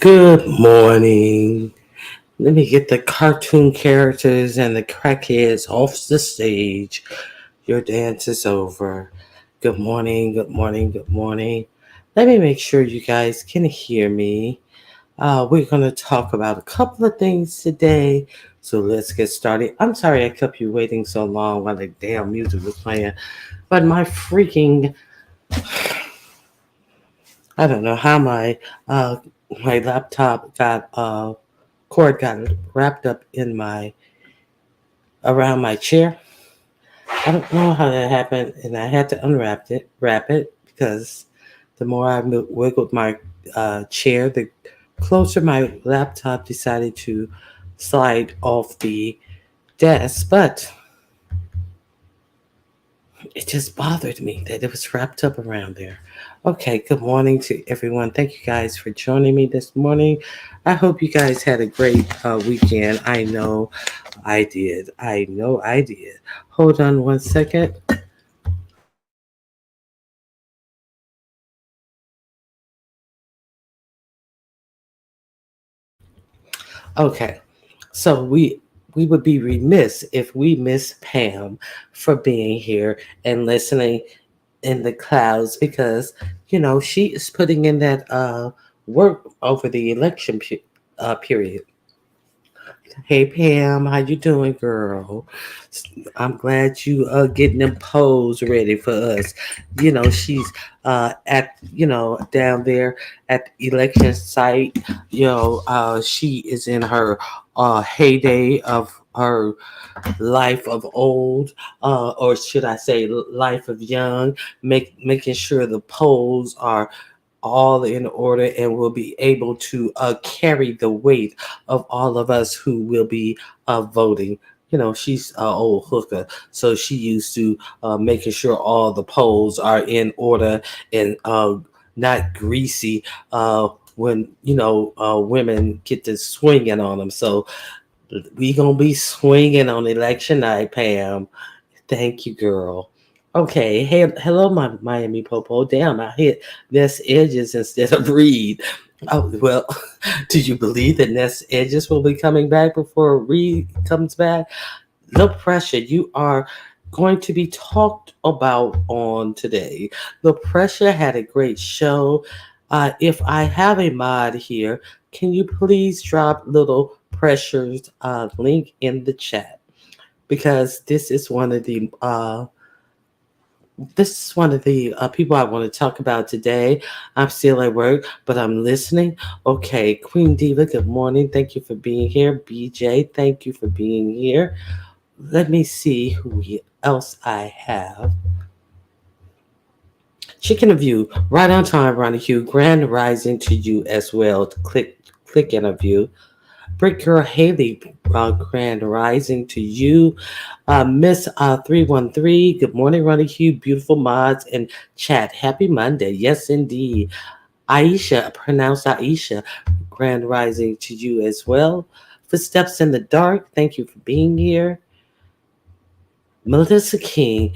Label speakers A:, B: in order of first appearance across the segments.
A: Good morning. Let me get the cartoon characters and the crackheads off the stage. Your dance is over. Good morning, good morning, good morning. Let me make sure you guys can hear me. We're going to talk about a couple of things today. So let's get started. I'm sorry I kept you waiting so long while the damn music was playing, but my freaking, I don't know how my laptop got cord got wrapped up in my around my chair. I don't know how that happened, and I had to wrap it because the more I wiggled my chair, the closer my laptop decided to slide off the desk. But it just bothered me that it was wrapped up around there. Okay, good morning to everyone. Thank you guys for joining me this morning. I hope you guys had a great weekend. I know I did. I know I did. Hold on one second. Okay, so we would be remiss if we miss Pam for being here and listening in the clouds because she is putting in that work over the election period. Hey Pam, how you doing, girl? I'm glad you getting them polls ready for us. She's at down there at the election site. She is in her heyday of her life of old, or should I say, life of young, making sure the polls are all in order and will be able to carry the weight of all of us who will be voting. She's an old hooker, so she used to making sure all the polls are in order and not greasy when women get to swinging on them. So we gonna be swinging on election night, Pam. Thank you, girl. Okay, hey, hello, my Miami Popo. Damn, I hit Nest Edges instead of Reed. Oh well, do you believe that Nest Edges will be coming back before Reed comes back? No pressure. You are going to be talked about on today. The pressure had a great show. If I have a mod here, can you please drop little pressures link in the chat? Because this is one of the people I want to talk about today. I'm still at work, but I'm listening. Okay, Queen Diva, good morning. Thank you for being here. BJ, thank you for being here. Let me see who else I have. Chicken of You, right on time, Ronnie Hugh. Grand rising to you as well. Click interview. Brick Girl Haley, grand rising to you. Miss 313, good morning, Ronnie Hugh, beautiful mods and chat. Happy Monday. Yes, indeed. Aisha, pronounced Aisha, grand rising to you as well. Footsteps in the Dark, thank you for being here. Melissa King,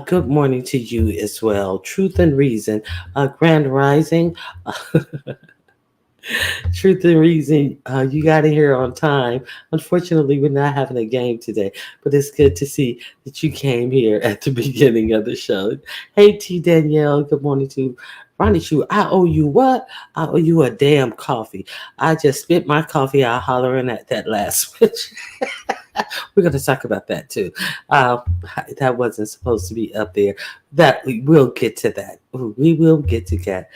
A: good morning to you as well. Truth and Reason, grand rising. Truth and Reason, you got in here on time. Unfortunately, we're not having a game today, but it's good to see that you came here at the beginning of the show. Hey, T. Danielle, good morning to Ronnie Chu. I owe you what? I owe you a damn coffee. I just spit my coffee out hollering at that last switch. We're going to talk about that too. Uh, that wasn't supposed to be up there. That we will get to that. We will get to that.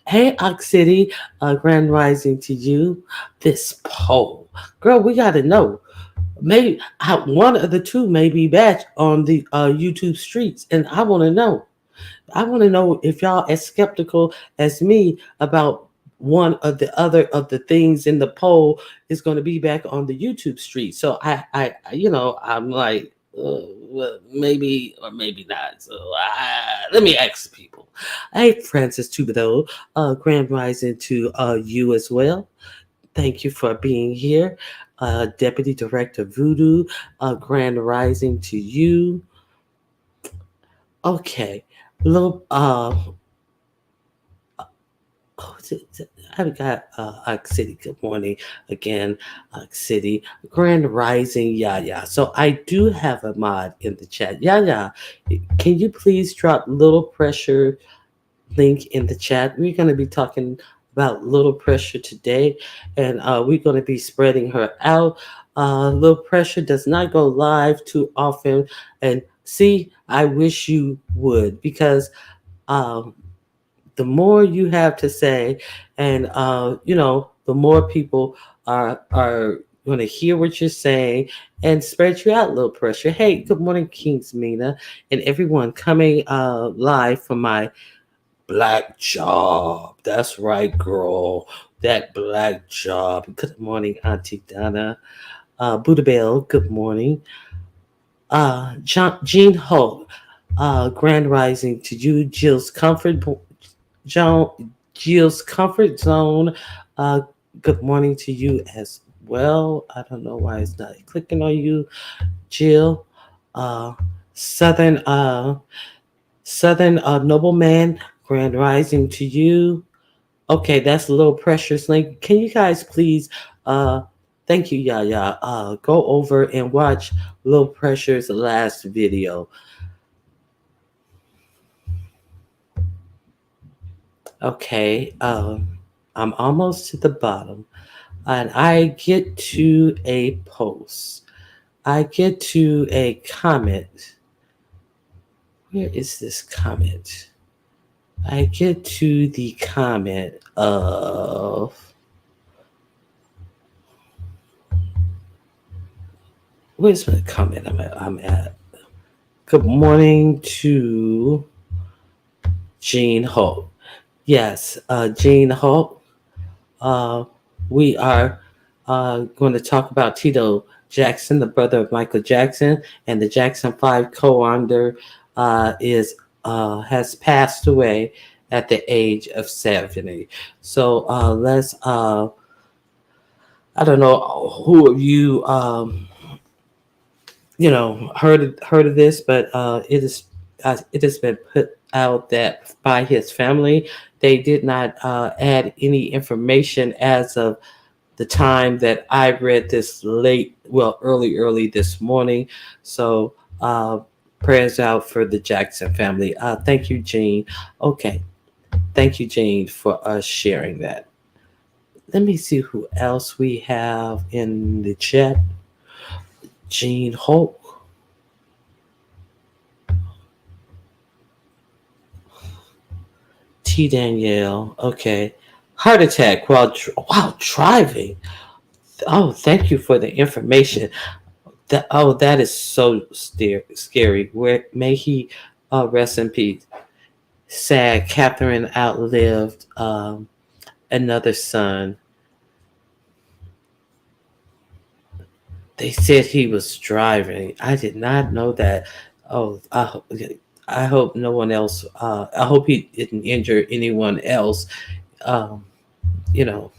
A: Hey, Ox City, grand rising to you. This poll, girl, we got to know. Maybe one of the two may be back on the YouTube streets, and I want to know. I want to know if y'all as skeptical as me about one of the other of the things in the poll is going to be back on the YouTube street. So I'm like, well, maybe or maybe not. So let me ask people. Hey, Francis Tubido, grand rising to you as well. Thank you for being here. Deputy Director Voodoo, grand rising to you. Okay. Little I've got Ox City. Good morning again, Ox City. Grand Rising, yeah. So I do have a mod in the chat. Yeah. Can you please drop Little Pressure link in the chat? We're going to be talking about Little Pressure today, and we're going to be spreading her out. Little Pressure does not go live too often, and see, I wish you would because. The more you have to say, and the more people are going to hear what you're saying and spread you out a little pressure. Hey, good morning, Kings Mina, and everyone coming live from my black job. That's right, girl. That black job. Good morning, Auntie Donna. Buddha Bell, good morning. Jean Ho, Grand Rising to you, Jill's Comfort Zone. Uh, Good morning to you as well. I don't know why it's not clicking on you, Jill. Uh, Southern, Nobleman, Grand Rising to you. Okay, that's a little precious link. Can you guys please, uh, thank you, Yaya. Go over and watch Little Pressure's last video. Okay, I'm almost to the bottom, and I get to a post. I get to a comment. Where is this comment? I get to the comment of. Where's the comment I'm at? Good morning to Jean Hope. Yes, Jean Hope. Uh, we are going to talk about Tito Jackson, the brother of Michael Jackson, and the Jackson 5 co-founder is has passed away at the age of 70. So let's I don't know who of you heard of this, but it has been put out that by his family they did not add any information as of the time that I read this early this morning. So prayers out for the Jackson family. Thank you, Jean. Okay, thank you, Jean, for us sharing that. Let me see who else we have in the chat. Jean Hope. T. Danielle. Okay. Heart attack while driving. Oh, thank you for the information. That is so scary. Where may he rest in peace. Sad. Catherine outlived another son. They said he was driving. I did not know that. Oh, I hope no one else. I hope he didn't injure anyone else. Um, you know.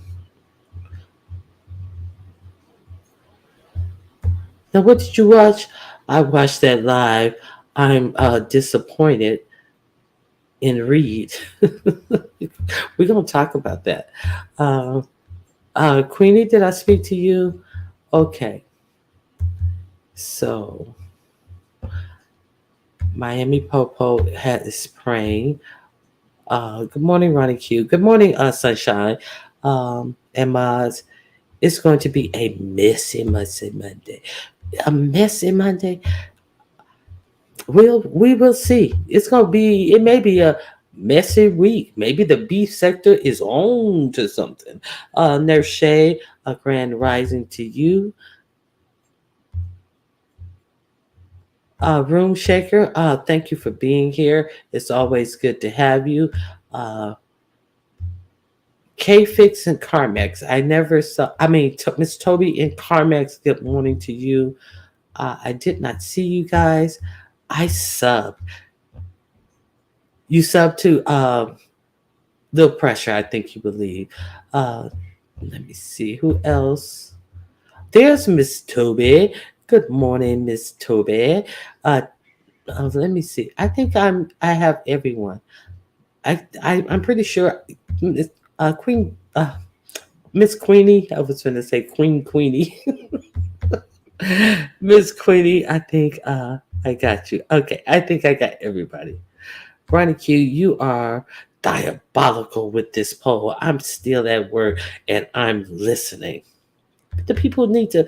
A: Now, what did you watch? I watched that live. I'm disappointed in Reed. We're gonna talk about that. Uh, Queenie, did I speak to you? Okay, so Miami Popo is praying. Good morning, Ronnie Q. Good morning, Sunshine. And Maz, it's going to be a messy Monday. A messy Monday. We will see. It may be a messy week. Maybe the beef sector is on to something. Nurse Shay, a grand rising to you. Room Shaker, thank you for being here. It's always good to have you. Uh, K Fix and Carmex. I never saw, Miss Toby and Carmex, good morning to you. I did not see you guys. I sub. You sub to Little Pressure, I think you believe. Uh, Let me see who else. There's Miss Toby. Good morning, Miss Toby. Let me see. I think I have everyone. I'm pretty sure Queen Miss Queenie. I was going to say Queen Queenie. Miss Queenie. I think I got you. Okay, I think I got everybody. Ronnie Q, you are diabolical with this poll. I'm still at work and I'm listening. The people need to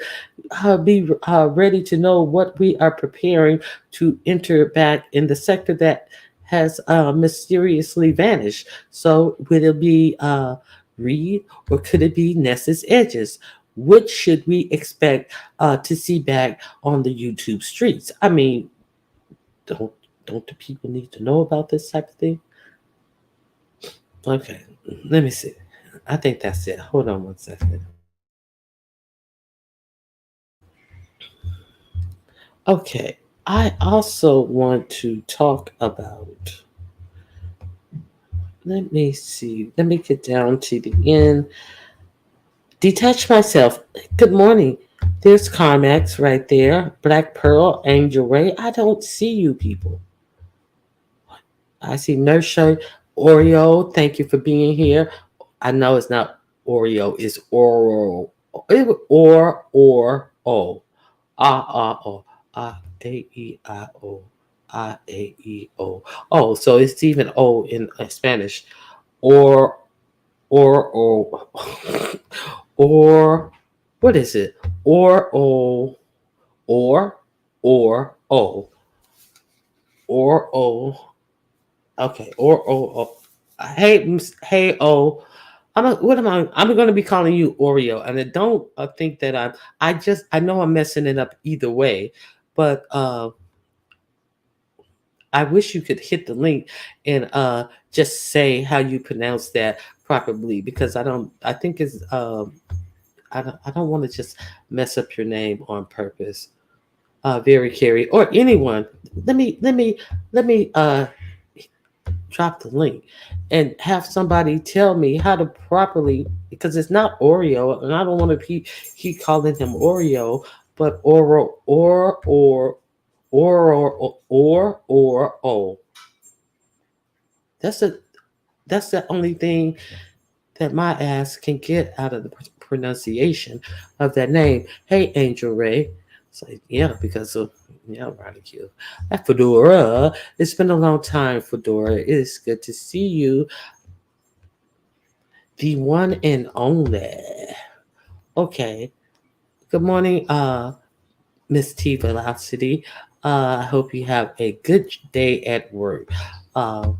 A: be ready to know what we are preparing to enter back in the sector that has mysteriously vanished. So, would it be Reed or could it be Ness's Edges? what should we expect to see back on the YouTube streets? I mean, don't don't the people need to know about this type of thing? Okay, let me see. I think that's it. Hold on one second. Okay, I also want to talk about. Let me see. Let me get down to the end. Detach myself. Good morning. There's Carmax right there. Black Pearl, Angel Ray. I don't see you people. I see Nurse Shirt, Oreo. Thank you for being here. I know it's not Oreo. It's Oro. Or O. O. A E I O. Oh, so it's even O in Spanish. Or or or what is it? Or O or or O or O. Okay, or O O. Hey, hey O. What am I? I'm going to be calling you Oreo, and I don't think that I'm. I know I'm messing it up either way, but I wish you could hit the link and just say how you pronounce that properly because I don't. I think it's I don't want to just mess up your name on purpose. Very Carey or anyone. Let me drop the link and have somebody tell me how to properly because it's not Oreo and I don't want to keep calling him Oreo, but or O. That's a that's the only thing that my ass can get out of the pronunciation of that name. Hey, Angel Ray. So yeah, because of yeah, Ridicule. Fedora. It's been a long time, Fedora. It's good to see you, the one and only. Okay. Good morning, Miss T Velocity. I hope you have a good day at work. Uh,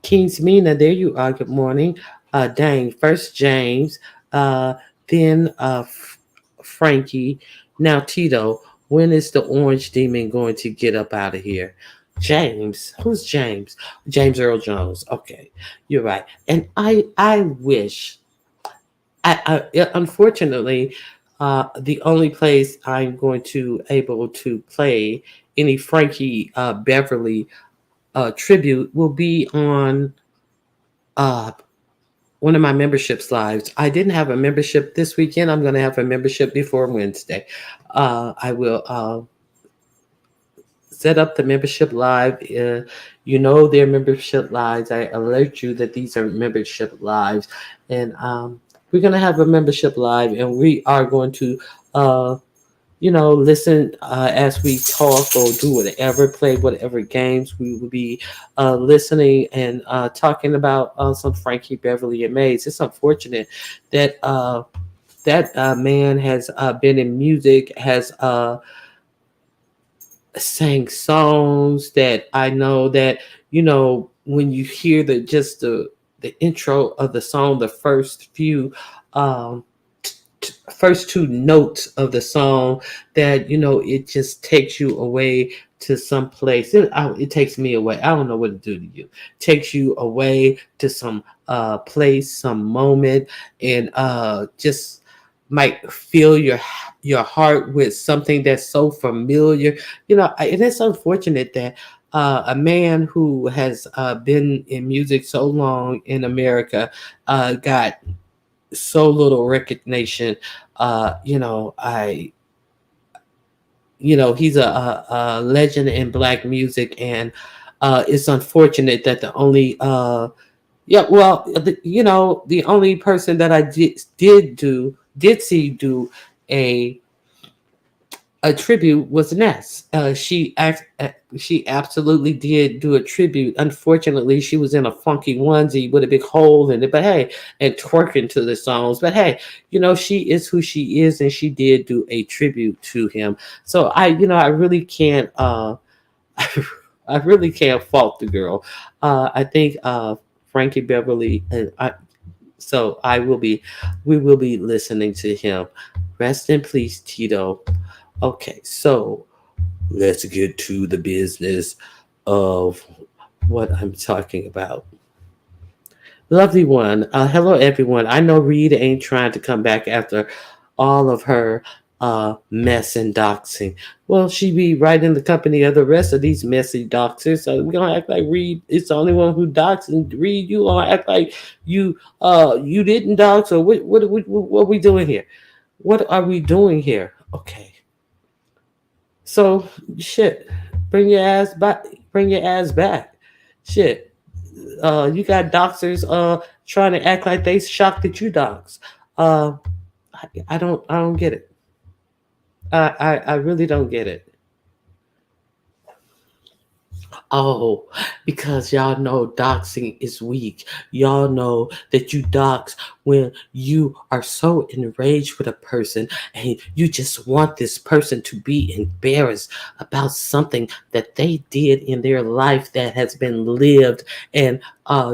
A: Kings Mina, there you are. Good morning. Dang, first James, uh, then Frankie, now Tito. When is the orange demon going to get up out of here? James, who's James? James Earl Jones. Okay, you're right. And I wish, unfortunately, the only place I'm going to able to play any Frankie Beverly tribute will be on uh, one of my memberships lives. I didn't have a membership this weekend. I'm going to have a membership before Wednesday. I will set up the membership live. You know their membership lives. I alert you that these are membership lives, and we're going to have a membership live, and we are going to. Listen as we talk or do whatever, play whatever games. We will be listening and talking about some Frankie Beverly and Mays. It's unfortunate that that man has been in music, has sang songs that I know that when you hear the intro of the song, the um, first two notes of the song that it just takes you away to some place. It takes me away. I don't know what to do to you. Takes you away to some place, some moment, and just might fill your heart with something that's so familiar. And it's unfortunate that a man who has been in music so long in America got so little recognition. He's a legend in black music, and it's unfortunate that the only the only person that I did see do a a tribute was Ness. She absolutely did do a tribute. Unfortunately, she was in a funky onesie with a big hole in it. But hey, and twerking to the songs. But hey, she is who she is, and she did do a tribute to him. So I really can't. I really can't fault the girl. I think Frankie Beverly. So we will be listening to him. Rest in peace, Tito. Okay, so let's get to the business of what I'm talking about. Lovely one. Hello, everyone. I know Reed ain't trying to come back after all of her mess and doxing. Well, she be right in the company of the rest of these messy doxers. So we gonna act like Reed is the only one who doxed, and Reed, you gonna act like you didn't dox, or what we doing here? What are we doing here? Okay, so shit, bring your ass back. Bring your ass back. Shit, you got doxers trying to act like they shocked that you dox. Uh, I don't get it. I really don't get it. Oh, because y'all know doxing is weak. Y'all know that you dox when you are so enraged with a person and you just want this person to be embarrassed about something that they did in their life that has been lived, and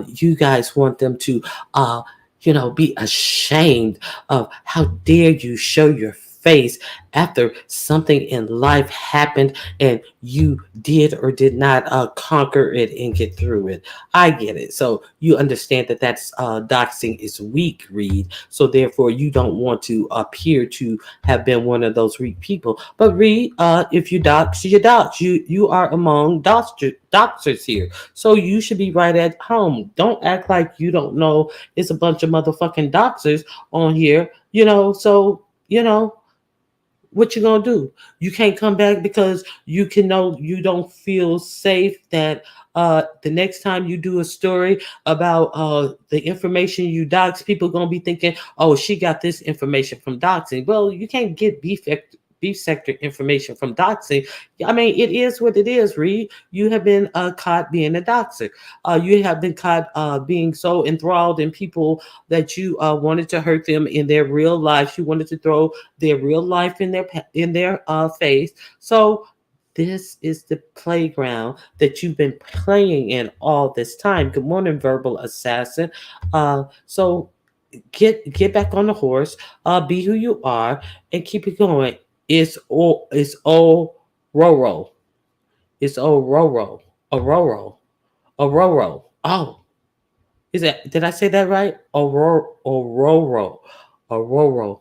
A: you guys want them to be ashamed of how dare you show your face after something in life happened and you did or did not conquer it and get through it. I get it. So you understand that that's doxing is weak, Reed. So therefore, you don't want to appear to have been one of those weak people. But Reed, if you dox, you dox. You are among doxers here. So you should be right at home. Don't act like you don't know it's a bunch of motherfucking doxers on here. What you gonna do? You can't come back because you can know you don't feel safe that the next time you do a story about the information you dox, people gonna be thinking, oh, she got this information from doxing. Well, you can't get beef sector information from doxing. I mean, it is what it is, Reed. You have been caught being a doxer. You have been caught being so enthralled in people that you wanted to hurt them in their real life. You wanted to throw their real life in their face. So this is the playground that you've been playing in all this time. Good morning, verbal assassin. So get back on the horse. Be who you are and keep it going. It's Roro. It's Roro. Aurora. Aurora. Oh, is that? Did I say that right? Aurora. Aurora. Aurora.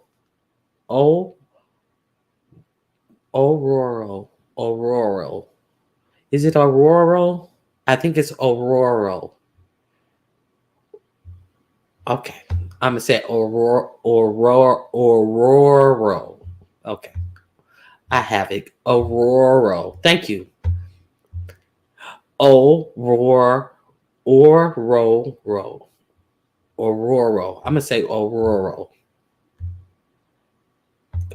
A: Oh, Aurora. Aurora. Is it Aurora? I think it's Aurora. Okay. I'm gonna say Aurora. Aurora. Aurora. Okay. I have it. Aurora. Thank you. Aurora. Aurora. Aurora. I'm gonna say Aurora.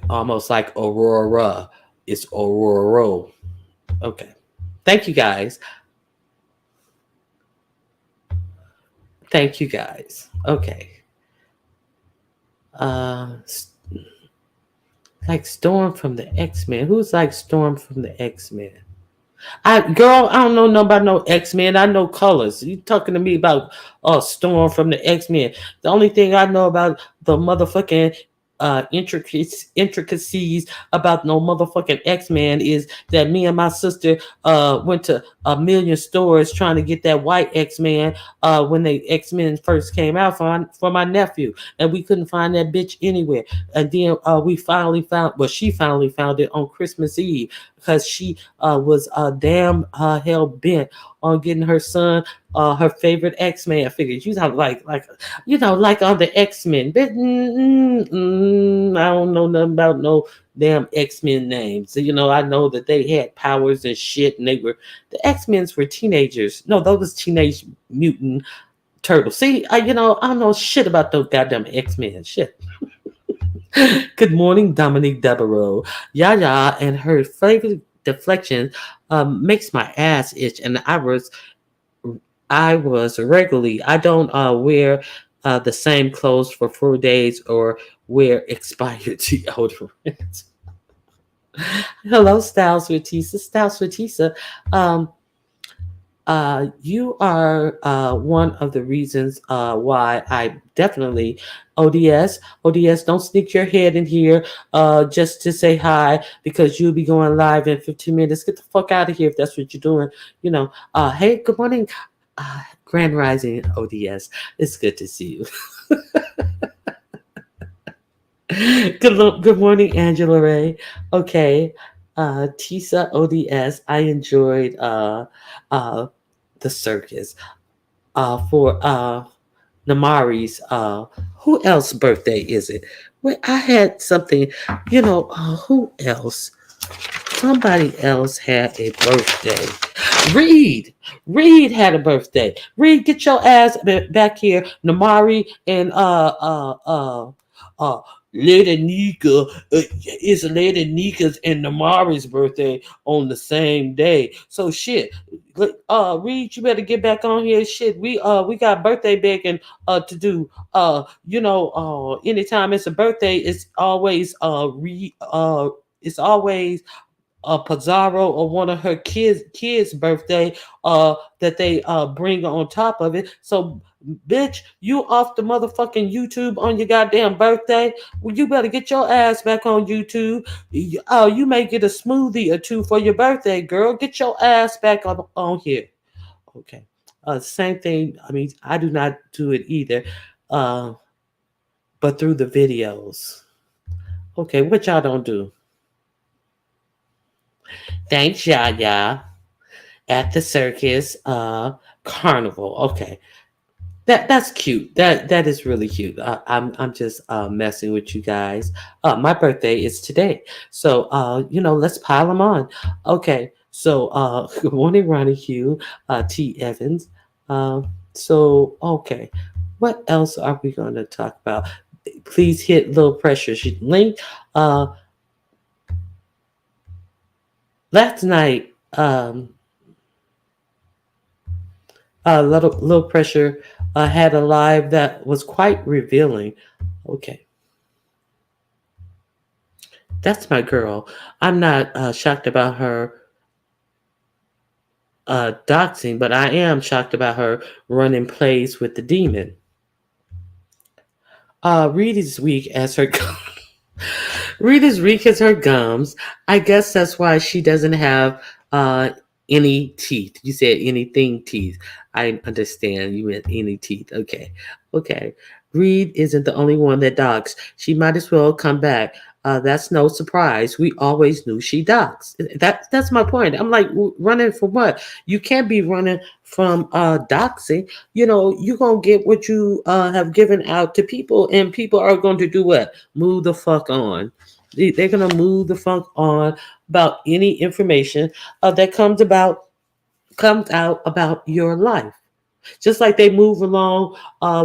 A: Almost like Aurora. It's Aurora. Okay. Thank you guys. Thank you guys. Okay. Uh, like Storm from the X-Men. Who's like Storm from the X-Men? I don't know nothing about no X-Men. I know colors. You talking to me about Storm from the X-Men. The only thing I know about the motherfucking intricacies about no motherfucking X-Men is that me and my sister went to a million stores trying to get that white X-Men when the X-Men first came out for my nephew, and we couldn't find that bitch anywhere. And then we finally found, well, she finally found it on Christmas Eve because she was damn hell bent on getting her son her favorite X-Men figure. You know, like on the X-Men. But I don't know nothing about no damn X-Men names. So, I know that they had powers and shit, and the X-Men's were teenagers. No, those was Teenage Mutant Turtles. See, I don't know shit about those goddamn X-Men. Shit. Good morning, Dominique Devereaux. Yaya and her favorite deflection makes my ass itch, and I was regularly. I don't wear the same clothes for 4 days or wear expired deodorant. Hello, Styles with Tisa. Styles with Tisa. Um, You are one of the reasons why I definitely ODS. Don't sneak your head in here just to say hi because you'll be going live in 15 minutes. Get the fuck out of here if that's what you're doing. You know. Hey, good morning, Grand Rising ODS. It's good to see you. Good morning, Angela Ray. Okay. Tisa ODS. I enjoyed uh, the circus. For Namari's who else birthday is it? Wait, I had something, who else? Somebody else had a birthday. Reed. Reed had a birthday. Reed, get your ass back here. Namari and uh Lady Nika. It's Lady Nika's and Namari's birthday on the same day. So shit. Reed, you better get back on here. Shit, we got birthday baking to do. Anytime it's a birthday, it's always Pizarro or one of her kids' birthday that they bring on top of it. So bitch, you off the motherfucking YouTube on your goddamn birthday? Well, you better get your ass back on YouTube. You may get a smoothie or two for your birthday, girl. Get your ass back on here. Okay. Same thing. I mean, I do not do it either, uh, but through the videos. Okay, what y'all don't do? Thanks, Yaya. At the circus carnival. Okay. That's cute. That is really cute. I'm just messing with you guys. My birthday is today, so let's pile them on. Okay, so good morning, Ronnie Hugh, T Evans. Uh, okay, what else are we going to talk about? Please hit low pressure link. Uh, Last night, low pressure had a live that was quite revealing. Okay, that's my girl. I'm not shocked about her doxing, but I am shocked about her running plays with the demon. Reed is weak as her Reed is weak as her gums. I guess that's why she doesn't have any teeth. You said anything teeth. I understand you meant any teeth. Okay. Okay. Reed isn't the only one that docks. She might as well come back. That's no surprise. We always knew she docks. That's my point. I'm like, running from what? You can't be running from doxing. You're going to get what you have given out to people, and people are going to do what? Move the fuck on. They're going to move the fuck on about any information that comes out about your life. Just like they move along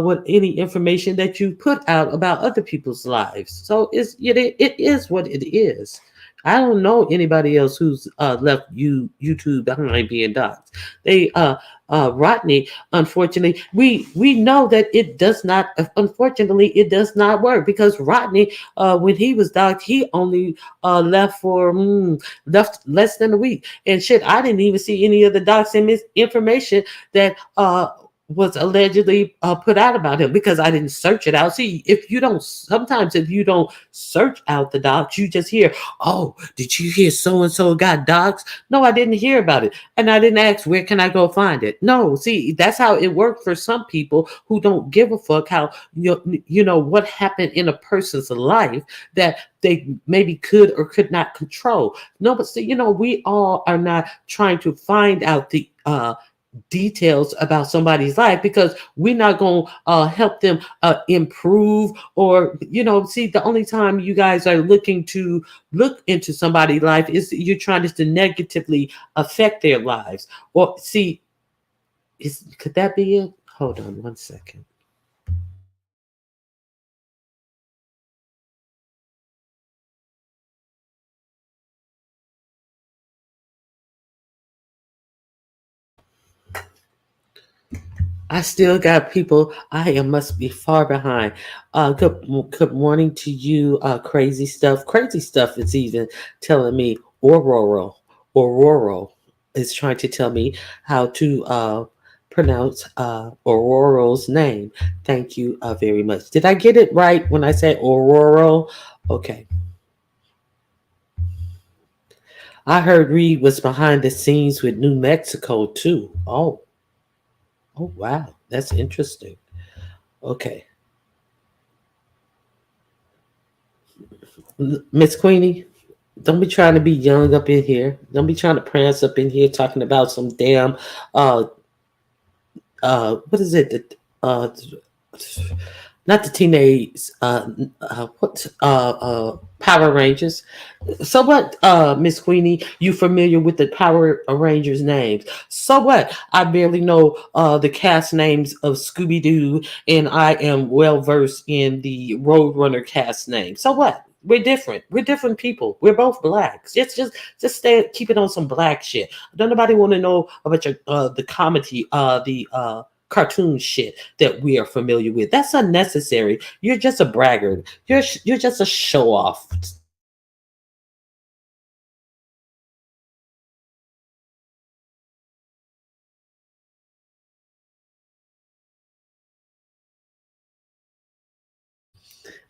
A: with any information that you put out about other people's lives. So it is what it is. I don't know anybody else who's left YouTube behind being doxxed. They Rodney, unfortunately, we know that it does not. Unfortunately, it does not work because Rodney, when he was doxxed, he only left less than a week. And shit, I didn't even see any of the doxing information that was allegedly put out about him because I didn't search it out. See, if you don't search out the docs, you just hear, oh, did you hear so and so got docs? No, I didn't hear about it. And I didn't ask, where can I go find it? No, see, that's how it worked for some people who don't give a fuck how, what happened in a person's life that they maybe could or could not control. No, but see, we all are not trying to find out the details about somebody's life because we're not going to help them improve or see, the only time you guys are looking to look into somebody's life is you're trying to negatively affect their lives. Or see, could that be it? Hold on one second. I still got people. Must be far behind. Good morning to you. Crazy stuff. Crazy stuff is even telling me Aurora. Aurora. is trying to tell me how to pronounce Aurora's name. Thank you very much. Did I get it right when I said Aurora? Okay. I heard Reed was behind the scenes with New Mexico too. Oh wow, that's interesting. Okay, Miss Queenie, don't be trying to be young up in here. Don't be trying to prance up in here talking about some damn uh what is it? Not the teenage what Power Rangers. So what, Miss Queenie? You familiar with the Power Rangers names? So what? I barely know the cast names of Scooby Doo, and I am well versed in the Roadrunner cast name. So what? We're different. We're different people. We're both blacks. Just stay, keep it on some black shit. Don't nobody want to know about your the comedy, the cartoon shit that we are familiar with. That's unnecessary. You're just a braggart. You're just a show off.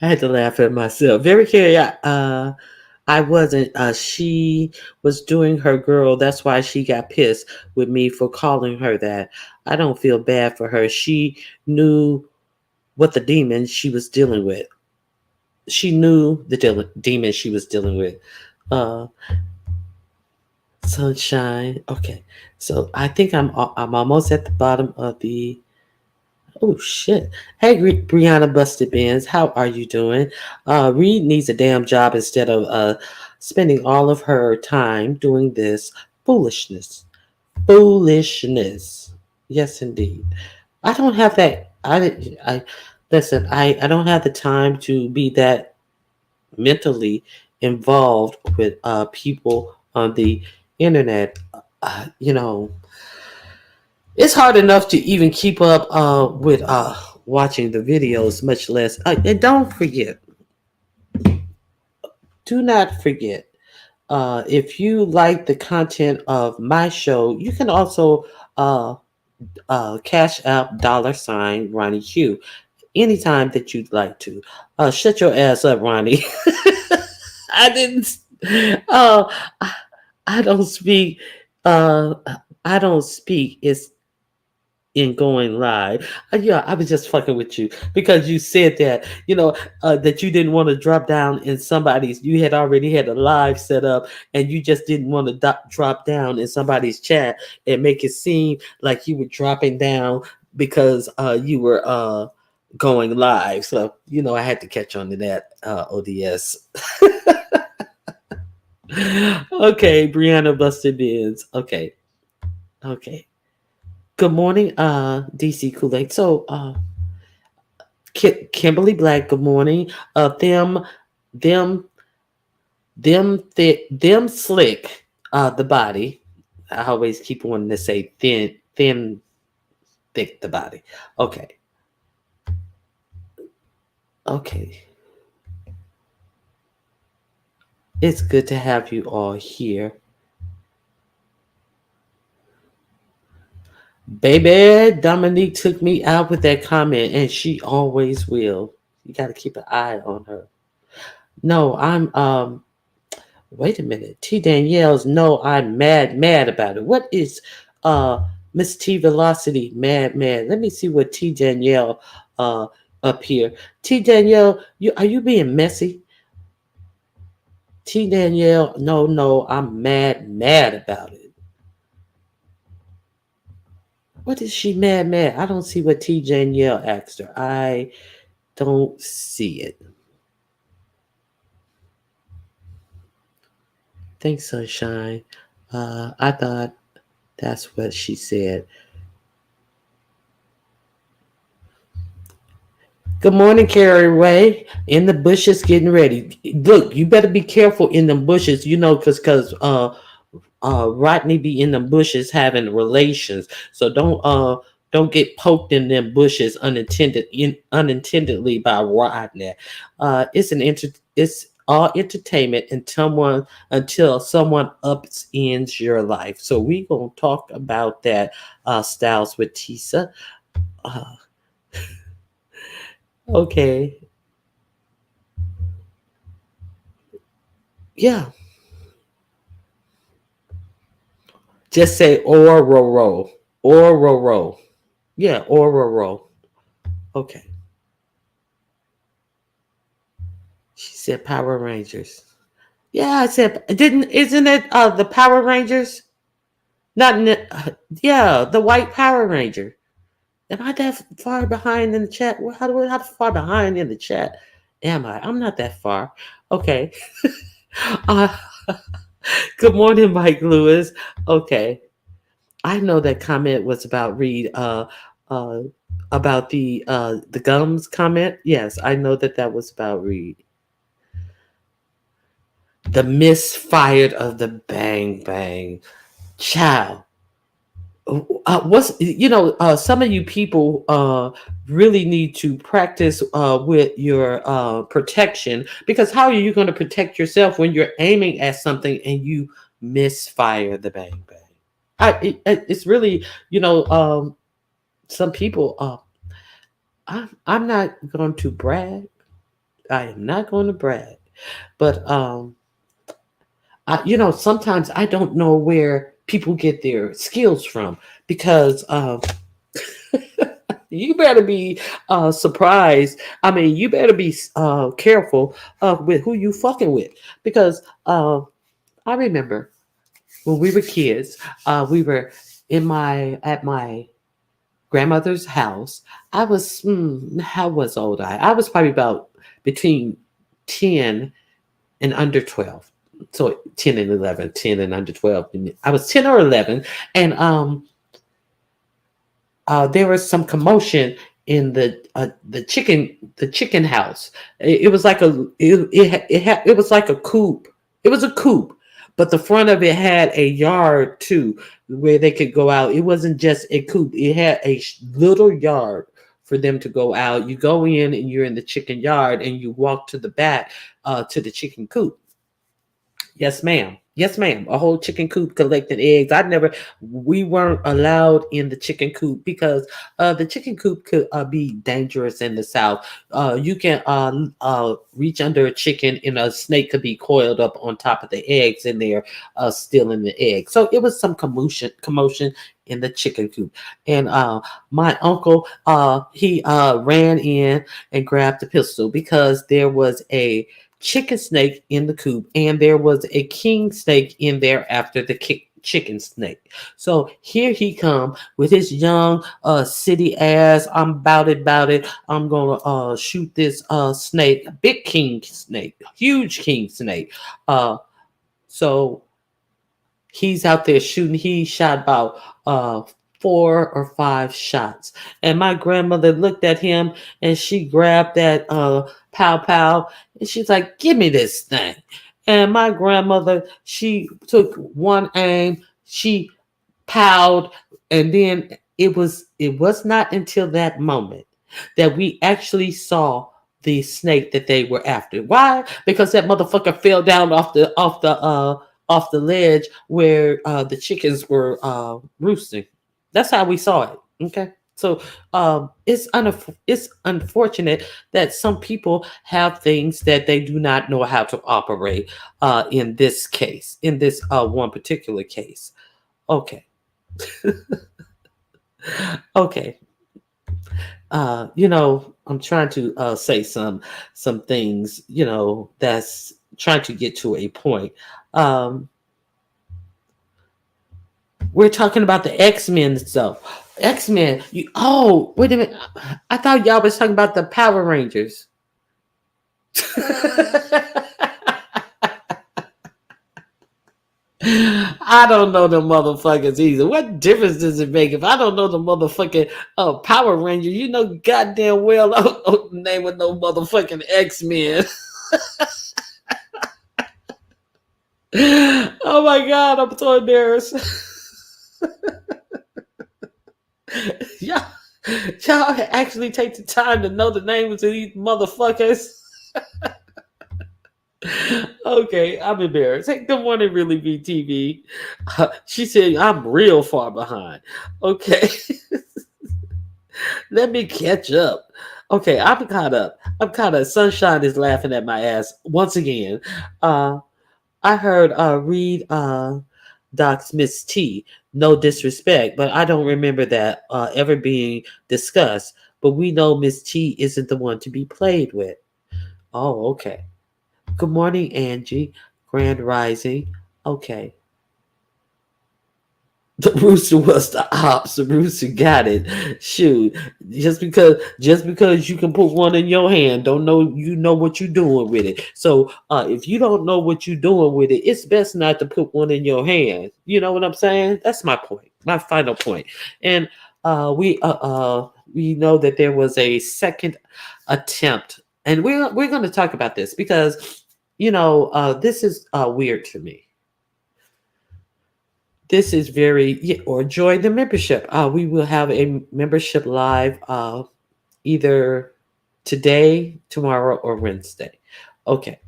A: I had to laugh at myself. Very curious. I wasn't. She was doing her girl. That's why she got pissed with me for calling her that. I don't feel bad for her. She knew what the demon she was dealing with. She knew the demon she was dealing with. Uh, Sunshine. Okay, so I think I'm almost at the bottom of the. Oh shit! Hey, Brianna Busted Benz, how are you doing? Reed needs a damn job instead of spending all of her time doing this foolishness. Foolishness. Yes, indeed. I don't have that. I listen. I don't have the time to be that mentally involved with people on the internet. You know, it's hard enough to even keep up with watching the videos, much less. And don't forget, do not forget, if you like the content of my show, you can also uh, cash out $Ronnie Q anytime that you'd like to. Shut your ass up, Ronnie. I didn't. Uh, I I don't speak. Uh, I don't speak. It's in going live. Yeah, I was just fucking with you because you said that, that you didn't want to drop down in somebody's, you had already had a live set up and you just didn't want to drop down in somebody's chat and make it seem like you were dropping down because you were going live. So, I had to catch on to that, ODS. Okay, Brianna Busted Biz. Okay, okay. Good morning, DC Kool-Aid. So, Kimberly Black, good morning. Them, them slick. The body. I always keep wanting to say thin, thick. The body. Okay, okay. It's good to have you all here, baby. Dominique took me out with that comment, and she always will. You got to keep an eye on her. No, I'm Wait a minute. T Danielle's no, I'm mad about it. What is Miss T Velocity mad? Let me see what T Danielle uh up here. T Danielle, are you being messy? T Danielle, no, I'm mad about it. What is she mad? I don't see what T Danielle asked her. I don't see it. Thanks, Sunshine. I thought that's what she said. Good morning, Carrie Ray. In the bushes, getting ready. Look, you better be careful in the bushes, because Rodney be in the bushes having relations. So don't get poked in them bushes unintendedly by Rodney. It's all entertainment until someone upends your life. So we gonna talk about that, Styles with Tisa. Uh, okay, yeah. Just say Ororo. Ororo. Yeah, Ororo. Okay. She said Power Rangers. Yeah, I said isn't it the Power Rangers? Not in the, yeah, the white Power Ranger. Am I that far behind in the chat? How far behind in the chat am I? I'm not that far. Okay. Uh, good morning, Mike Lewis. Okay. I know that comment was about Reed. Uh, about the gums comment. Yes, I know that was about Reed. The misfired of the bang bang. Child. What's some of you people really need to practice with your protection, because how are you going to protect yourself when you're aiming at something and you misfire the bang bang? It's really, some people. I'm not going to brag. I am not going to brag, but sometimes I don't know where people get their skills from, because you better be surprised. I mean, you better be careful with who you fucking with, because I remember when we were kids, we were at my grandmother's house. I was how was old I was probably about between 10 and under 12. So 10 and 11, 10 and under 12. I was 10 or 11, and there was some commotion in the chicken house. It was like it was like a coop. It was a coop, but the front of it had a yard too, where they could go out. It wasn't just a coop. It had a little yard for them to go out. You go in and you're in the chicken yard, and you walk to the back to the chicken coop. Yes, ma'am. Yes, ma'am. A whole chicken coop collecting eggs. We weren't allowed in the chicken coop, because the chicken coop could be dangerous in the South. You can reach under a chicken, and a snake could be coiled up on top of the eggs, and they're stealing the eggs. So it was some commotion in the chicken coop. And my uncle, he ran in and grabbed the pistol, because there was a chicken snake in the coop, and there was a king snake in there after the chicken snake. So here he come with his young city ass. I'm about it. I'm gonna shoot this snake, big king snake, huge king snake. So he's out there shooting. He shot about 4 or 5 shots. And my grandmother looked at him, and she grabbed that pow pow, and she's like, "Give me this thing." And my grandmother, she took one aim, she powed, and then it was not until that moment that we actually saw the snake that they were after. Why? Because that motherfucker fell down off the ledge where the chickens were roosting. That's how we saw it. Okay. So it's unfortunate that some people have things that they do not know how to operate. In this case, in this one particular case. Okay. Okay. I'm trying to say some things, that's trying to get to a point. Um, we're talking about the X-Men stuff. X-Men. Wait a minute. I thought y'all was talking about the Power Rangers. I don't know the motherfuckers either. What difference does it make if I don't know the motherfucking Power Ranger? You know goddamn well I don't know the name of no motherfucking X-Men. Oh my god, I'm so embarrassed. y'all, y'all actually take the time to know the names of these motherfuckers. Okay, I'm embarrassed. Hey, good morning, really be TV. She said I'm real far behind. Okay, let me catch up. Okay, I'm caught up. I'm caught up. Sunshine is laughing at my ass once again. Uh, I heard read Doc's Miss T. No disrespect, but I don't remember that ever being discussed. But we know Miss T isn't the one to be played with. Oh, okay. Good morning, Angie. Grand Rising. Okay. The rooster was the ops. The rooster got it. Shoot, just because you can put one in your hand, don't know you know what you're doing with it. So if you don't know what you're doing with it, it's best not to put one in your hand. You know what I'm saying? That's my point. My final point. And we know that there was a second attempt, and we're going to talk about this because this is weird to me. This is very or join the membership. We will have a membership live either today, tomorrow, or Wednesday. Okay.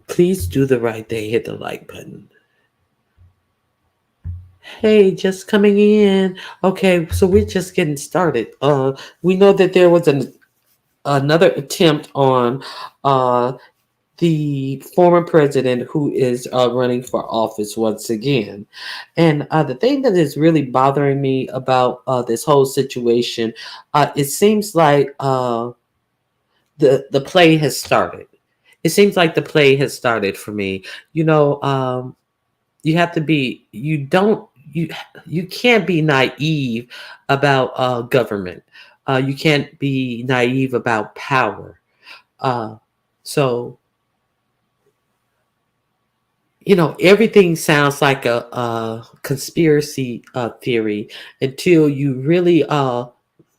A: Please do the right thing. Hit the like button. Hey, just coming in. Okay, so we're just getting started. We know that there was another attempt on the former president who is running for office once again. And the thing that is really bothering me about this whole situation, it seems like the play has started. It seems like the play has started for me. You have to be. You can't be naive about government. You can't be naive about power. Uh, so everything sounds like a conspiracy theory until you really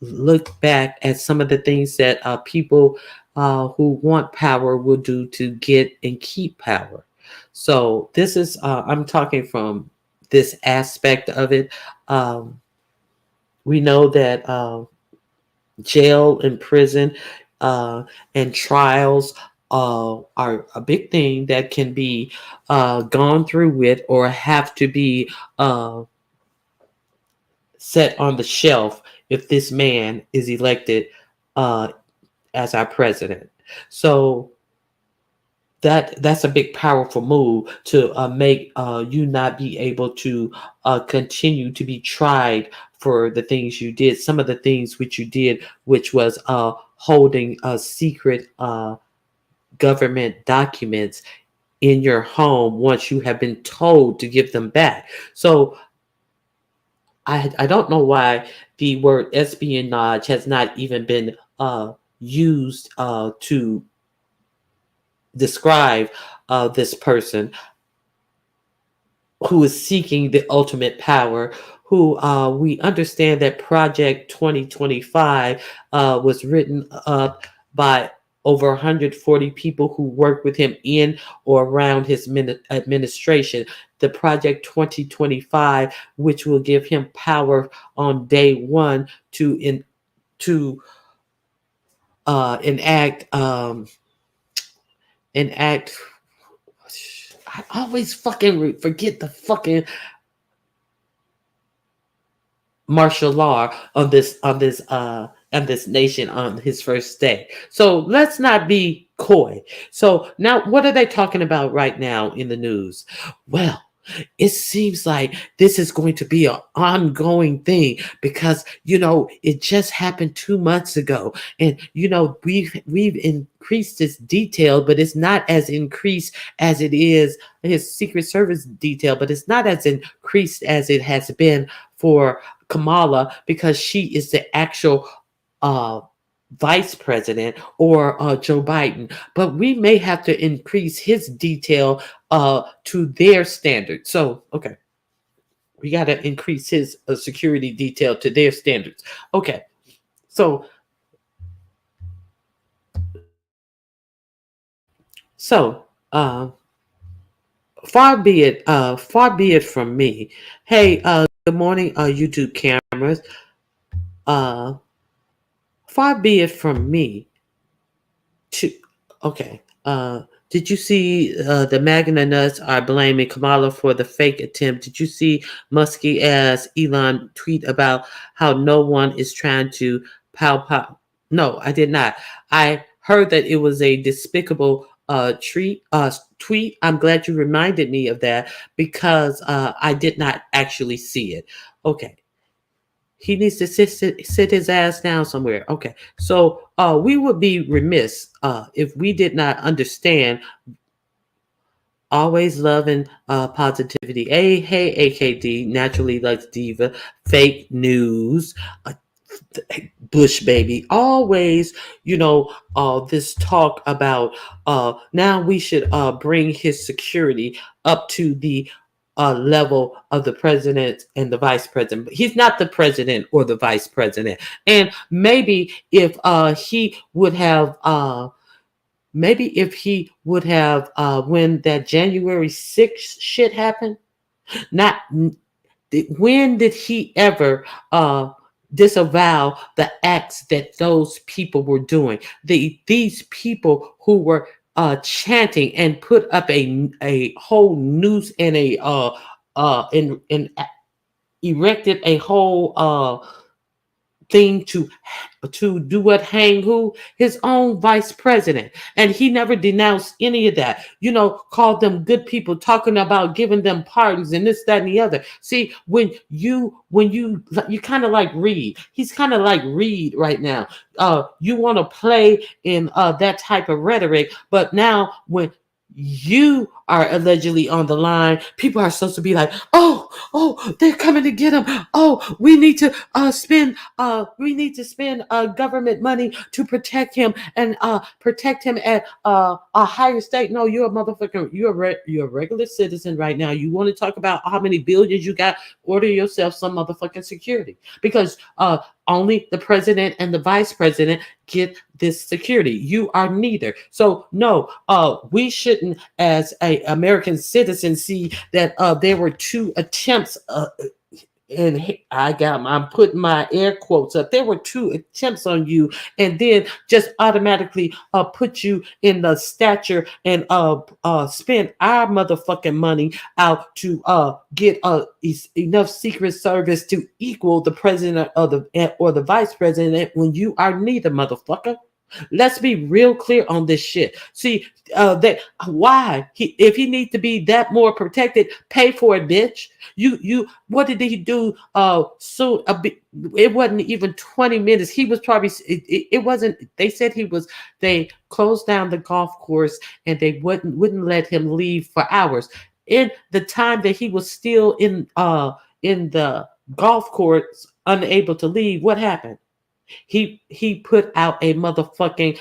A: look back at some of the things that people who want power will do to get and keep power. So this is I'm talking from this aspect of it. um, we know that jail and prison and trials are a big thing that can be gone through with or have to be set on the shelf if this man is elected uh, as our president. So that's a big powerful move to make you not be able to continue to be tried for the things you did, some of the things which you did, which was holding secret government documents in your home once you have been told to give them back. So I don't know why the word espionage has not even been used to describe this person who is seeking the ultimate power, who we understand that Project 2025 was written up by over 140 people who worked with him in or around his administration. The Project 2025, which will give him power on day one to enact. I always fucking forget the fucking martial law on this nation on his first day. So let's not be coy. So now what are they talking about right now in the news? Well, it seems like this is going to be an ongoing thing because it just happened 2 months ago, and we've increased this detail, but it's not as increased as it is his Secret Service detail, but it's not as increased as it has been for Kamala because she is the actual uh, vice president or Joe Biden. But we may have to increase his detail to their standards. So, okay, we got to increase his security detail to their standards. Okay, so so far be it from me. Hey, good morning, YouTube cameras. Uh, far be it from me to okay. Did you see the Magna Nuts are blaming Kamala for the fake attempt? Did you see Muskie as Elon tweet about how no one is trying to pow pow? No, I did not. I heard that it was a despicable tweet. I'm glad you reminded me of that because I did not actually see it. Okay, he needs to sit his ass down somewhere. Okay. So we would be remiss if we did not understand always loving positivity. Hey, AKD, naturally likes diva, fake news, uh, Bush baby. Always, this talk about now we should bring his security up to the level of the president and the vice president. But he's not the president or the vice president. And maybe if he would have when that January 6th shit happened, not when did he ever disavow the acts that those people were doing? These people who were chanting and put up a whole noose and a and erected a whole thing to do what, hang who, his own vice president, and he never denounced any of that, called them good people, talking about giving them pardons and this, that, and the other. See, when you kind of like Reed, he's kind of like Reed right now. You want to play in that type of rhetoric, but now when you are allegedly on the line, people are supposed to be like, oh, they're coming to get him. Oh, we need to spend government money to protect him and protect him at a higher stake. No, you're a motherfucker. You're a regular citizen right now. You want to talk about how many billions you got? Order yourself some motherfucking security, because only the president and the vice president get this security. You are neither. So no, we shouldn't, as a American citizen, see that there were two attempts. And I'm putting my air quotes up. There were two attempts on you, and then just automatically put you in the stature and spend our motherfucking money out to get enough Secret Service to equal the president of the vice president, when you are neither, motherfucker. Let's be real clear on this shit. See, that why if he needs to be that more protected, pay for it, bitch. You what did he do? So it wasn't even 20 minutes. He was probably it wasn't. They said they closed down the golf course and they wouldn't let him leave for hours. In the time that he was still in the golf course, unable to leave, what happened? He put out a motherfucking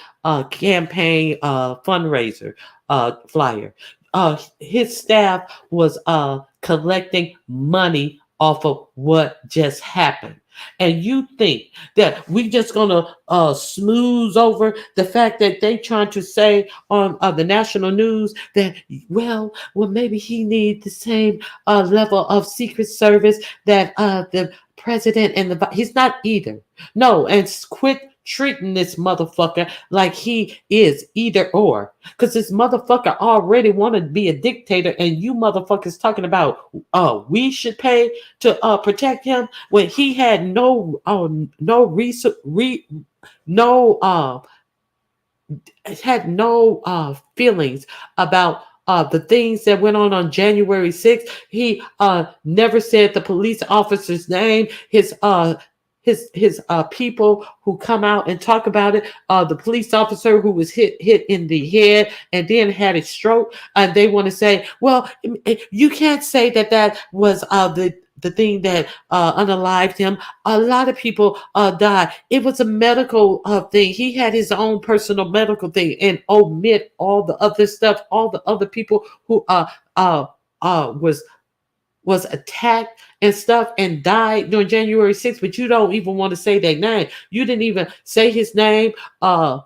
A: campaign fundraiser flyer. His staff was collecting money off of what just happened. And you think that we just gonna smooth over the fact that they trying to say on the national news that well maybe he need the same level of Secret Service that the president and he's not either. No, and quit treating this motherfucker like he is either or, because this motherfucker already wanted to be a dictator, and you motherfuckers talking about we should pay to protect him when he had no had no feelings about the things that went on January 6th. He never said the police officer's name. His people who come out and talk about it. The police officer who was hit in the head and then had a stroke. And they want to say, well, you can't say that was the thing that unalived him. A lot of people died. It was a medical thing. He had his own personal medical thing, and omit all the other stuff, all the other people who was attacked and stuff and died during January 6th, but you don't even want to say their name. You didn't even say his name, or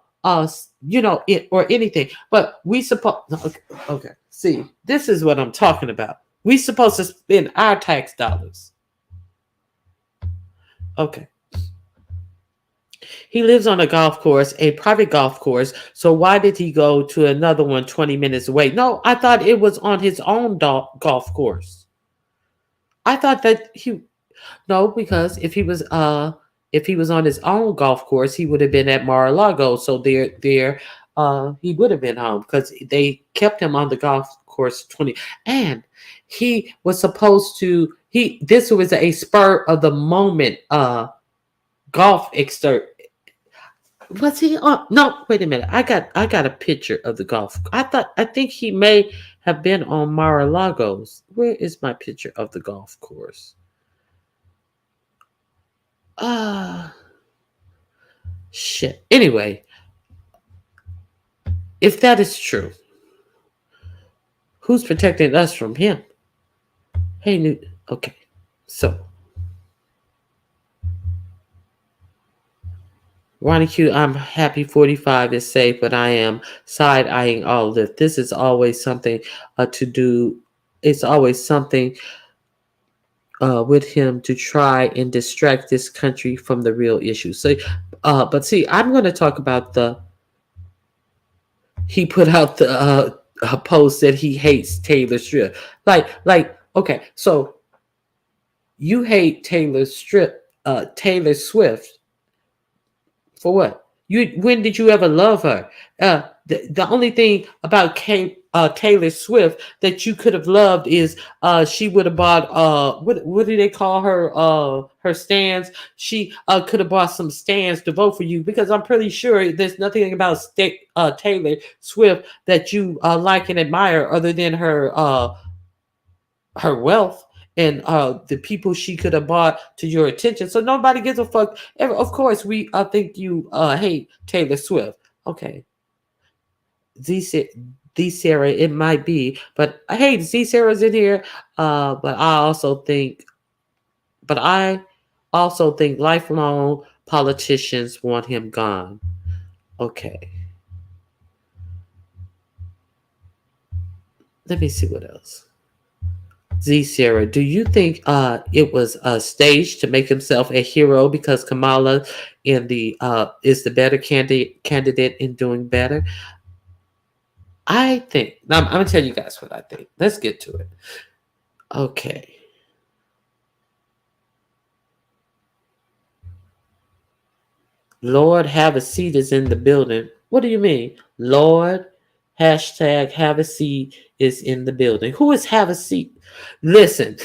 A: anything. But we suppose, okay, see, this is what I'm talking about. We supposed to spend our tax dollars. Okay. He lives on a golf course, a private golf course. So why did he go to another one 20 minutes away? No, I thought it was on his own golf course. I thought that he no, because if he was on his own golf course, he would have been at Mar-a-Lago. So he would have been home because they kept him on the golf course 20, and he was supposed to he this was a spur of the moment golf excerpt. Was he on? No, wait a minute. I got a picture of the golf. I think he may have been on Mar-a-Lago's. Where is my picture of the golf course? Ah, shit. Anyway, if that is true, who's protecting us from him? Hey, Newt. Okay, so Ronnie Q, I'm happy 45 is safe, but I am side eyeing all of this. This is always something to do. It's always something with him to try and distract this country from the real issue. So, but see, I'm going to talk about he put out the a post that he hates Taylor Swift. Okay, so you hate Taylor Swift for what? When did you ever love her? The only thing about Taylor Swift that you could have loved is she would have bought what do they call her stands? She could have bought some stands to vote for you because I'm pretty sure there's nothing about Taylor Swift that you like and admire other than her wealth and the people she could have brought to your attention. So nobody gives a fuck. Of course, we think you hate Taylor Swift. Okay, Z D Sarah, it might be, but hey, Z Sarah's in here. But I also think lifelong politicians want him gone. Okay, let me see what else. Z Sarah, do you think it was staged to make himself a hero because Kamala is the better candidate in doing better? I think now I'm gonna tell you guys what I think. Let's get to it. Okay. Lord have a seat is in the building. What do you mean? Lord hashtag have a seat is in the building. Who is have a seat? Listen,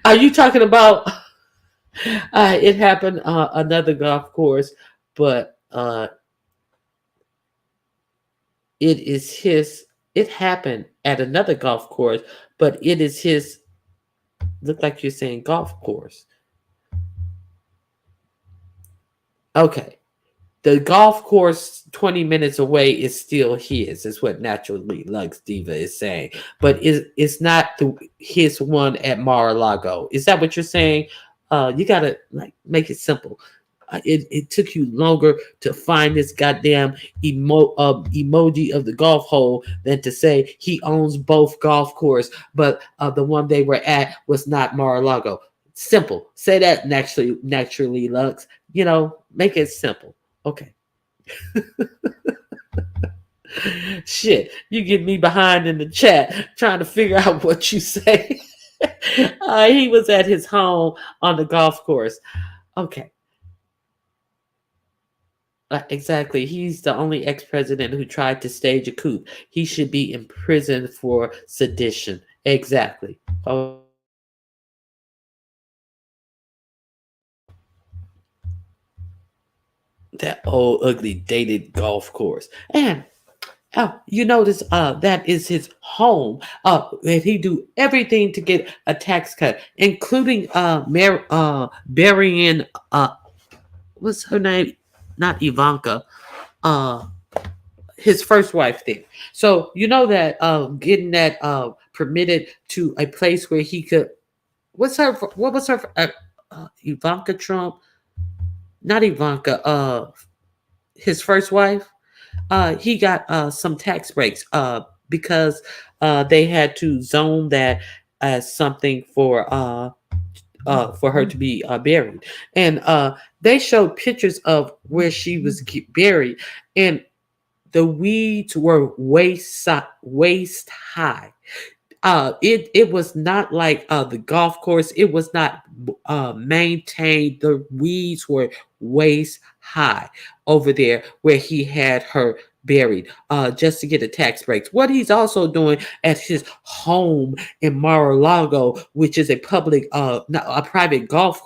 A: are you talking about it happened another golf course, but it is his it happened at another golf course, but it is his look like you're saying golf course. Okay. The golf course 20 minutes away is still his, is what Naturally Lux Diva is saying. But it's not his one at Mar-a-Lago. Is that what you're saying? You gotta make it simple. It took you longer to find this goddamn emoji of the golf hole than to say he owns both golf course, but the one they were at was not Mar-a-Lago. Simple. Say that naturally, Lux. Make it simple. Okay. Shit, you get me behind in the chat trying to figure out what you say. He was at his home on the golf course. Okay. Exactly. He's the only ex-president who tried to stage a coup. He should be in prison for sedition. Exactly. Oh, that old ugly dated golf course. And you notice that is his home. That he do everything to get a tax cut, including burying what's her name? Not Ivanka. Uh, his first wife there. So you know that getting that permitted to a place where he could. What was her? Ivanka Trump. Not Ivanka. His first wife. He got some tax breaks because they had to zone that as something for for her to be buried. And they showed pictures of where she was buried, and the weeds were waist high. It was not like the golf course. It was not maintained. The weeds were waist high over there where he had her buried, just to get a tax break. What he's also doing at his home in Mar-a-Lago, which is a public a private golf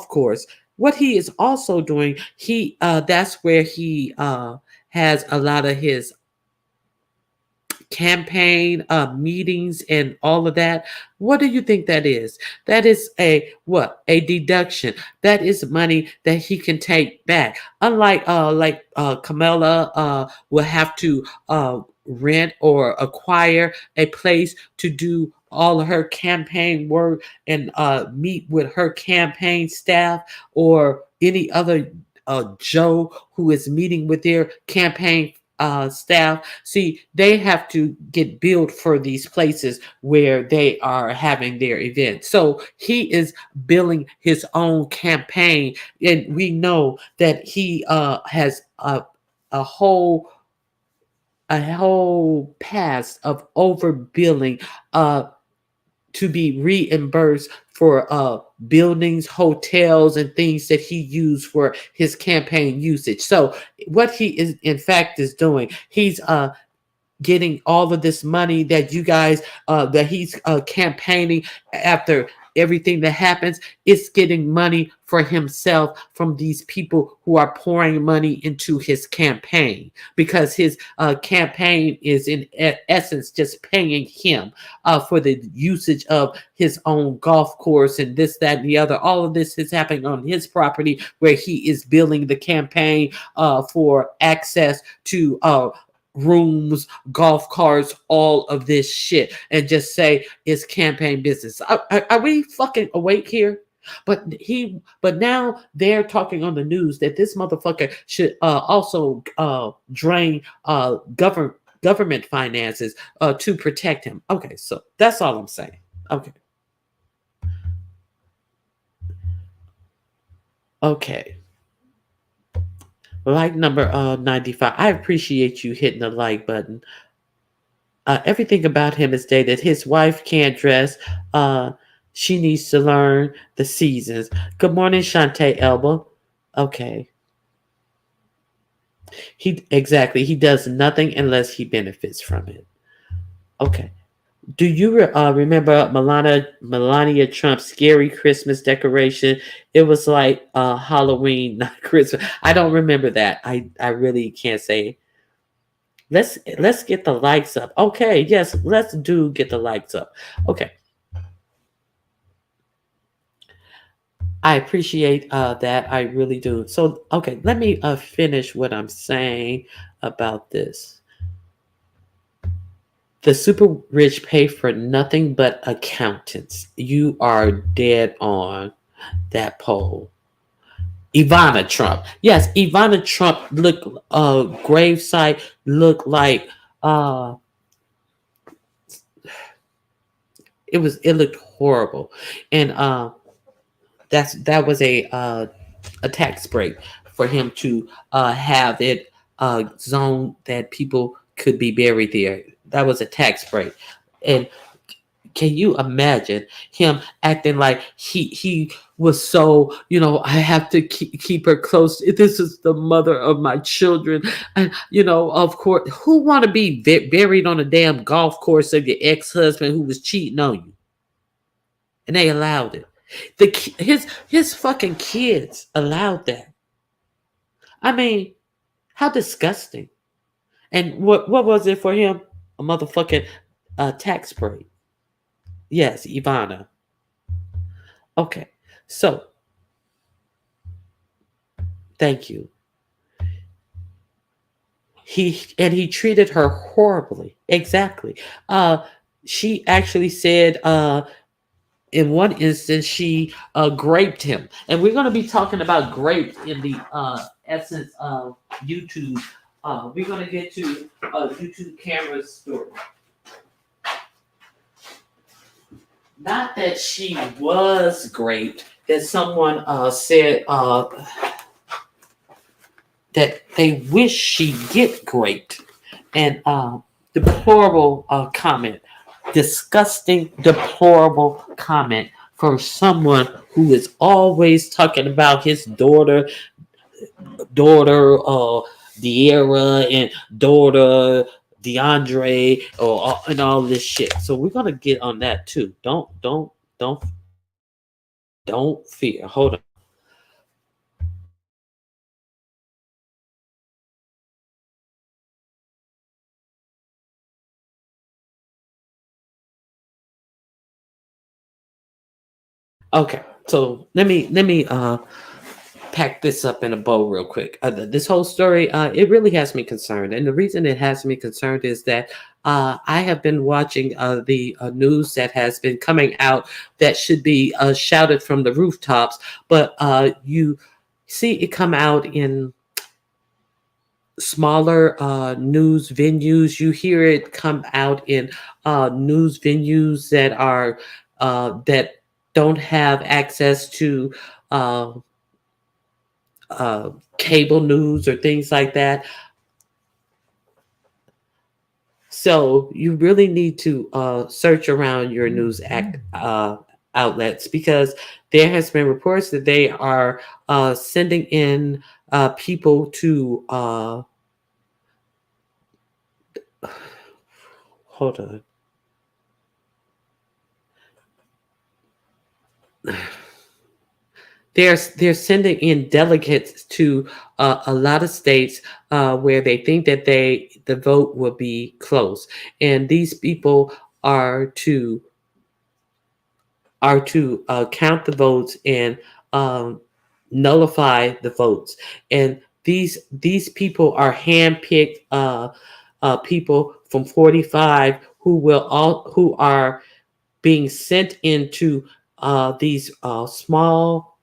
A: course. What he is also doing, he that's where he has a lot of his campaign meetings and all of that. What do you think that is? That is a what? A deduction. That is money that he can take back. Unlike Kamala will have to rent or acquire a place to do all of her campaign work and meet with her campaign staff, or any other Joe who is meeting with their campaign staff. See, they have to get billed for these places where they are having their events. So he is billing his own campaign, and we know that he has a whole past of overbilling to be reimbursed for buildings, hotels, and things that he used for his campaign usage. So what he is in fact is doing, he's getting all of this money that you guys that he's campaigning after everything that happens. It's getting money for himself from these people who are pouring money into his campaign, because his campaign is in essence just paying him for the usage of his own golf course and this, that, and the other. All of this is happening on his property, where he is billing the campaign for access to rooms, golf carts, all of this shit, and just say it's campaign business. Are we fucking awake here? But now they're talking on the news that this motherfucker should also drain government finances to protect him. Okay, so that's all I'm saying. Okay. Okay. Like number 95. I appreciate you hitting the like button. Everything about him is dated. His wife can't dress. She needs to learn the seasons. Good morning, Shantae Elba. Okay. He does nothing unless he benefits from it. Okay. Do you remember Melania Trump's scary Christmas decoration? It was like Halloween, not Christmas. I don't remember that. I really can't say. Let's get the likes up. Okay, yes, let's do get the likes up. Okay. I appreciate that. I really do. So, okay, let me finish what I'm saying about this. The super rich pay for nothing but accountants. You are dead on that poll. Ivana Trump. Yes, Ivana Trump looked gravesite looked like it looked horrible. And that was a tax break for him to have it zone that people could be buried there. That was a tax break. And can you imagine him acting like he was so, I have to keep her close. This is the mother of my children. And, of course, who want to be buried on a damn golf course of your ex-husband who was cheating on you? And they allowed it. His fucking kids allowed that. I mean, how disgusting. And what was it for him? A motherfucking tax break. Yes, Ivana. Okay. So, thank you. He treated her horribly. Exactly. She actually said in one instance she graped him, and we're going to be talking about grape in the essence of YouTube. We're going to get to YouTube camera story. Not that she was great. That someone said that they wish she get great, and deplorable comment, disgusting, deplorable comment for someone who is always talking about his daughter, De'Ara, and daughter DeAndre, or and all this shit. So we're gonna get on that too. Don't, don't fear. Hold on. Okay, so let me pack this up in a bow real quick. This whole story, it really has me concerned, and the reason it has me concerned is that I have been watching the news that has been coming out that should be shouted from the rooftops, but you see it come out in smaller news venues. You hear it come out in news venues that don't have access to uh, cable news or things like that. So you really need to search around your outlets, because there has been reports that they are sending in people to hold on. They're sending in delegates to a lot of states where they think that the vote will be close, and these people are to count the votes and um, nullify the votes. And these people are handpicked people from 45 who are being sent into these small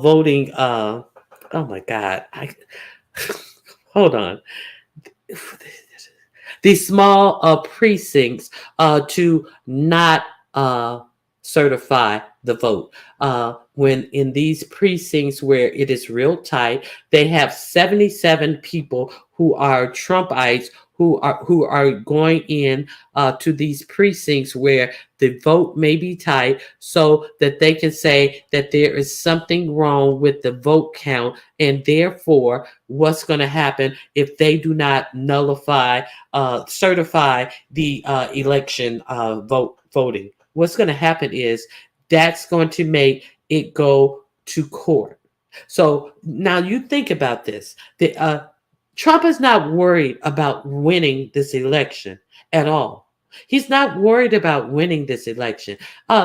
A: voting. Oh my God! I hold on. These small precincts to not certify the vote. When in these precincts where it is real tight, they have 77 people who are Trumpites who are going in to these precincts where the vote may be tight, so that they can say that there is something wrong with the vote count, and therefore what's going to happen if they do not certify the election voting. What's going to happen is that's going to make it go to court. So now you think about this. Trump is not worried about winning this election at all. He's not worried about winning this election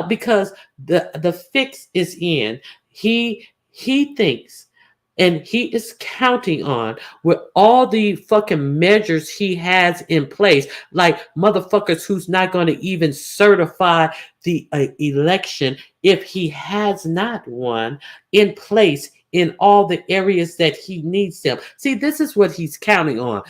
A: because the fix is in. He thinks, and he is counting on, with all the fucking measures he has in place, like motherfuckers who's not going to even certify the election if he has not one in place in all the areas that he needs them. See, this is what he's counting on.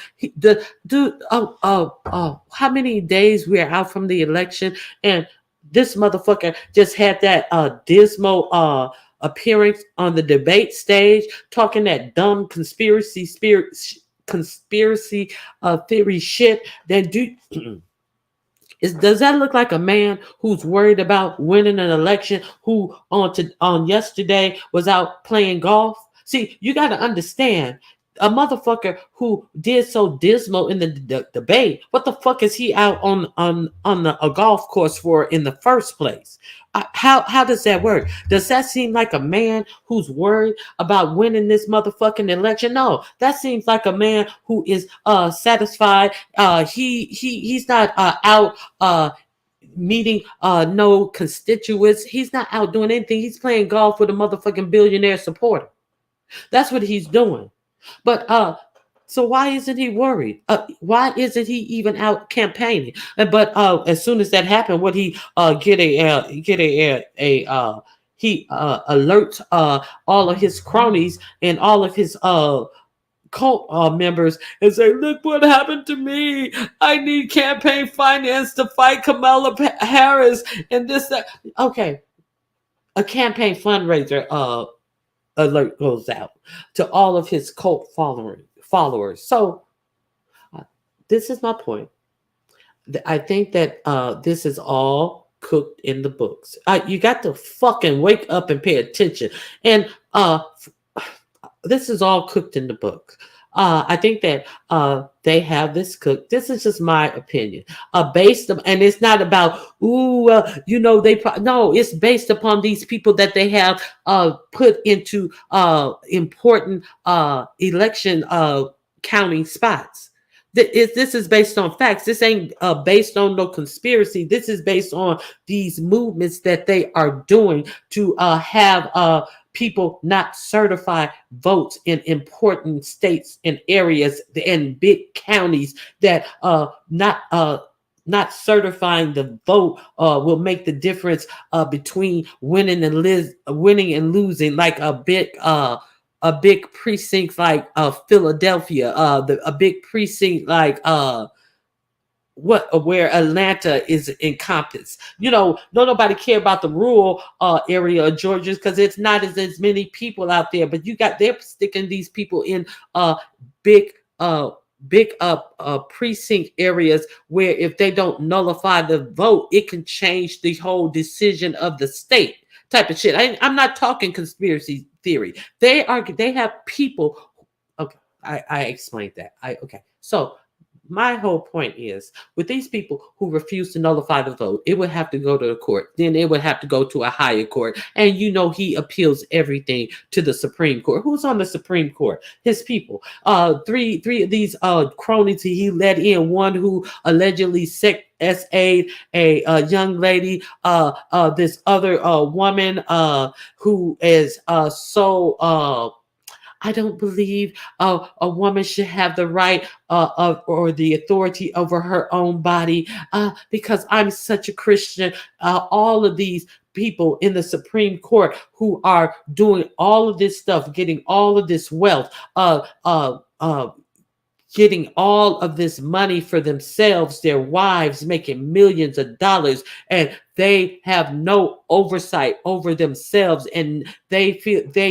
A: How many days we're out from the election, and this motherfucker just had that dismal appearance on the debate stage, talking that dumb conspiracy theory shit. That do does that look like a man who's worried about winning an election, who on yesterday was out playing golf? See, you got to understand, a motherfucker who did so dismal in the debate, what the fuck is he out a golf course for in the first place? How does that work? Does that seem like a man who's worried about winning this motherfucking election? No, that seems like a man who is satisfied. He's not out meeting no constituents. He's not out doing anything. He's playing golf with a motherfucking billionaire supporter. That's what he's doing. But so why isn't he worried? Why isn't he even out campaigning? But as soon as that happened, what he he alerts all of his cronies and all of his cult members and say, look what happened to me. I need campaign finance to fight Kamala Harris and this, that. Okay, a campaign fundraiser alert goes out to all of his cult followers. So uh, this is my point. I think that this is all cooked in the books. You got to fucking wake up and pay attention. And this is all cooked in the book. I think that they have this cooked. This is just my opinion. Based on, and it's not about no. It's based upon these people that they have put into important election counting spots. This is based on facts. This ain't based on no conspiracy. This is based on these movements that they are doing to have people not certify votes in important states and areas and big counties that not certifying the vote will make the difference between winning and losing, like a big precinct like Philadelphia, a big precinct like where Atlanta is encompassed. Nobody care about the rural area of Georgia because it's not as many people out there. But they're sticking these people in big precinct areas where if they don't nullify the vote, it can change the whole decision of the state. Type of shit. I'm not talking conspiracy theory. They have people. Okay, I explained that. Okay. So my whole point is, with these people who refuse to nullify the vote, it would have to go to the court. Then it would have to go to a higher court. And he appeals everything to the Supreme Court. Who's on the Supreme Court? His people. Three of these cronies he let in. One who allegedly SA'd a young lady. This other woman who is so. I don't believe a woman should have the right or the authority over her own body because I'm such a Christian. All of these people in the Supreme Court who are doing all of this stuff, getting all of this wealth, getting all of this money for themselves, their wives making millions of dollars, and they have no oversight over themselves. And they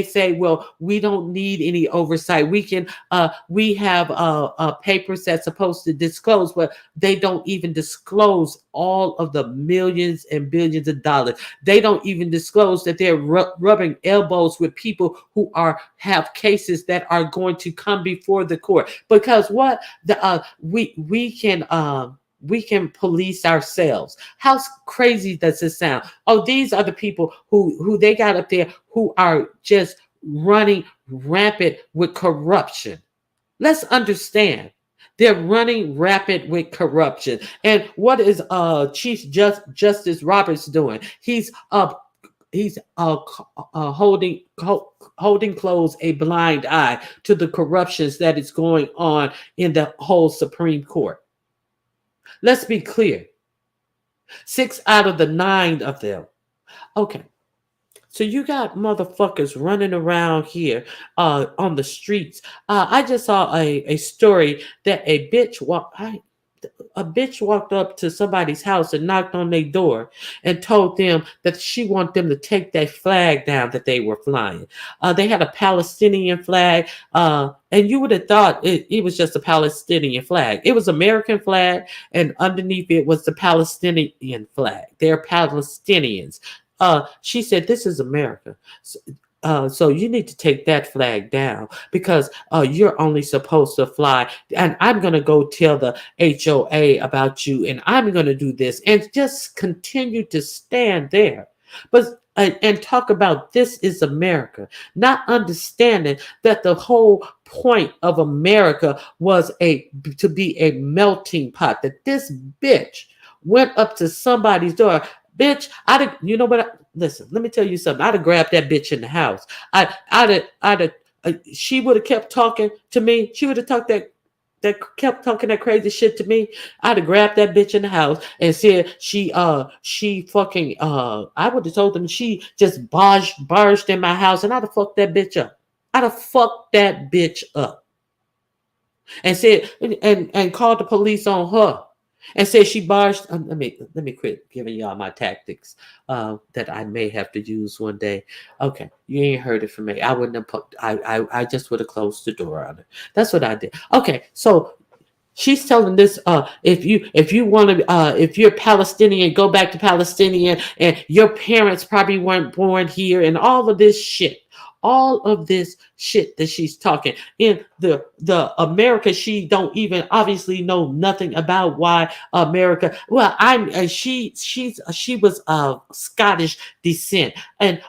A: say, well, we don't need any oversight. We have papers that's supposed to disclose, but they don't even disclose all of the millions and billions of dollars. They don't even disclose that they're rubbing elbows with people who have cases that are going to come before the court. Because what we can police ourselves. How crazy does this sound? Oh, these are the people who they got up there who are just running rampant with corruption. Let's understand. They're running rapid with corruption. And what is Chief Justice Roberts doing? He's holding close a blind eye to the corruptions that is going on in the whole Supreme Court. Let's be clear. 6 out of the 9 of them. Okay. So you got motherfuckers running around here on the streets. I just saw a story that a bitch walked up to somebody's house and knocked on their door and told them that she wanted them to take that flag down that they were flying. They had a Palestinian flag, and you would have thought it was just a Palestinian flag. It was American flag, and underneath it was the Palestinian flag. They're Palestinians. She said, "This is America. So you need to take that flag down because you're only supposed to fly. And I'm going to go tell the HOA about you, and I'm going to do this," and just continue to stand there. But and talk about this is America, not understanding that the whole point of America was to be a melting pot. That this bitch went up to somebody's door. Bitch, you know what? Listen, let me tell you something. I'd have grabbed that bitch in the house. She would have kept talking to me. She would have kept talking that crazy shit to me. I'd have grabbed that bitch in the house and said she fucking I would have told them she just barged in my house, and I'd have fucked that bitch up. I'd have fucked that bitch up. and said and called the police on her and said she barged. Let me quit giving y'all my tactics that I may have to use one day. Okay, you ain't heard it from me. I wouldn't have put. I just would have closed the door on her. That's what I did. Okay, so she's telling this if you want to if you're Palestinian, go back to Palestinian, and your parents probably weren't born here, and all of this shit that she's talking in the America she don't even obviously know nothing about. Why America? Well, I'm she was of Scottish descent, and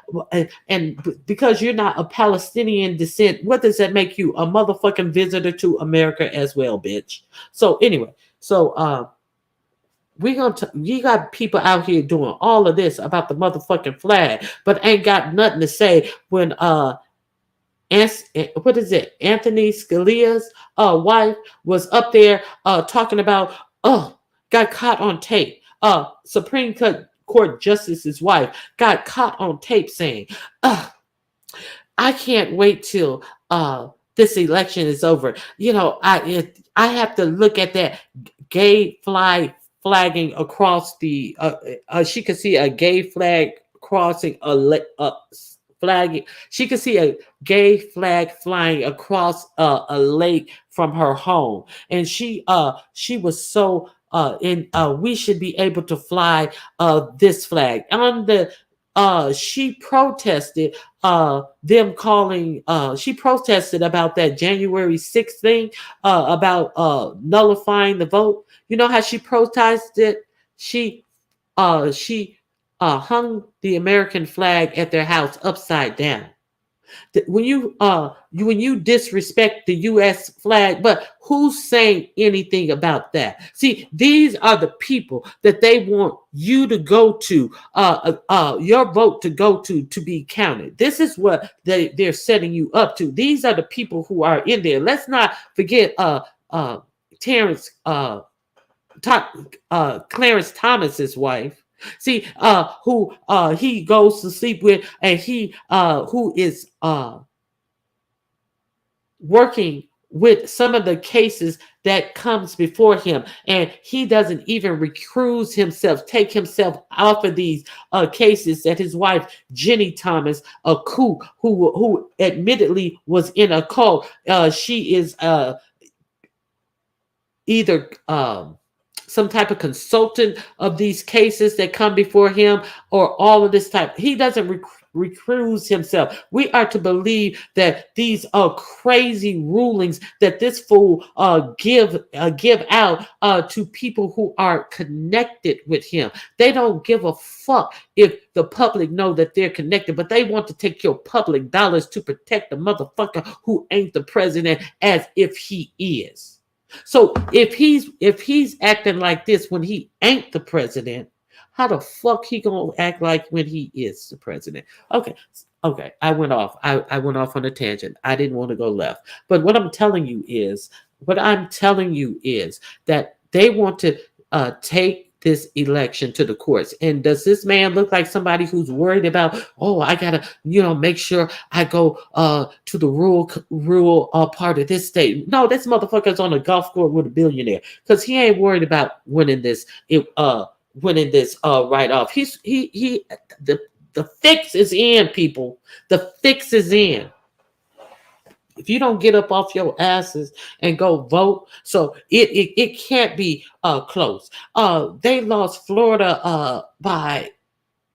A: because you're not a Palestinian descent, what does that make you? A motherfucking visitor to America as well, bitch. So anyway, you got people out here doing all of this about the motherfucking flag, but ain't got nothing to say when what is it? Anthony Scalia's wife was up there talking about got caught on tape. Supreme Court Justice's wife got caught on tape saying, I can't wait till this election is over. I have to look at that gay flagging across the. She could see a gay flag crossing flag. She could see a gay flag flying across a lake from her home, and she was so. We should be able to fly this flag on the. She protested them calling. She protested about that January 6th thing about nullifying the vote. You know how she protested? She hung the American flag at their house upside down. When you disrespect the U.S. flag, but who's saying anything about that? See, these are the people that they want you to go to, your vote to go to be counted. This is what they're setting you up to. These are the people who are in there. Let's not forget Terrence Clarence Thomas's wife. See, who he goes to sleep with, and he who is working with some of the cases that comes before him, and he doesn't even recuse himself, take himself off of these cases that his wife Jenny Thomas, a kook who admittedly was in a cult. She is either some type of consultant of these cases that come before him, or all of this type. He doesn't recuse himself. We are to believe that these crazy rulings that this fool give out to people who are connected with him. They don't give a fuck if the public know that they're connected, but they want to take your public dollars to protect the motherfucker who ain't the president as if he is. So if he's acting like this when he ain't the president, how the fuck he gonna act like when he is the president? Okay. I went off. I went off on a tangent. I didn't want to go left. But what I'm telling you is that they want to take this election to the courts. And does this man look like somebody who's worried about, I gotta, make sure I go to the rural part of this state? No, this motherfucker's on a golf course with a billionaire, because he ain't worried about winning this right off. The fix is in, people. The fix is in. If you don't get up off your asses and go vote, so it can't be close. They lost Florida by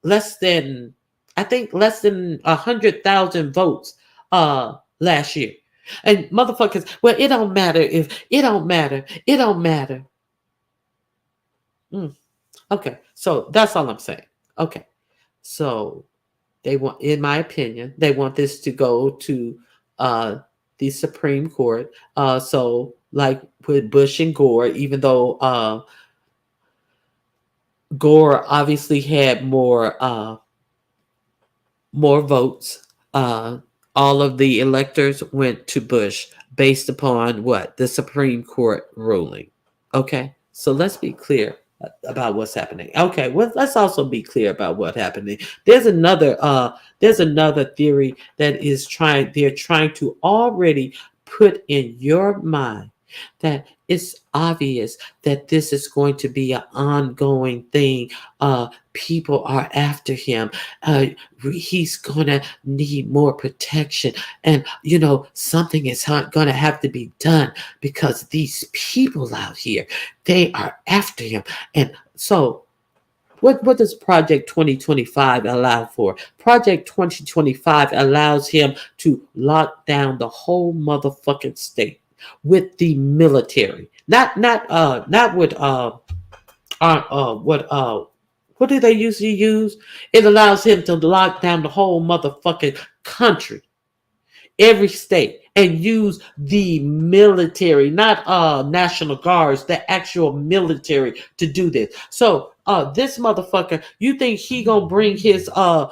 A: less than 100,000 votes last year. And motherfuckers, well, it don't matter. It don't matter. Okay, so that's all I'm saying. Okay, so they want, in my opinion, they want this to go to the Supreme Court. So like with Bush and Gore, even though Gore obviously had more votes, all of the electors went to Bush based upon what? The Supreme Court ruling. Okay, so let's be clear about what's happening. Okay, well, let's also be clear about what's happening. There's another theory that they're trying to already put in your mind that it's obvious that this is going to be an ongoing thing. People are after him. Uh, he's going to need more protection. And, something is going to have to be done because these people out here, they are after him. And so, what does Project 2025 allow for? Project 2025 allows him to lock down the whole motherfucking state with the military. Not with what do they usually use? It allows him to lock down the whole motherfucking country, every state, and use the military, not national guards, the actual military to do this. So this motherfucker, you think he gonna bring his uh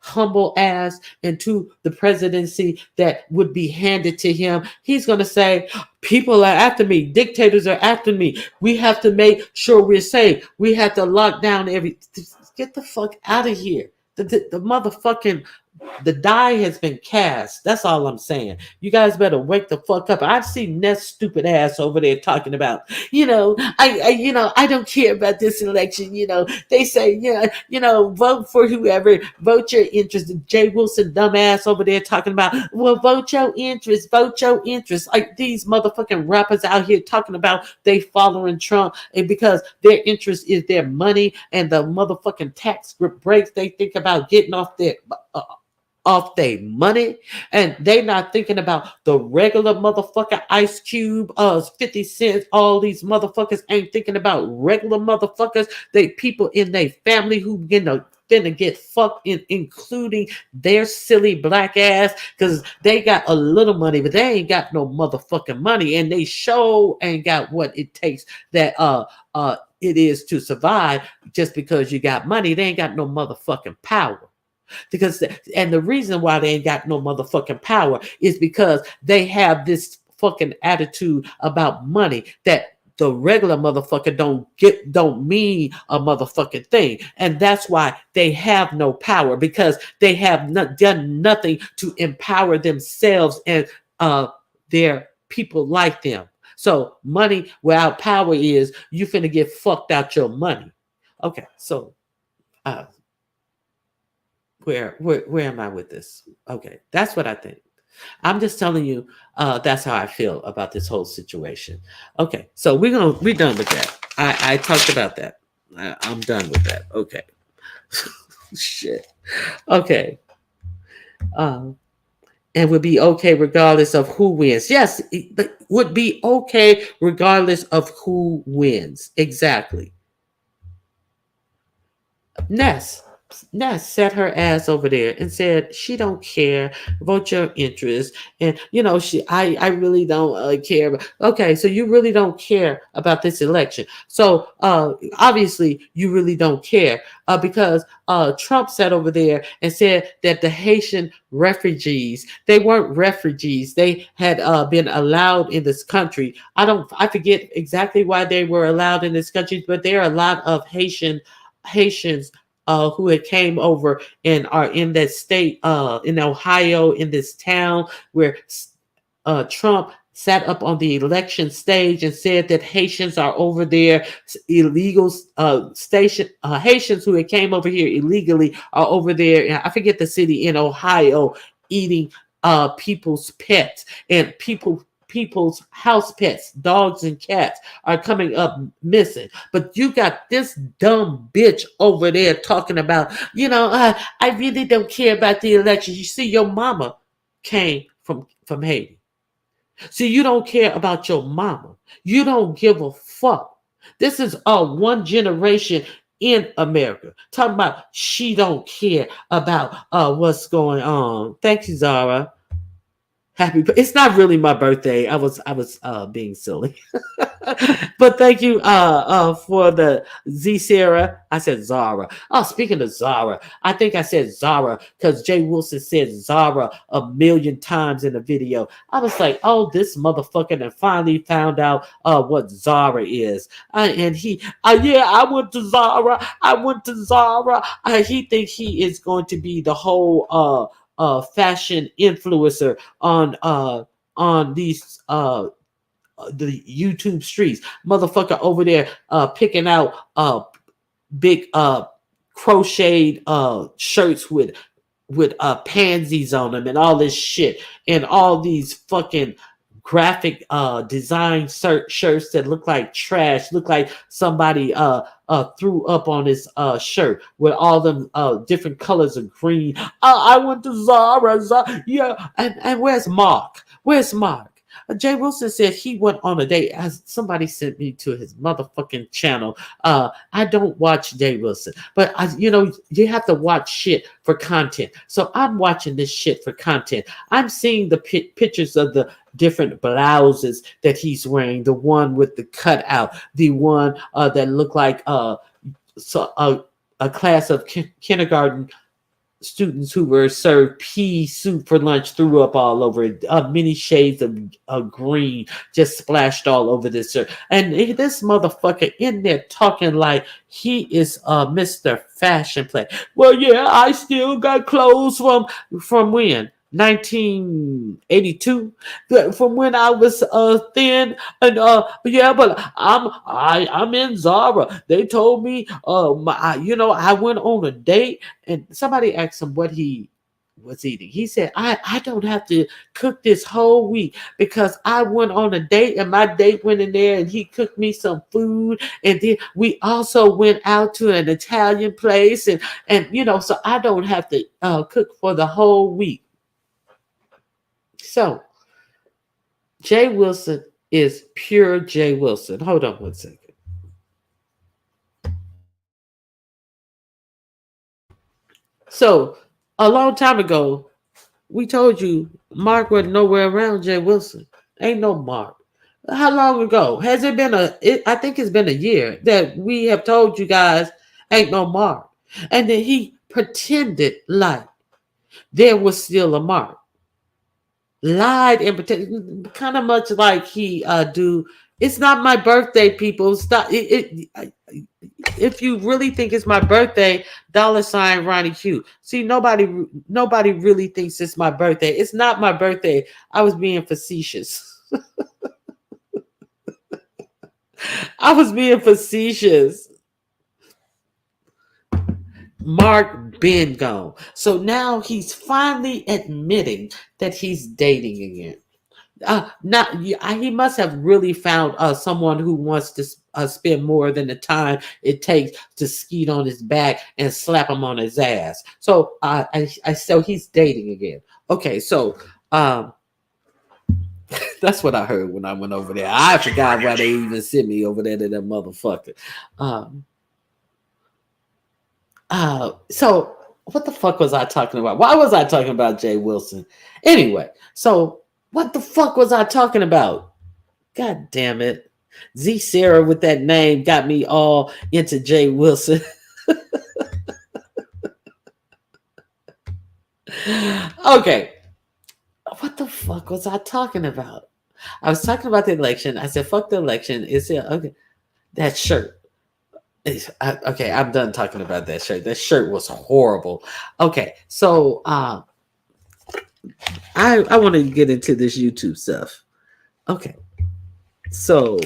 A: humble ass into the presidency that would be handed to him? He's gonna say, people are after me, dictators are after me, we have to make sure we're safe, we have to lock down every. Get the fuck out of here. The motherfucking the die has been cast. That's all I'm saying. You guys better wake the fuck up. I've seen Ness stupid ass over there talking about, I don't care about this election. They say, vote for whoever, vote your interest. Jay Wilson dumbass over there talking about, well, vote your interest, vote your interest. Like these motherfucking rappers out here talking about they following Trump, and because their interest is their money and the motherfucking tax breaks they think about getting off their money, and they not thinking about the regular motherfucker Ice Cube, 50 Cent. All these motherfuckers ain't thinking about regular motherfuckers. They people in their family who gonna get fucked in, including their silly black ass, because they got a little money, but they ain't got no motherfucking money, and they show ain't got what it takes that it is to survive. Just because you got money, they ain't got no motherfucking power. And the reason why they ain't got no motherfucking power is because they have this fucking attitude about money that the regular motherfucker don't mean a motherfucking thing. And that's why they have no power, because they have not done nothing to empower themselves and their people like them. So money without power is you finna get fucked out your money. Okay, so where am I with this? Okay, that's what I think. I'm just telling you, that's how I feel about this whole situation. Okay, so we're done with that. I talked about that. I'm done with that. Okay. Shit. Okay. And would be okay regardless of who wins. Yes, it would be okay regardless of who wins. Exactly. Ness sat her ass over there and said she don't care, vote your interest. And I really don't care. Okay, so you really don't care about this election. So obviously you really don't care because Trump sat over there and said that the Haitian refugees, they weren't refugees, they had been allowed in this country. I forget exactly why they were allowed in this country, but there are a lot of Haitians who had came over and are in that state, in Ohio, in this town where Trump sat up on the election stage and said that Haitians are over there, illegal Haitians who had came over here illegally are over there. I forget the city in Ohio, eating people's pets, and people's house pets, dogs and cats, are coming up missing. But you got this dumb bitch over there talking about, I really don't care about the election. You see, your mama came from Haiti. See, you don't care about your mama. You don't give a fuck. This is one generation in America talking about she don't care about what's going on. Thank you, Zara. It's not really my birthday. I was being silly. But thank you for the Z Sarah. I said Zara. Oh, speaking of Zara, I think I said Zara because Jay Wilson said Zara a million times in the video. I was like, oh, this motherfucker and finally found out what Zara is. And he, yeah, I went to Zara. He thinks he is going to be the whole fashion influencer on these the YouTube streets. Motherfucker over there picking out big crocheted shirts with pansies on them and all this shit, and all these fucking graphic design shirts that look like trash, look like somebody threw up on his shirt with all them different colors of green. I went to Zara, yeah. And where's Mark? Where's Mark? Jay Wilson said he went on a date. As somebody sent me to his motherfucking channel. I don't watch Jay Wilson, but you have to watch shit for content. So I'm watching this shit for content. I'm seeing the pictures of the different blouses that he's wearing. The one with the cutout, the one that looked like a class of kindergarten students who were served pea soup for lunch threw up all over it. Many shades of green just splashed all over this shirt. And this motherfucker in there talking like he is Mr. Fashion Play. Well, yeah, I still got clothes from when? 1982, from when I was thin, and yeah, but I'm in Zara. They told me I went on a date, and somebody asked him what he was eating. He said, I don't have to cook this whole week because I went on a date, and my date went in there and he cooked me some food, and then we also went out to an Italian place, and so I don't have to cook for the whole week. So, Jay Wilson is pure Jay Wilson. Hold on one second. So, a long time ago, we told you Mark wasn't nowhere around Jay Wilson. Ain't no Mark. How long ago? Has it been I think it's been a year that we have told you guys ain't no Mark. And then he pretended like there was still a Mark. Lied and pretend, kind of much like he do. It's not my birthday, people. Stop it. If you really think it's my birthday, $ Ronnie Q. See, nobody really thinks it's my birthday. It's not my birthday. I was being facetious. I was being facetious. Mark been gone. So now he's finally admitting that he's dating again. He must have really found someone who wants to spend more than the time it takes to skeet on his back and slap him on his ass. So so he's dating again. Okay, so that's what I heard when I went over there. I forgot why they even sent me over there to that motherfucker. So what the fuck was I talking about? Why was I talking about Jay Wilson? Anyway, so what the fuck was I talking about? God damn it. Z Sarah with that name got me all into Jay Wilson. Okay. What the fuck was I talking about? I was talking about the election. I said, fuck the election. It's okay. That shirt. Okay, I'm done talking about that shirt. That shirt was horrible. Okay, so I want to get into this YouTube stuff. Okay, so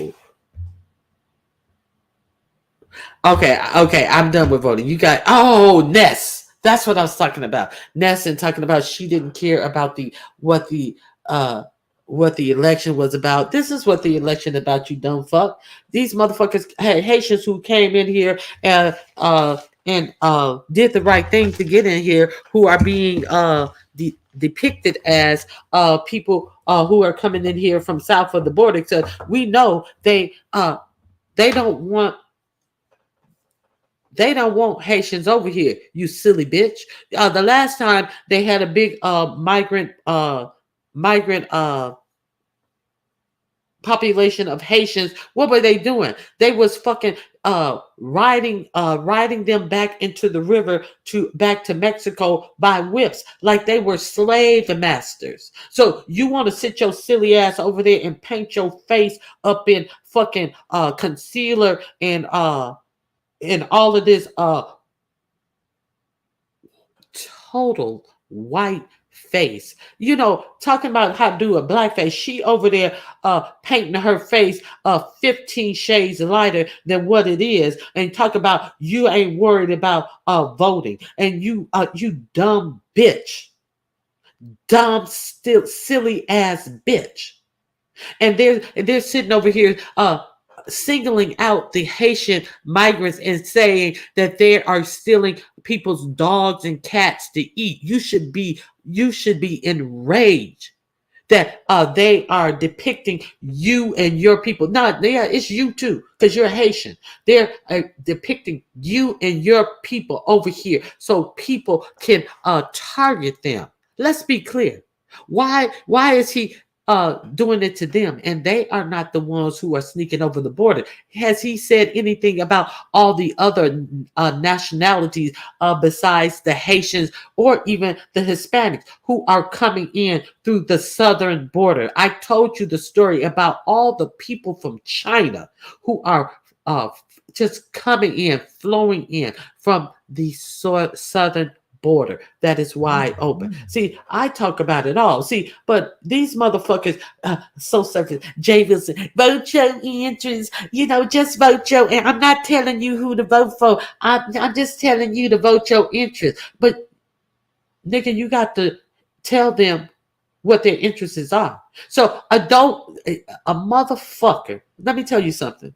A: okay, I'm done with voting. You got Ness. That's what I was talking about. Ness and talking about she didn't care about what the election was about. This is what the election about, you dumb fuck. These motherfuckers, Haitians who came in here and did the right thing to get in here, who are being depicted as people who are coming in here from south of the border. So we know they don't want Haitians over here, you silly bitch. The last time they had a big migrant population of Haitians, what were they doing? They was fucking riding them back into the river back to Mexico by whips, like they were slave masters. So you want to sit your silly ass over there and paint your face up in fucking concealer and all of this total white face. Talking about how to do a blackface. She over there painting her face 15 shades lighter than what it is, and talk about you ain't worried about voting, and you dumb bitch, dumb still silly ass bitch. And they're sitting over here singling out the Haitian migrants and saying that they are stealing people's dogs and cats to eat. You should be enraged that they are depicting you and your people. No, yeah, it's you too, because you're Haitian. They're depicting you and your people over here so people can target them. Let's be clear. Why is he doing it to them, and they are not the ones who are sneaking over the border? Has he said anything about all the other nationalities besides the Haitians or even the Hispanics who are coming in through the southern border? I told you the story about all the people from China who are just coming in, flowing in from the southern border that is wide open. See, I talk about it all. See, but these motherfuckers, so surface. Jay Wilson, vote your entrance. Just vote your. And I'm not telling you who to vote for. I'm just telling you to vote your interest. But nigga, you got to tell them what their interests are. So a motherfucker. Let me tell you something.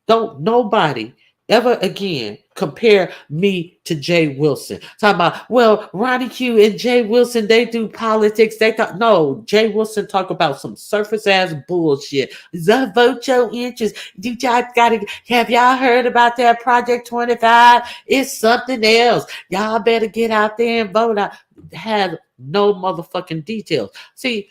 A: Don't nobody ever again compare me to Jay Wilson. Talking about, well, Ronnie Q and Jay Wilson, they do politics. They thought, no, Jay Wilson talk about some surface ass bullshit. The vote your interest. You guys gotta, have y'all heard about that Project 25? It's something else. Y'all better get out there and vote. Have no motherfucking details. See,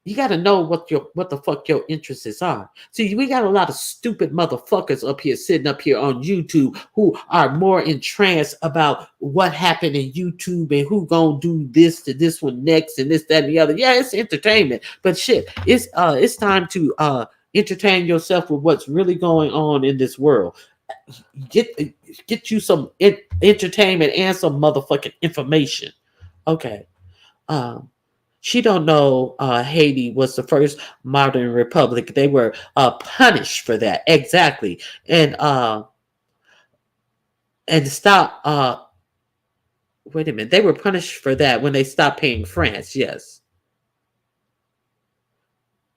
A: you got to know what the fuck your interests are. See, we got a lot of stupid motherfuckers up here sitting up here on YouTube who are more entranced about what happened in YouTube and who gonna do this to this one next and this, that, and the other. Yeah, it's entertainment, but shit, it's time to entertain yourself with what's really going on in this world. Get you some entertainment and some motherfucking information. Okay. She don't know Haiti was the first modern republic. They were punished for that. Exactly. And stop wait a minute. They were punished for that when they stopped paying France. Yes.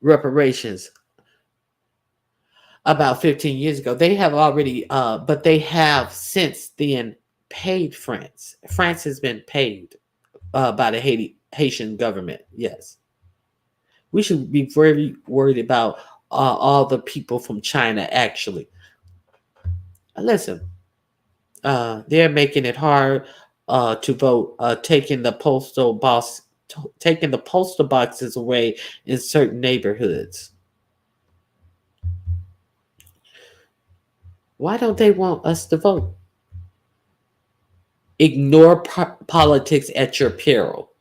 A: Reparations about 15 years ago. They have already but they have since then paid France. France has been paid by the Haitian government. Yes. We should be very worried about all the people from China. Actually, listen, they're making it hard to vote, taking the postal boxes away in certain neighborhoods. Why don't they want us to vote? Ignore politics at your peril.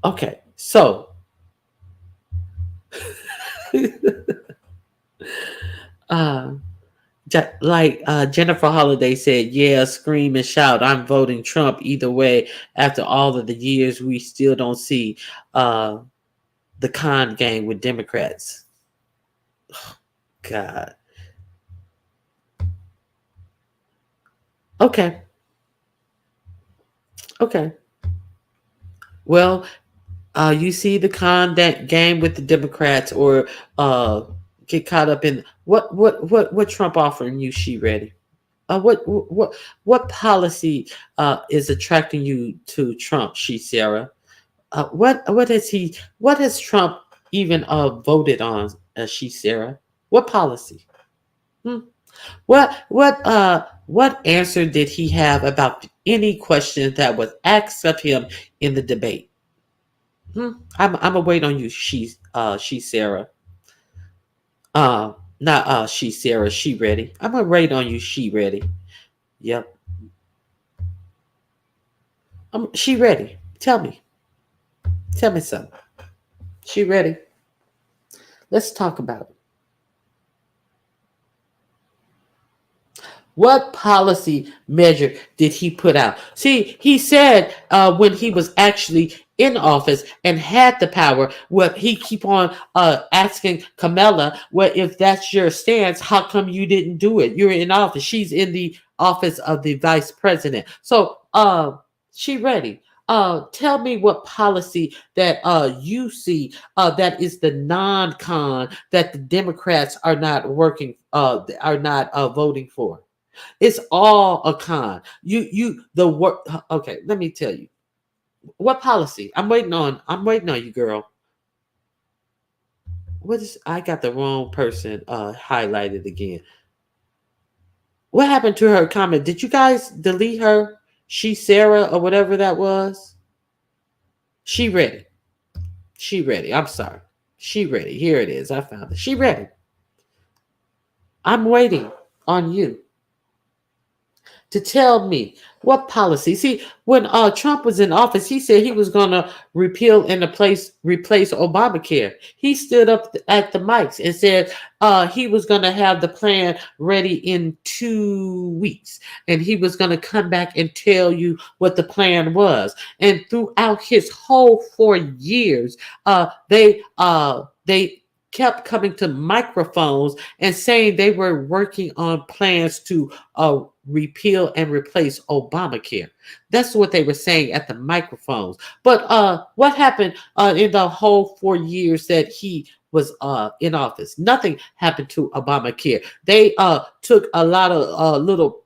A: Okay, so uh, like Jennifer Holliday said, yeah, scream and shout, I'm voting Trump either way. After all of the years, we still don't see the con game with Democrats. God. Okay. Okay. Well, you see the con that game with the Democrats, or get caught up in what Trump offering you? She ready? What policy is attracting you to Trump? She Sarah. What has Trump even voted on? She Sarah. What policy? Hmm? What answer did he have about any question that was asked of him in the debate? I'm gonna wait on you. She Sarah. Not she Sarah. She ready. I'm gonna wait on you. She ready. Yep. She ready. Tell me. Tell me something. She ready. Let's talk about it. What policy measure did he put out? See, he said when he was actually in office and had the power, what he keep on asking Kamala, well, if that's your stance, how come you didn't do it? You're in office. She's in the office of the vice president. So she ready. Tell me what policy that you see that is the non-con that the Democrats are not voting for. It's all a con. You the work. Okay, let me tell you what policy. I'm waiting on you, girl. What is? I got the wrong person highlighted again. What happened to her comment? Did you guys delete her? She Sarah or whatever that was. She ready. She ready. I'm sorry. She ready. Here it is. I found it. She ready. I'm waiting on you to tell me what policy. See, when Trump was in office, he said he was going to repeal and replace Obamacare. He stood up at the mics and said he was going to have the plan ready in 2 weeks, and he was going to come back and tell you what the plan was. And throughout his whole 4 years, they kept coming to microphones and saying they were working on plans to repeal and replace Obamacare. That's what they were saying at the microphones. But what happened in the whole 4 years that he was in office? Nothing happened to Obamacare. They took a lot of little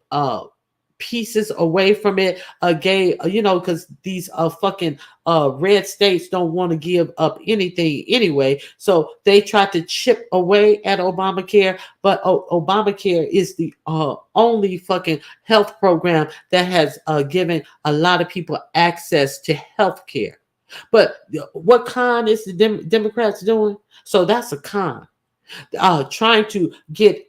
A: pieces away from it. Gay, because these fucking red states don't want to give up anything anyway. So they tried to chip away at Obamacare, but Obamacare is the only fucking health program that has given a lot of people access to health care. But what con is the Democrats doing? So that's a con. Trying to get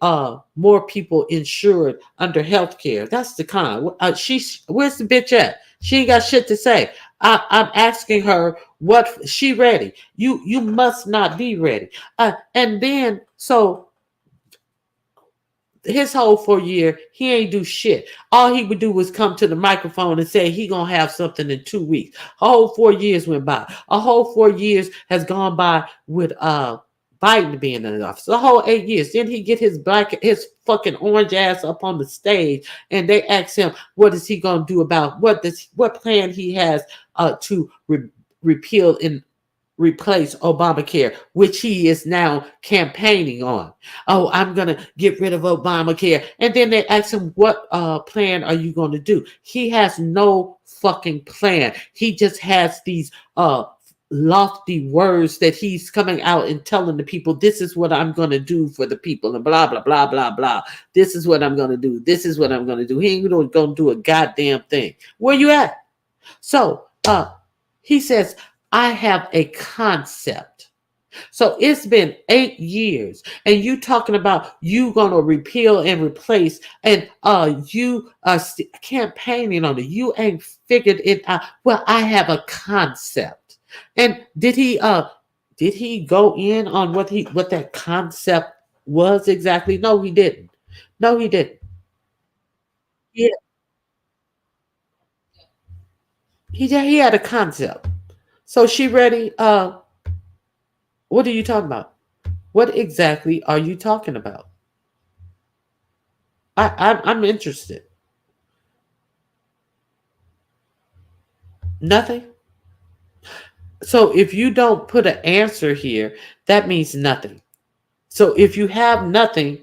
A: more people insured under health care. That's the con. Where's the bitch at? She ain't got shit to say. I'm asking her what she ready. You must not be ready. And then so his whole 4 year, he ain't do shit. All he would do was come to the microphone and say he gonna have something in 2 weeks. A whole 4 years went by. A whole 4 years has gone by with Biden being in the office. The whole 8 years. Then he get his fucking orange ass up on the stage, and they ask him what is he gonna do about what plan he has to repeal and replace Obamacare, which he is now campaigning on. Oh, I'm going to get rid of Obamacare. And then they ask him, what plan are you going to do? He has no fucking plan. He just has these lofty words that he's coming out and telling the people, this is what I'm going to do for the people, and blah, blah, blah, blah, blah. This is what I'm going to do. This is what I'm going to do. He ain't going to do a goddamn thing. Where you at? So, he says, I have a concept. So it's been 8 years, and you talking about you gonna repeal and replace, and you are campaigning on it. You ain't figured it out. Well, I have a concept. And did he go in on what that concept was exactly? No, he didn't. No, he didn't. Yeah, he had a concept. So she ready? What are you talking about? What exactly are you talking about? I'm interested. Nothing. So if you don't put an answer here, that means nothing. So if you have nothing,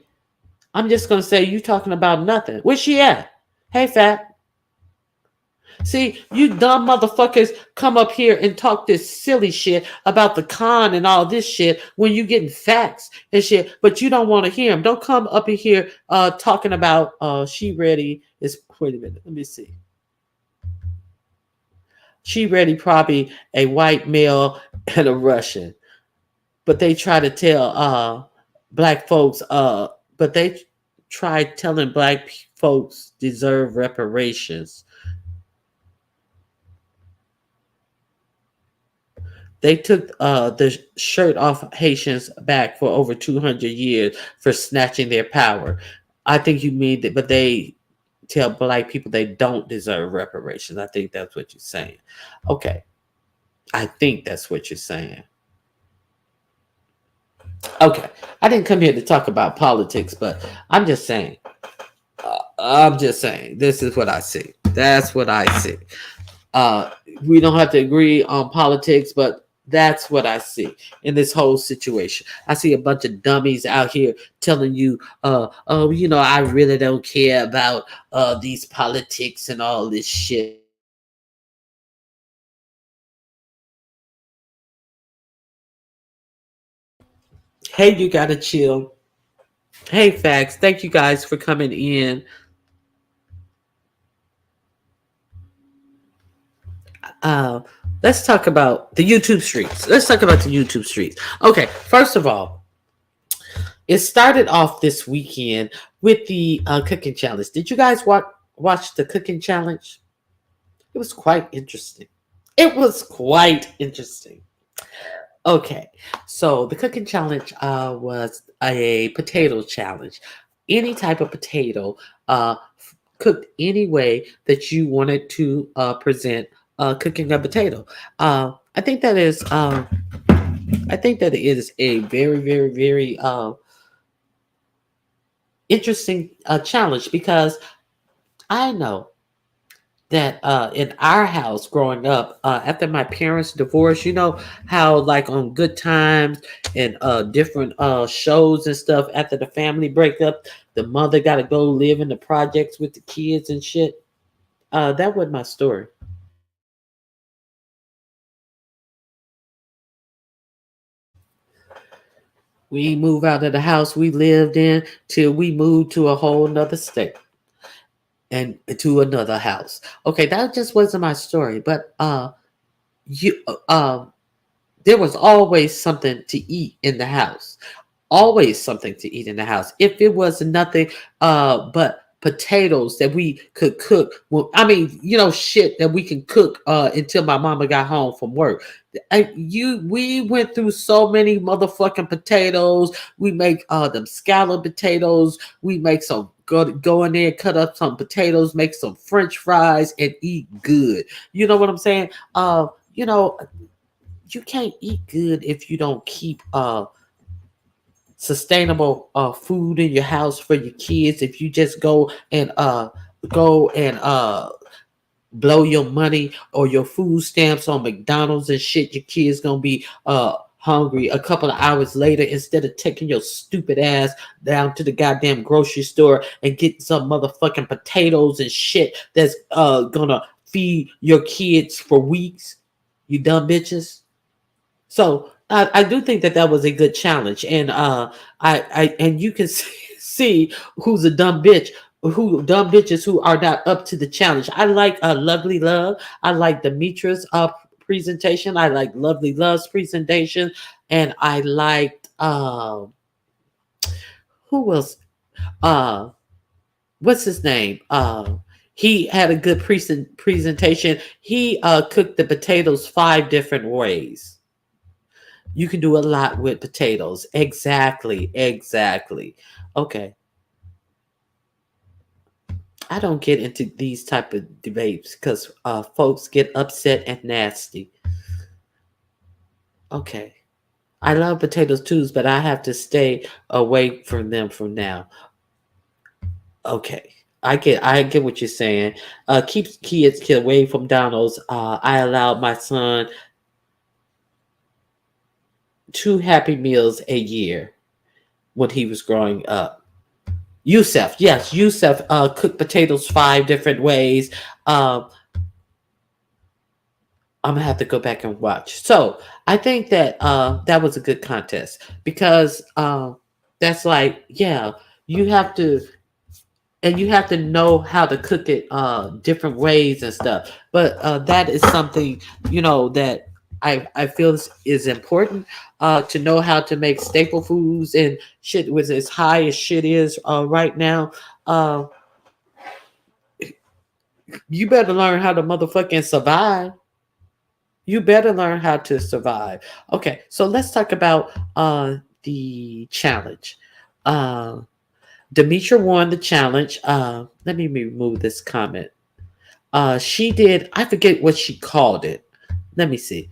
A: I'm just gonna say you talking about nothing. Where's she at? Hey, fat. See, you dumb motherfuckers come up here and talk this silly shit about the con and all this shit when you getting facts and shit, but you don't want to hear them. Don't come up in here talking about she ready is wait a minute, let me see. She ready probably a white male and a Russian. But they try to tell black folks but they try telling black folks deserve reparations. They took the shirt off Haitians back for over 200 years for snatching their power. I think you mean that, but they tell black people they don't deserve reparations. I think that's what you're saying. Okay, I think that's what you're saying. Okay, I didn't come here to talk about politics, but I'm just saying. I'm just saying. This is what I see. That's what I see. Uh, we don't have to agree on politics, but that's what I see in this whole situation. I see a bunch of dummies out here telling you, oh, I really don't care about these politics and all this shit. Hey, you gotta chill. Hey, facts. Thank you guys for coming in. Uh, let's talk about the YouTube streets. Let's talk about the YouTube streets. Okay, first of all, it started off this weekend with the cooking challenge. Did you guys watch the cooking challenge? It was quite interesting. It was quite interesting. Okay, so the cooking challenge was a potato challenge. Any type of potato, cooked any way that you wanted to present cooking a potato. I think that is, I think that it is a very, very, very interesting challenge because I know that in our house growing up, after my parents divorced, you know how like on Good Times and different shows and stuff, after the family breakup, the mother got to go live in the projects with the kids and shit. That was my story. We moved out of the house we lived in till we moved to a whole nother state and to another house. Okay, that just wasn't my story, but you there was always something to eat in the house. Always something to eat in the house. If it was nothing but potatoes that we could cook, well, I mean, shit that we can cook until my mama got home from work. We went through so many motherfucking potatoes. We make them scallop potatoes. We make some go in there, cut up some potatoes, make some French fries, and eat good. You know what I'm saying? You know, you can't eat good if you don't keep sustainable food in your house for your kids. If you just go and blow your money or your food stamps on McDonald's and shit, your kids gonna be hungry a couple of hours later instead of taking your stupid ass down to the goddamn grocery store and getting some motherfucking potatoes and shit that's gonna feed your kids for weeks. You dumb bitches. So I do think that that was a good challenge, and and you can see who's a dumb bitch, who dumb bitches who are not up to the challenge. I like Lovely Love. I like Demetra's presentation. I like Lovely Love's presentation, and I liked who else? Uh, what's his name? He had a good presentation. He cooked the potatoes 5 different ways. You can do a lot with potatoes. Exactly. Exactly. Okay. I don't get into these type of debates because folks get upset and nasty. Okay. I love potatoes too, but I have to stay away from them from now. Okay. I get what you're saying. Keep kids away from Donald's. I allowed my son 2 Happy Meals a year when he was growing up. Yusef, yes, Yusef cooked potatoes 5 different ways. Um, I'm gonna have to go back and watch. So I think that that was a good contest because that's like, yeah, you have to, and you have to know how to cook it different ways and stuff. But that is something that I feel is important to know how to make staple foods and shit with as high as shit is right now. Uh, you better learn how to motherfucking survive. You better learn how to survive. Okay, so let's talk about the challenge. Uh, Demetra won the challenge. Let me remove this comment. She did. I forget what she called it. Let me see.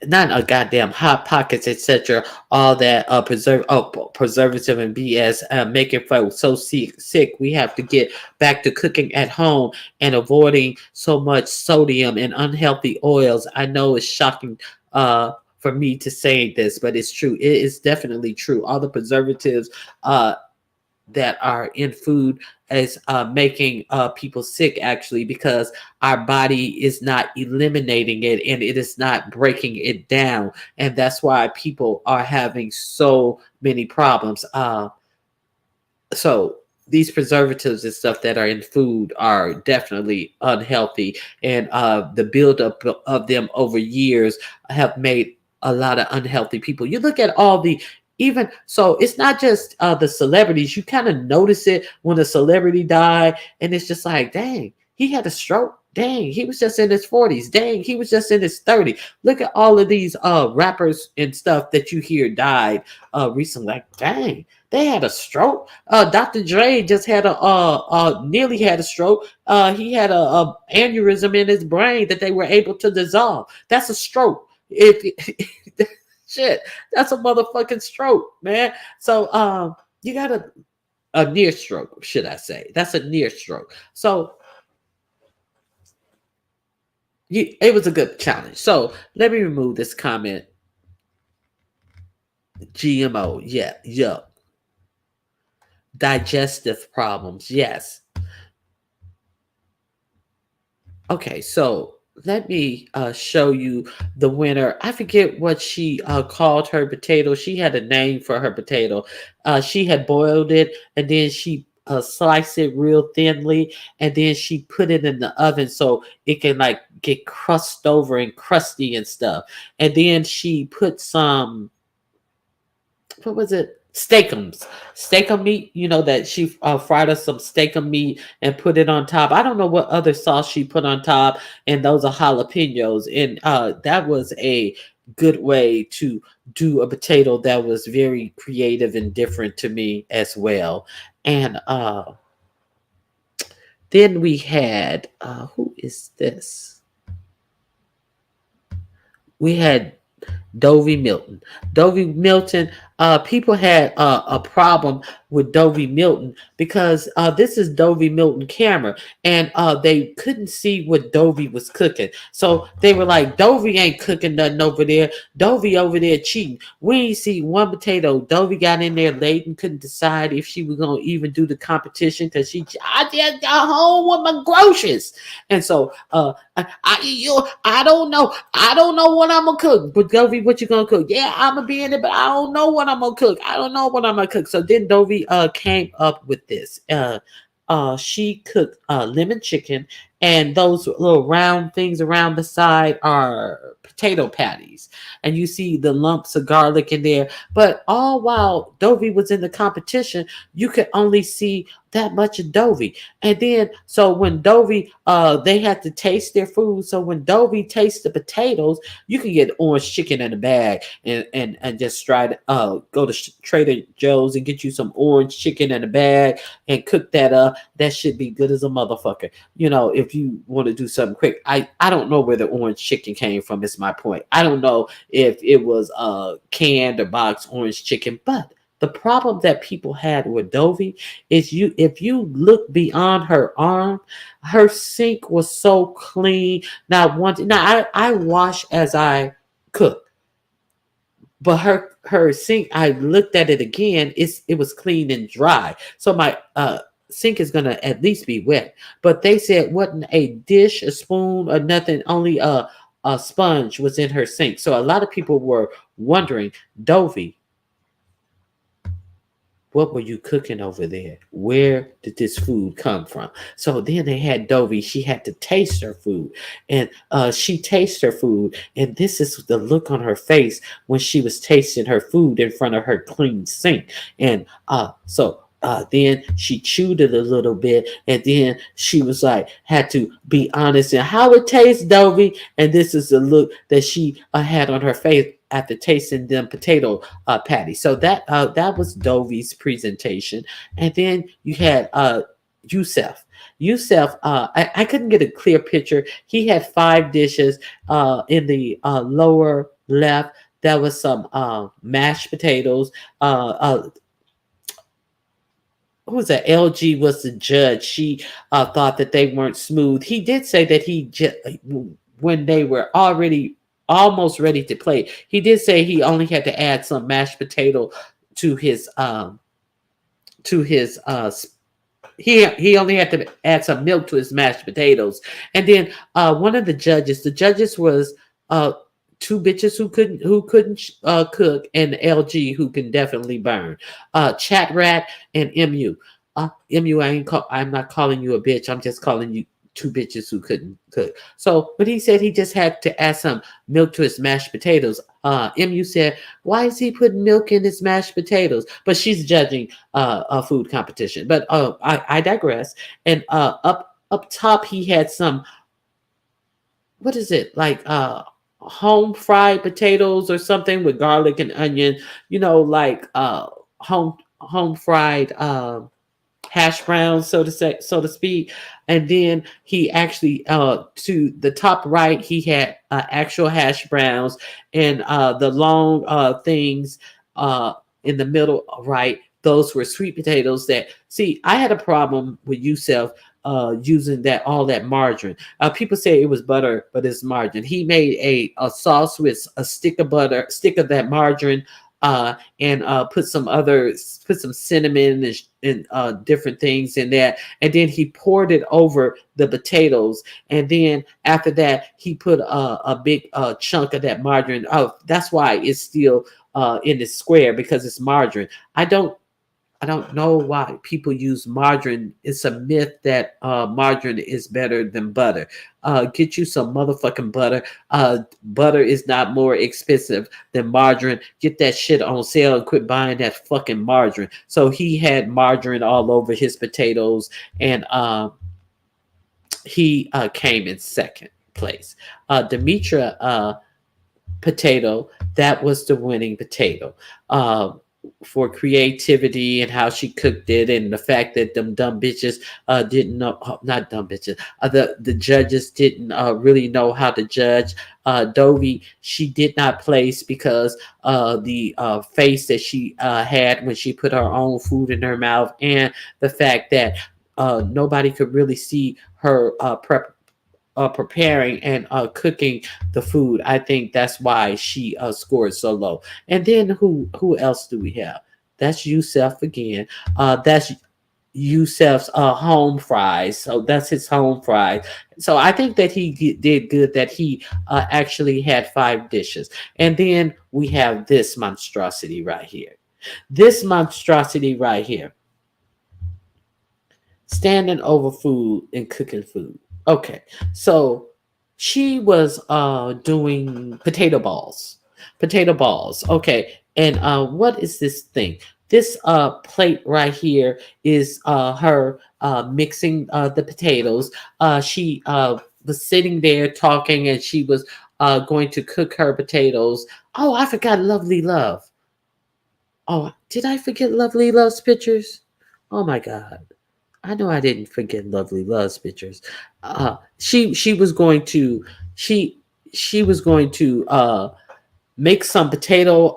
A: Not a goddamn hot pockets, etc. All that preservative and BS, making folks so sick. We have to get back to cooking at home and avoiding so much sodium and unhealthy oils. I know it's shocking for me to say this, but it's true. It is definitely true. All the preservatives that are in food is making people sick, actually, because our body is not eliminating it and it is not breaking it down, and that's why people are having so many problems. So these preservatives and stuff that are in food are definitely unhealthy, and the buildup of them over years have made a lot of unhealthy people. You look at all the, even so, it's not just the celebrities. You kind of notice it when a celebrity died, and it's just like, dang, he had a stroke. Dang, he was just in his 40s. Dang, he was just in his 30s. Look at all of these rappers and stuff that you hear died recently. Like, dang, they had a stroke. Dr. Dre just had nearly had a stroke. He had a aneurysm in his brain that they were able to dissolve. That's a stroke. If shit, that's a motherfucking stroke, man. So you got a near stroke, should I say? That's a near stroke. So it was a good challenge. So let me remove this comment. GMO, yeah, yup. Digestive problems, yes. Okay, so let me show you the winner. I forget what she called her potato. She had a name for her potato. She had boiled it and then she sliced it real thinly and then she put it in the oven so it can like get crust over and crusty and stuff. And then she put some, what was it? Steakum meat. You know that she fried us some steakum meat and put it on top. I don't know what other sauce she put on top, and those are jalapenos. And that was a good way to do a potato that was very creative and different to me as well. And then we had who is this? We had Dovey Milton. Dovey Milton, people had a problem with Dovey Milton because this is Dovey Milton camera and they couldn't see what Dovey was cooking. So they were like, Dovey ain't cooking nothing over there. Dovey over there cheating. We ain't see one potato. Dovey got in there late and couldn't decide if she was going to even do the competition because I just got home with my groceries. And so I don't know. I don't know what I'm gonna cook. But Dovey, what you gonna cook? Yeah, I'm gonna be in it, but I don't know what I'm gonna cook. I don't know what I'm gonna cook. So then Dovey came up with this. She cooked lemon chicken, and those little round things around the side are potato patties. And you see the lumps of garlic in there. But all while Dovey was in the competition, you could only see that much of Dovey. And then, so when Dovey, they had to taste their food. So when Dovey tastes the potatoes, you can get orange chicken in a bag and just try to go to Trader Joe's and get you some orange chicken in a bag and cook that up. That should be good as a motherfucker. You know, if you want to do something quick. I don't know where the orange chicken came from. Is my point. I don't know if it was canned or boxed orange chicken, but the problem that people had with Dovey is if you look beyond her arm, her sink was so clean. Not one. Now I wash as I cook, but her sink, I looked at it again. It was clean and dry. So my sink is gonna at least be wet. But they said wasn't a dish, a spoon, or nothing. Only a sponge was in her sink. So a lot of people were wondering, Dovey, what were you cooking over there? Where did this food come from? So then they had Dovey. She had to taste her food. And she tasted her food. And this is the look on her face when she was tasting her food in front of her clean sink. And then she chewed it a little bit. And then she was like, had to be honest in how it tastes, Dovey. And this is the look that she had on her face after tasting them potato patties. So that was Dovey's presentation, and then you had Yusef. Yusef, I couldn't get a clear picture. He had five dishes. In the lower left, there was some mashed potatoes. Who was that? LG was the judge. She thought that they weren't smooth. He did say that when they were already almost ready to play, he did say he only had to add some mashed potato to his he only had to add some milk to his mashed potatoes. And then one of the judges was uh two bitches who couldn't cook, and LG who can definitely burn. Chat Rat and MU. MU, I'm not calling you a bitch. I'm just calling you two bitches who couldn't cook. So, but he said he just had to add some milk to his mashed potatoes. MU said, "Why is he putting milk in his mashed potatoes?" But she's judging a food competition. But I digress. And up top, he had some, what is it, like home fried potatoes or something with garlic and onion. Like home fried hash browns, so to speak. And then he actually, to the top right, he had actual hash browns, and the long things in the middle right, those were sweet potatoes. That, see, I had a problem with Yusef using all that margarine. People say it was butter, but it's margarine. He made a sauce with a stick of that margarine, and put some cinnamon and different things in that, and then he poured it over the potatoes, and then after that he put a big chunk of that margarine. Oh, that's why it's still in the square, because it's margarine. I don't know why people use margarine. It's a myth that margarine is better than butter. Get you some motherfucking butter. Butter is not more expensive than margarine. Get that shit on sale and quit buying that fucking margarine. So he had margarine all over his potatoes, and he came in second place. Demetra potato, that was the winning potato. For creativity and how she cooked it, and the fact that them dumb bitches didn't know, not dumb bitches, the judges didn't really know how to judge. Dovey, she did not place because the face that she had when she put her own food in her mouth, and the fact that nobody could really see her preparing and cooking the food. I think that's why she scored so low. And then who else do we have? That's Yusef again. That's Yusef's home fries. So that's his home fries. So I think that he did good, that he actually had five dishes. And then we have this monstrosity right here. This monstrosity right here, standing over food and cooking food. Okay, so she was doing potato balls. Potato balls. Okay, and what is this thing? This plate right here is her mixing the potatoes. She was sitting there talking, and she was going to cook her potatoes. Oh, I forgot Lovely Love. Oh, did I forget Lovely Love's pictures? Oh my God. I know I didn't forget Lovely Love's pictures. She was going to she she was going to make some potato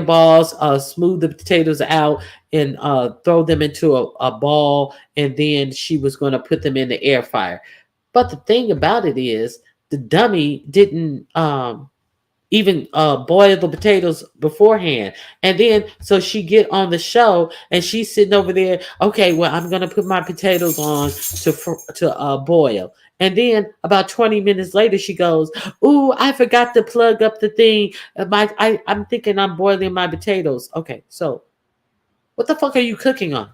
A: balls, smooth the potatoes out, and throw them into a ball, and then she was going to put them in the air fryer. But the thing about it is, the dummy didn't even boil the potatoes beforehand. And then so she get on the show, and she's sitting over there, okay, well, I'm gonna put my potatoes on to boil. And then about 20 minutes later, she goes, "Ooh, I forgot to plug up the thing. I'm thinking I'm boiling my potatoes." Okay, so what the fuck are you cooking on?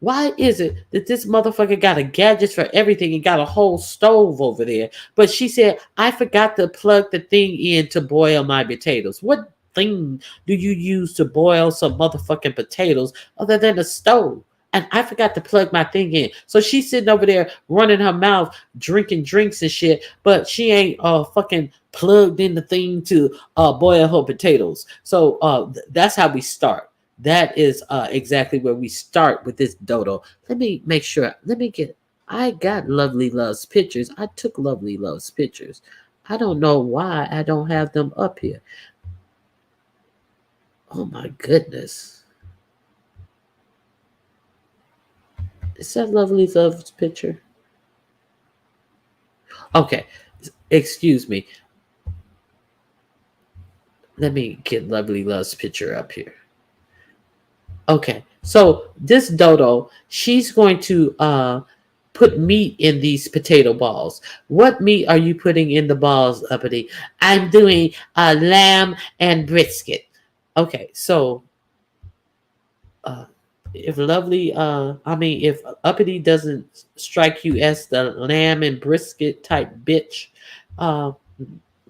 A: Why is it that this motherfucker got a gadget for everything and got a whole stove over there? But she said, "I forgot to plug the thing in to boil my potatoes." What thing do you use to boil some motherfucking potatoes other than a stove? and I forgot to plug my thing in. So she's sitting over there running her mouth, drinking drinks and shit, but she ain't fucking plugged in the thing to boil her potatoes. So that's how we start. That is exactly where we start with this dodo. Let me make sure. Let me get. I got Lovely Love's pictures. I took Lovely Love's pictures. I don't know why I don't have them up here. Oh my goodness. Is that Lovely Love's picture? Okay. Excuse me. Let me get Lovely Love's picture up here. Okay. So this dodo, she's going to put meat in these potato balls. What meat are you putting in the balls, Uppity? I'm doing lamb and brisket. Okay, so uh, if Lovely, if Uppity doesn't strike you as the lamb and brisket type bitch, uh,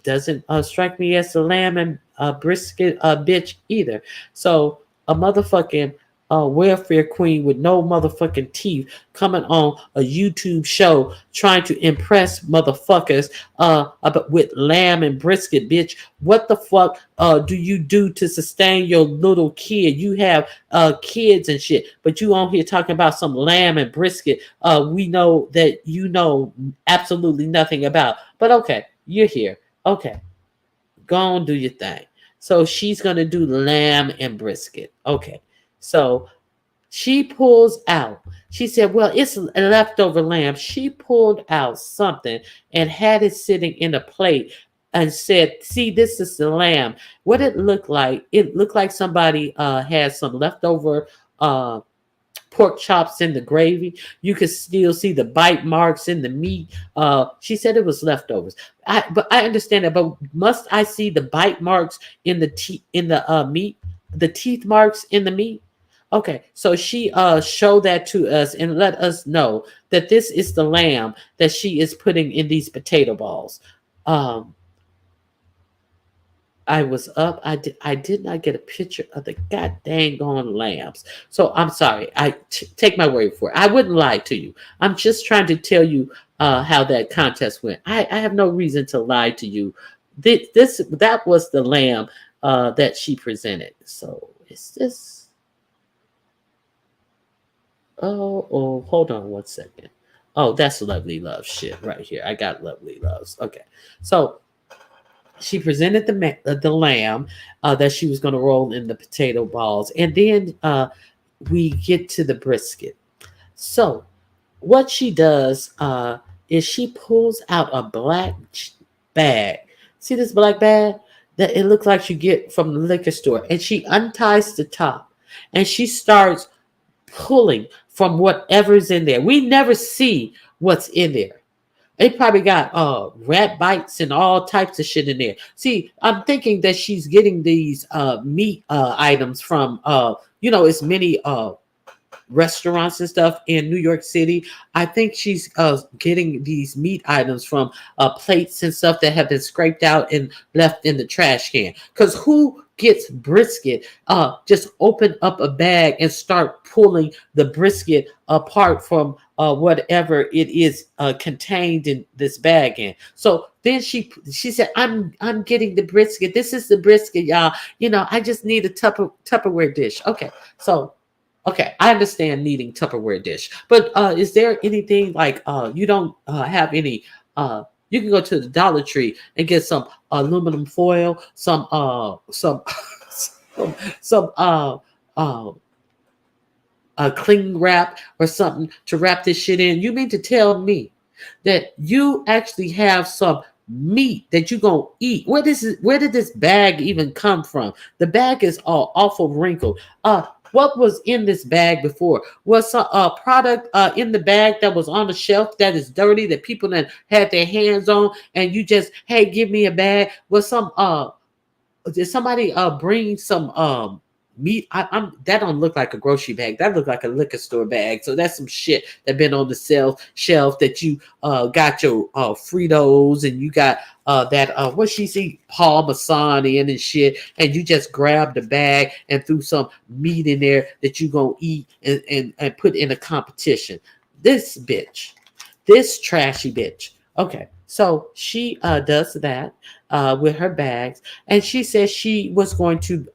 A: doesn't strike me as the lamb and brisket bitch either. So a motherfucking welfare queen with no motherfucking teeth coming on a YouTube show trying to impress motherfuckers with lamb and brisket, bitch. What the fuck do you do to sustain your little kid? You have kids and shit, but you on here talking about some lamb and brisket. We know that you know absolutely nothing about. But okay, you're here. Okay, go on, do your thing. So she's gonna do lamb and brisket. Okay, so she pulls out. She said, "Well, it's leftover lamb." She pulled out something and had it sitting in a plate and said, "See, this is the lamb." What it looked like? It looked like somebody had some leftover uh, pork chops in the gravy. You could still see the bite marks in the meat. She said it was leftovers. But I understand that. But must I see the bite marks in the meat, the teeth marks in the meat? Okay, so she showed that to us and let us know that this is the lamb that she is putting in these potato balls. Um, I was up. I did not get a picture of the god dang on lambs. So I'm sorry. Take my word for it. I wouldn't lie to you. I'm just trying to tell you how that contest went. I have no reason to lie to you. That was the lamb that she presented. So is this? Oh, hold on one second. Oh, that's Lovely Love shit right here. I got Lovely Loves. Okay, so she presented the lamb that she was going to roll in the potato balls, and then we get to the brisket. So what she does is she pulls out a black bag. See this black bag that it looks like you get from the liquor store, and she unties the top, and she starts pulling from whatever's in there. We never see what's in there. They probably got rat bites and all types of shit in there. See, I'm thinking that she's getting these meat items from it's many restaurants and stuff in New York City. I think she's getting these meat items from plates and stuff that have been scraped out and left in the trash can. Because who gets brisket? Just open up a bag and start pulling the brisket apart from whatever it is contained in this bag in. So then she said, I'm getting the brisket. This is the brisket, y'all. I just need a Tupperware dish. Okay, so okay, I understand needing Tupperware dish, but is there anything like you don't have any? You can go to the Dollar Tree and get some aluminum foil, some some cling wrap or something to wrap this shit in. You mean to tell me that you actually have some meat that you gonna eat? Where did this bag even come from? The bag is all awful wrinkled. What was in this bag before? Was a product in the bag that was on the shelf that is dirty that people that had their hands on, and you just, hey, give me a bag? Was some did somebody bring some meat. I'm that don't look like a grocery bag. That look like a liquor store bag. So that's some shit that been on the shelf that you got your Fritos, and you got that what she see Parmesan in and shit, and you just grabbed the bag and threw some meat in there that you gonna eat and put in a competition. This bitch, this trashy bitch. Okay, so she does that with her bags, and she says she was going to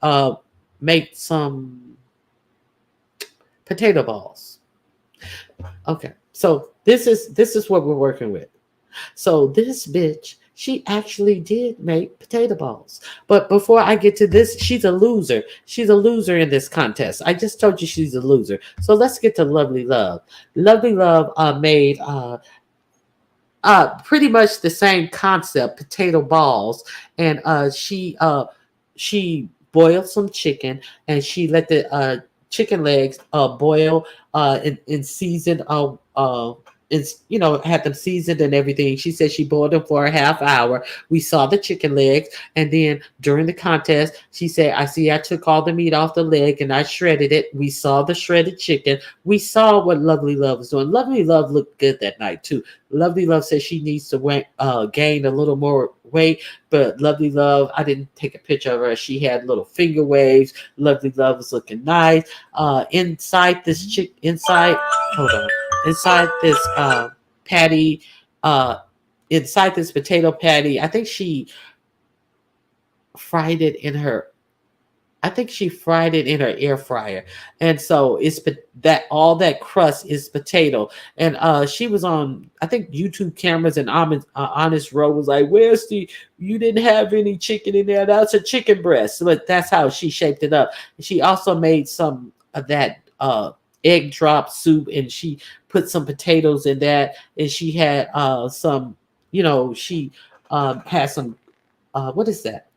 A: make some potato balls. Okay, so this is what we're working with. So this bitch, she actually did make potato balls. But before I get to this, she's a loser. She's a loser in this contest. I just told you she's a loser. So let's get to Lovely Love. Lovely Love made pretty much the same concept, potato balls, and she boiled some chicken, and she let the chicken legs boil in seasoned it's had them seasoned and everything. She said she boiled them for a half hour. We saw the chicken legs, and then during the contest, she said, I took all the meat off the leg and I shredded it. We saw the shredded chicken. We saw what Lovely Love was doing. Lovely Love looked good that night too. Lovely Love says she needs to gain a little more weight, but Lovely Love, I didn't take a picture of her. She had little finger waves. Lovely Love was looking nice. Hold on, inside this patty, uh, inside this potato patty, fried it in her I think she fried it in her air fryer, and so that all that crust is potato. And she was on, I think, YouTube cameras, and Honest Row was like, "Where's the? You didn't have any chicken in there. That's a chicken breast." But that's how she shaped it up. She also made some of that egg drop soup, and she put some potatoes in that, and she had some, she had some what is that?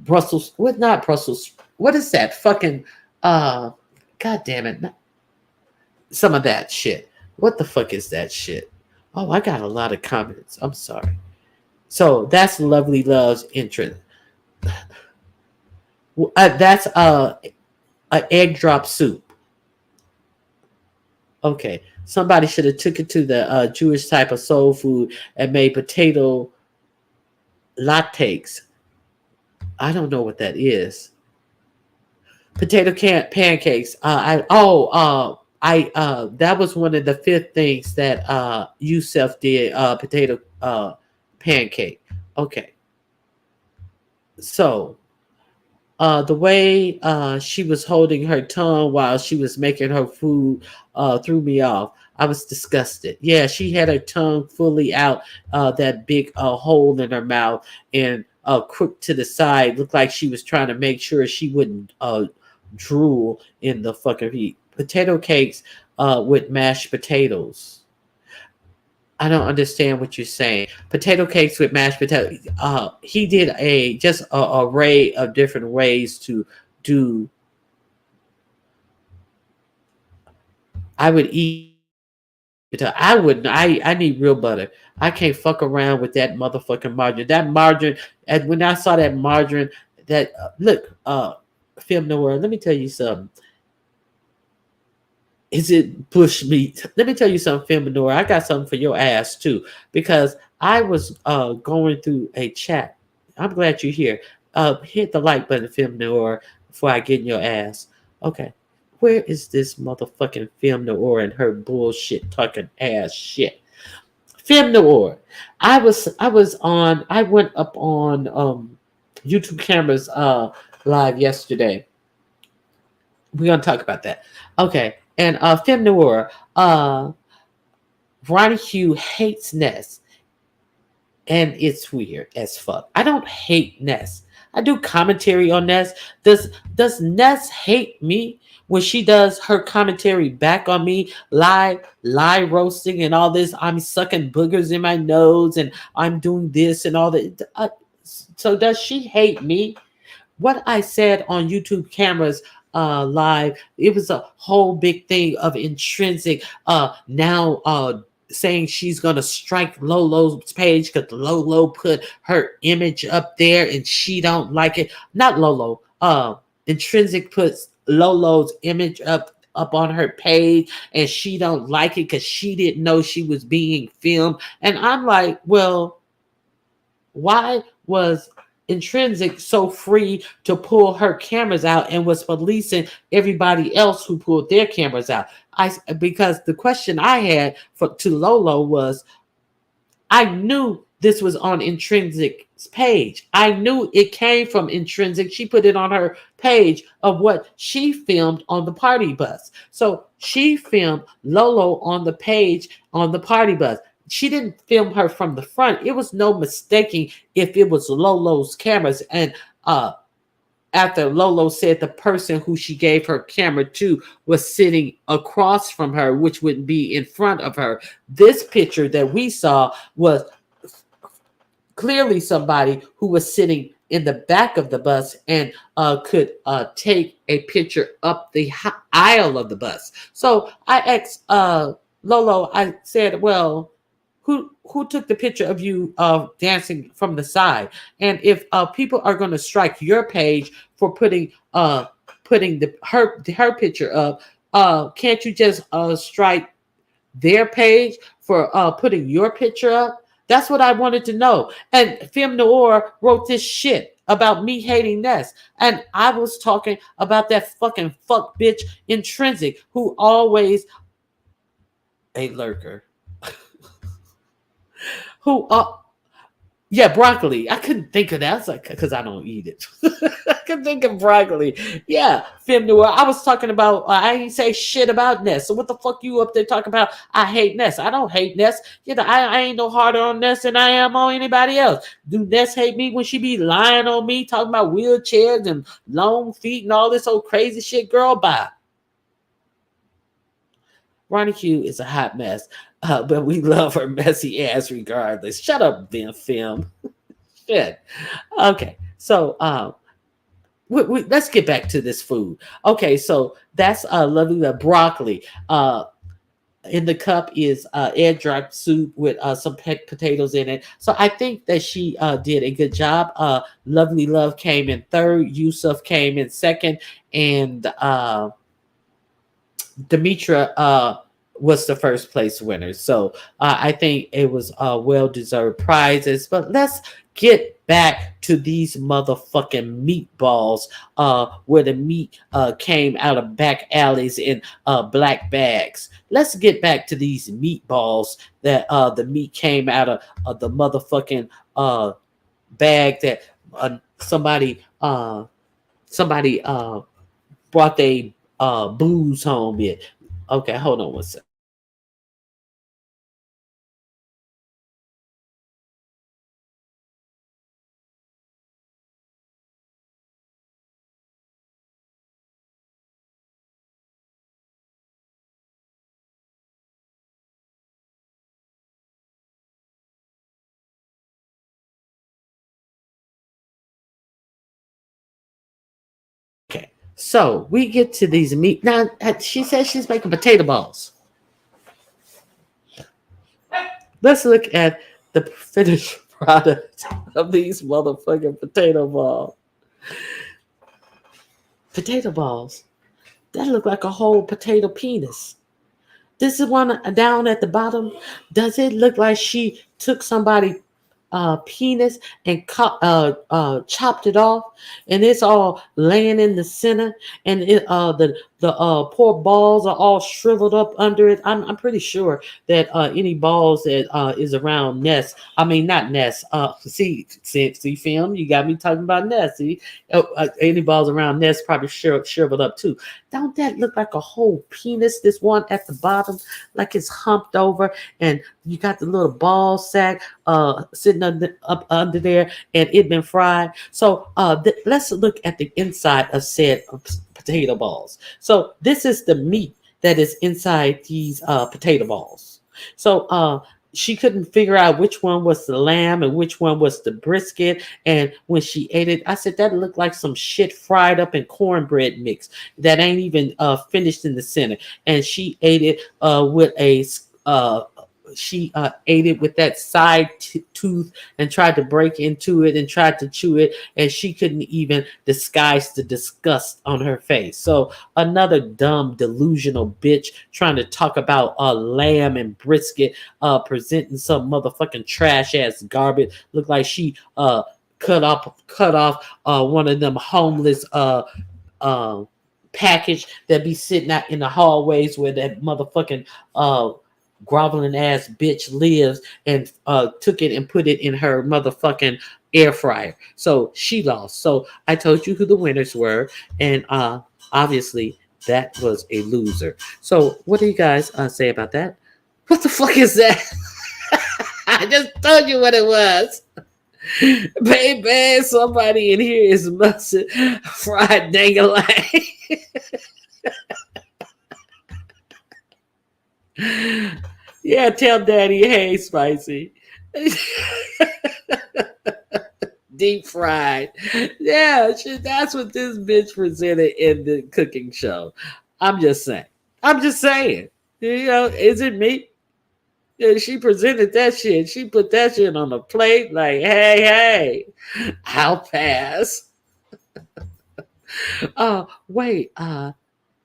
A: Brussels, what not Brussels? What is that? Fucking god damn it. Some of that shit. What the fuck is that shit? Oh, I got a lot of comments. I'm sorry. So that's Lovely Love's entrance. That's an egg drop soup. Okay. Somebody should have took it to the Jewish type of soul food and made potato latkes. I don't know what that is. Potato pancakes. That was one of the fifth things that Yusef did. Potato pancake. Okay, so the way she was holding her tongue while she was making her food threw me off. I was disgusted. Yeah, she had her tongue fully out, that big hole in her mouth, and crooked to the side. Looked like she was trying to make sure she wouldn't drool in the fucking heat. Potato cakes with mashed potatoes. I don't understand what you're saying. Potato cakes with mashed potatoes. He did just a array of different ways to do. I would eat. I wouldn't. I need real butter. I can't fuck around with that motherfucking margarine. That margarine. And when I saw that margarine, that look, film noir. Let me tell you something. Is it bush meat? Let me tell you something, film noir. I got something for your ass too, because I was going through a chat. I'm glad you're here. Hit the like button, film noir, before I get in your ass. Okay. Where is this motherfucking film noir and her bullshit talking ass shit? Film noir. I went up on YouTube cameras live yesterday. We're gonna talk about that. Okay. And film noir. Ronnie Hugh hates Ness. And it's weird as fuck. I don't hate Ness. I do commentary on Ness. Does Ness hate me when she does her commentary back on me, lie roasting and all this? I'm sucking boogers in my nose and I'm doing this and all that. So does she hate me? What I said on YouTube cameras live, it was a whole big thing of intrinsic. Now saying she's gonna strike Lolo's page because Lolo put her image up there and she don't like it. Not Lolo. Intrinsic puts Lolo's image up on her page and she don't like it because she didn't know she was being filmed. And I'm like, well, why was Intrinsic so free to pull her cameras out and was policing everybody else who pulled their cameras out? Because the question I had to Lolo was, I knew this was on Intrinsic's page. I knew it came from Intrinsic. She put it on her page of what she filmed on the party bus. So she filmed Lolo on the page on the party bus. She didn't film her from the front. It was no mistaking if it was Lolo's cameras. And after Lolo said the person who she gave her camera to was sitting across from her, which wouldn't be in front of her. This picture that we saw was clearly somebody who was sitting in the back of the bus and could take a picture up the aisle of the bus. So I asked Lolo, I said, well, who took the picture of you dancing from the side? And if people are going to strike your page for putting her picture up, can't you just strike their page for putting your picture up? That's what I wanted to know. And Femme Noir wrote this shit about me hating Ness. And I was talking about that fucking fuck bitch Intrinsic who always a lurker. Who yeah, broccoli. I couldn't think of that. I was like, because I don't eat it. I could think of broccoli. Yeah, Femme Noir. I was talking about, I ain't say shit about Ness. So what the fuck you up there talking about? I hate Ness. I don't hate Ness. You know, I ain't no harder on Ness than I am on anybody else. Do Ness hate me when she be lying on me, talking about wheelchairs and long feet and all this old crazy shit? Girl, bye. Ronnie Q is a hot mess, but we love her messy ass regardless. Shut up, Ben Film. Shit. Okay, so let's get back to this food. Okay, so that's lovely broccoli. In the cup is egg drop soup with some potatoes in it. So I think that she did a good job. Lovely Love came in third. Yusuf came in second, and Demetra was the first place winner. So I think it was well-deserved prizes. But let's get back to these motherfucking meatballs where the meat came out of back alleys in black bags. Let's get back to these meatballs that the meat came out of the motherfucking bag that somebody brought their booze home in. Okay, hold on one second. Okay, so we get to these meat. Now, she says she's making potato balls. Let's look at the finished product of these motherfucking potato balls. Potato balls. That look like a whole potato penis. This is one down at the bottom. Does it look like she took somebody penis and chopped it off, and it's all laying in the center, and the poor balls are all shriveled up under it. I'm pretty sure that any balls that is around Ness, I mean not Ness. See, film. You got me talking about Ness. See, any balls around Ness probably shriveled up too. Don't that look like a whole penis? This one at the bottom, like it's humped over, and you got the little ball sack sitting up under there, and it been fried. So let's look at the inside of said potato balls. So this is the meat that is inside these potato balls. So she couldn't figure out which one was the lamb and which one was the brisket. And when she ate it, I said that looked like some shit fried up in cornbread mix that ain't even finished in the center. And she ate it with a she ate it with that side tooth and tried to break into it and tried to chew it, and she couldn't even disguise the disgust on her face. So another dumb delusional bitch trying to talk about lamb and brisket, presenting some motherfucking trash ass garbage. Look like she cut off one of them homeless uh package that be sitting out in the hallways where that motherfucking uh groveling ass bitch lives, and took it and put it in her motherfucking air fryer. So she lost. So I told you who the winners were, and obviously that was a loser. So what do you guys say about that? What the fuck is that? I just told you what it was. Baby, somebody in here is mustard fried dangling. Yeah, tell daddy, hey, spicy. Deep fried. Yeah, that's what this bitch presented in the cooking show. I'm just saying. I'm just saying. You know, is it me? Yeah, she presented that shit. She put that shit on a plate like, hey, I'll pass. Wait,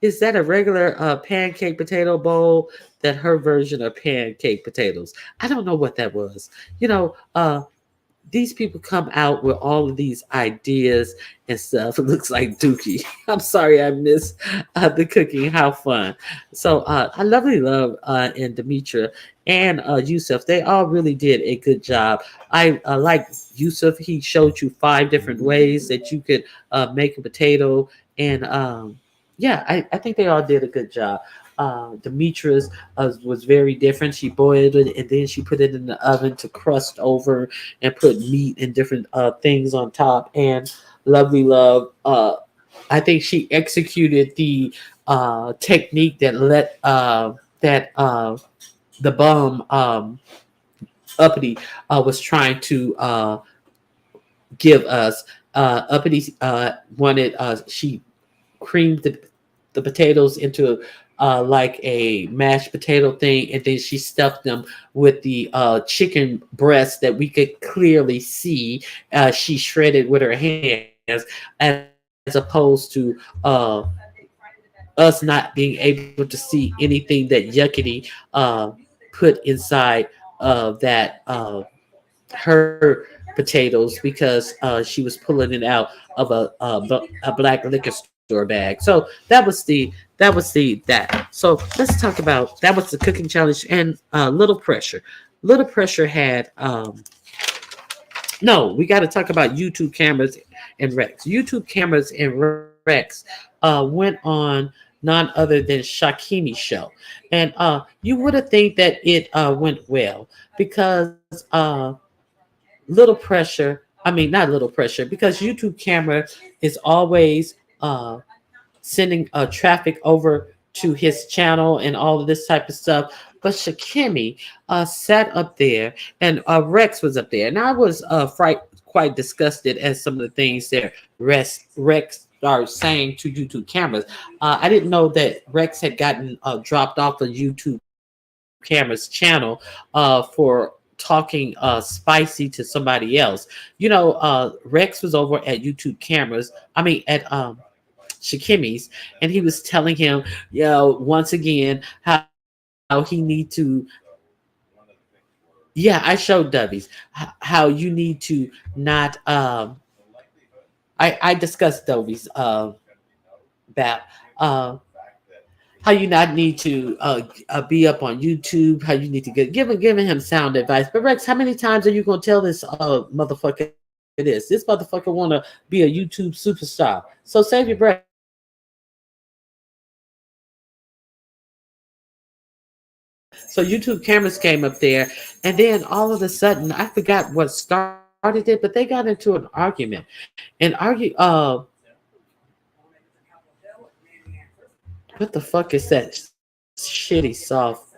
A: is that a regular pancake potato bowl? That her version of pancake potatoes? I don't know what that was. You know, these people come out with all of these ideas and stuff. It looks like Dookie. I'm sorry I missed the cooking. How fun. So I love and Demetra and Yusuf. They all really did a good job. I like Yusuf. He showed you 5 different ways that you could make a potato. And yeah, I think they all did a good job. Demetra's was very different. She boiled it and then she put it in the oven to crust over and put meat and different things on top. And Lovely Love, I think she executed the technique that let that the bum uppity was trying to give us. Uppity wanted she creamed the potatoes into like a mashed potato thing, and then she stuffed them with the chicken breast that we could clearly see she shredded with her hands, as opposed to us not being able to see anything that Yuckity put inside of that her potatoes, because she was pulling it out of a black liquor store bag. So that. So let's talk about that was the cooking challenge and Little Pressure. Little Pressure had no. We got to talk about YouTube cameras and Rex. YouTube cameras and Rex went on none other than Shakimi's show, and you would have think that it went well because little pressure. I mean, not little pressure, because YouTube camera is always sending traffic over to his channel and all of this type of stuff. But Shakimi sat up there, and Rex was up there, and I was quite disgusted at some of the things that Rex started saying to YouTube cameras. I didn't know that Rex had gotten dropped off of YouTube cameras channel for talking spicy to somebody else. You know, Rex was over at YouTube cameras. I mean, at Shakimi's, and he was telling him, you know, once again how he need to. Yeah, I showed Dubbies how you need to not. I discussed Dubbies about how you not need to be up on YouTube, how you need to get giving him sound advice. But Rex, how many times are you gonna tell this motherfucker this? This motherfucker wanna be a YouTube superstar. So save your breath. So YouTube cameras came up there, and then all of a sudden, I forgot what started it, but they got into an argument, and what the fuck is that shitty soft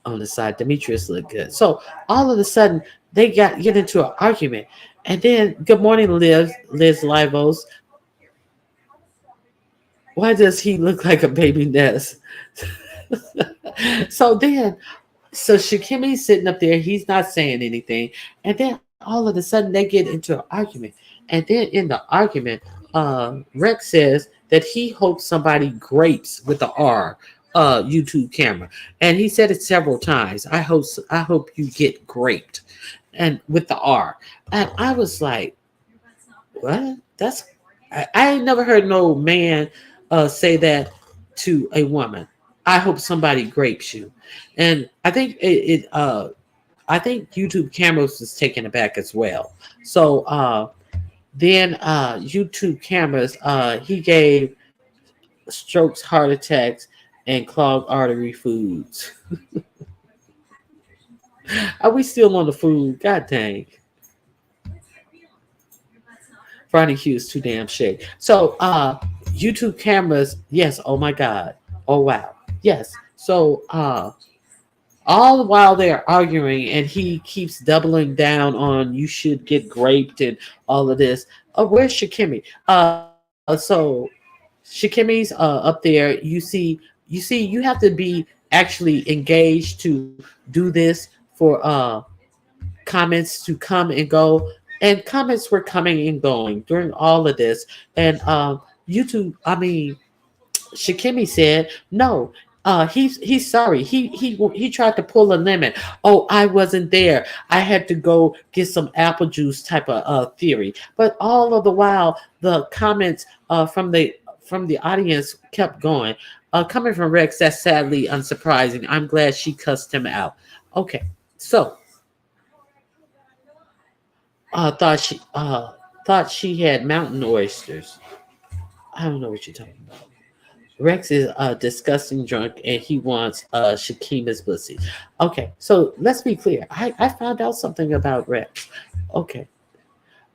A: on the side? Demetrius looked good. So all of a sudden, they get into an argument, and then good morning, Liz Livos. Why does he look like a baby nest? So then So Shikimi's sitting up there, he's not saying anything, and then all of a sudden they get into an argument, and then in the argument, Rex says that he hopes somebody grapes with the R YouTube camera, and he said it several times. I hope you get graped, and with the R, and I was like, what? I ain't never heard no man say that to a woman. I hope somebody grapes you, and I think YouTube cameras was taken aback as well. So then YouTube cameras, he gave strokes, heart attacks, and clogged artery foods. Are we still on the food? God dang. Friday Q's too damn shit. So YouTube cameras, yes, oh my god. Oh wow. Yes. So all the while they're arguing and he keeps doubling down on you should get raped and all of this. Where's Shikimi? So Shikimi's up there. You have to be actually engaged to do this for comments to come and go, and comments were coming and going during all of this. And YouTube, I mean, Shikimi said no. He's sorry. He tried to pull a lemon. Oh, I wasn't there. I had to go get some apple juice type of theory. But all of the while, the comments from the audience kept going. Coming from Rex, that's sadly unsurprising. I'm glad she cussed him out. Okay, so thought she thought she had mountain oysters. I don't know what you're talking about. Rex is disgusting drunk and he wants Shakima's pussy. Okay, so let's be clear. I found out something about Rex. Okay.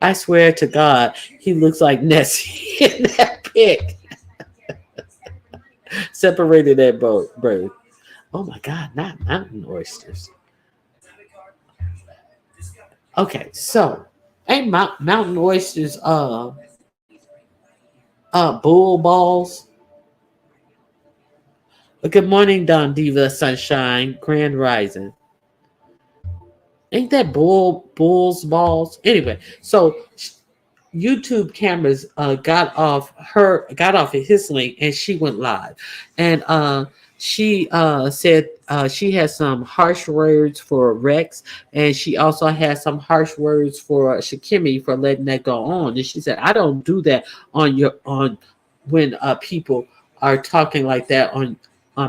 A: I swear to God, he looks like Nessie in that pic. Separated that bird. Oh my God, not mountain oysters. Okay, so ain't mountain oysters bull balls? Good morning, Don Diva Sunshine, Grand Rising. Ain't that bull's balls? Anyway, so YouTube cameras got off of his link and she went live, and she said she has some harsh words for Rex, and she also has some harsh words for Shikimi for letting that go on. And she said, "I don't do that on when people are talking like that on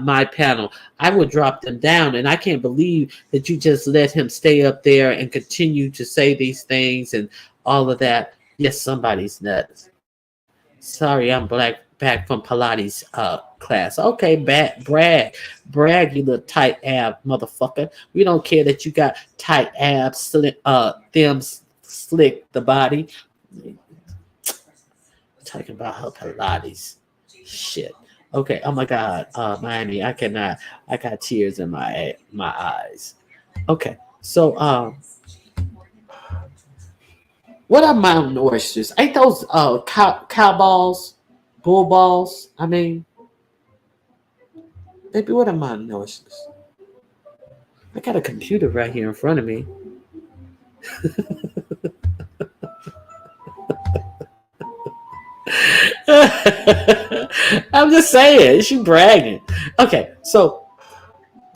A: my panel. I would drop them down, and I can't believe that you just let him stay up there and continue to say these things and all of that." Yes, somebody's nuts. Sorry, I'm back from Pilates class. Okay, brag, you little tight ab motherfucker. We don't care that you got tight abs, them slick the body. Talking about her Pilates. Shit. Okay. Oh my God, Miami. I cannot. I got tears in my eyes. Okay. So what are mountain oysters? Ain't those cow balls, bull balls? I mean, baby, what are mountain oysters? I got a computer right here in front of me. I'm just saying, she bragging. Okay, so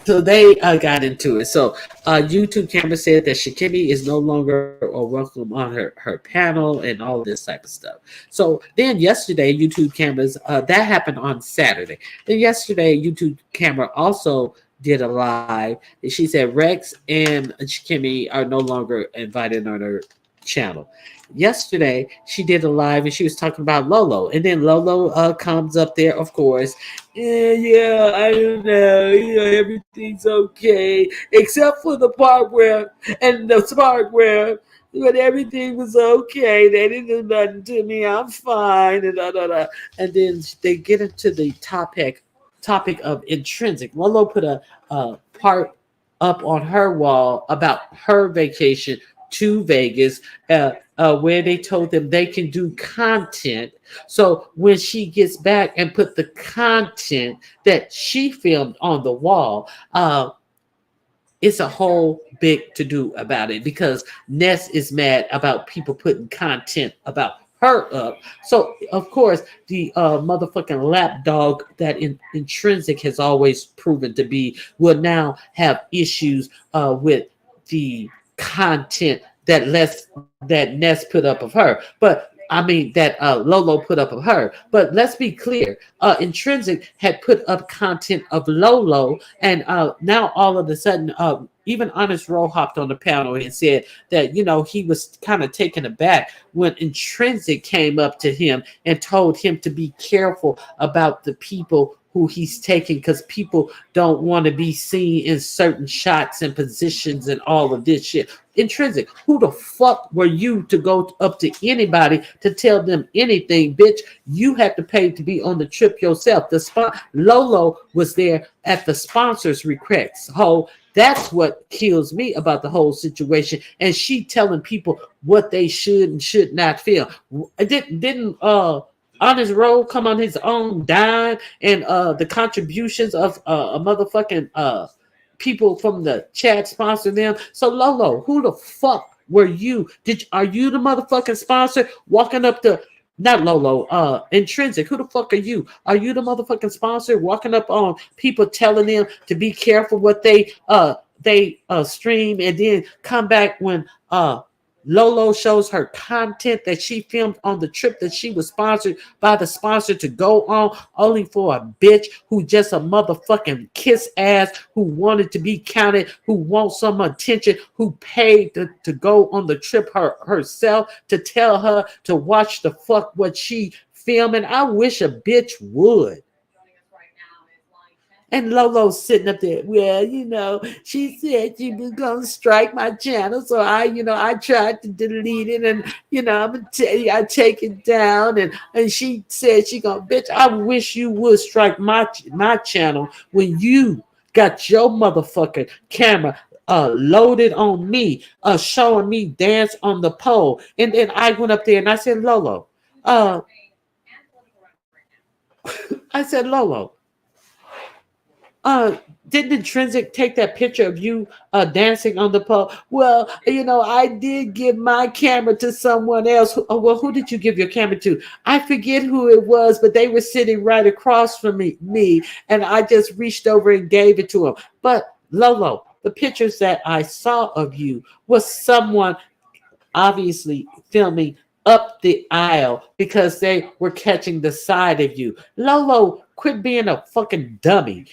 A: they got into it. So YouTube camera said that Shikimi is no longer welcome on her panel and all of this type of stuff. So then yesterday, YouTube cameras, that happened on Saturday. Then yesterday, YouTube camera also did a live. And she said Rex and Shikimi are no longer invited on her channel. Yesterday, she did a live and she was talking about Lolo. And then Lolo comes up there, of course. Yeah, I don't know. Everything's okay. Except for the part where when everything was okay, they didn't do nothing to me. I'm fine. And, da, da, da. And then they get into the topic of intrinsic. Lolo put a part up on her wall about her vacation to Vegas, where they told them they can do content. So when she gets back and put the content that she filmed on the wall, it's a whole big to do about it because Ness is mad about people putting content about her up. So of course the motherfucking lapdog that intrinsic has always proven to be will now have issues with the content that Ness put up of her. But I mean that Lolo put up of her. But let's be clear, Intrinsic had put up content of Lolo, and now all of a sudden, even Honest Roll hopped on the panel and said that he was kind of taken aback when Intrinsic came up to him and told him to be careful about the people who he's taking because people don't want to be seen in certain shots and positions and all of this shit. Intrinsic, who the fuck were you to go up to anybody to tell them anything, bitch? You had to pay to be on the trip yourself. Lolo was there at the sponsor's request. That's what kills me about the whole situation. And she telling people what they should and should not feel. Didn't Honest Roll come on his own dime and the contributions of a motherfucking people from the chat sponsor them. So Lolo, who the fuck were you? Are you the motherfucking sponsor walking up to not Lolo, Intrinsic? Who the fuck are you? Are you the motherfucking sponsor walking up on people telling them to be careful what they stream and then come back when Lolo shows her content that she filmed on the trip that she was sponsored by the sponsor to go on, only for a bitch who just a motherfucking kiss ass, who wanted to be counted, who wants some attention, who paid to go on the trip herself to tell her to watch the fuck what she filming. I wish a bitch would. And Lolo's sitting up there. Well, she said she was gonna strike my channel, so I tried to delete it, and I'm gonna tell you, I take it down, and she said she gonna, bitch. I wish you would strike my channel when you got your motherfucking camera loaded on me, showing me dance on the pole, and then I went up there and I said, Lolo, I said, Lolo. Didn't Intrinsic take that picture of you dancing on the pole? Well, I did give my camera to someone else. Who did you give your camera to? I forget who it was, but they were sitting right across from me, and I just reached over and gave it to them. But Lolo, the pictures that I saw of you was someone obviously filming up the aisle because they were catching the side of you. Lolo, quit being a fucking dummy.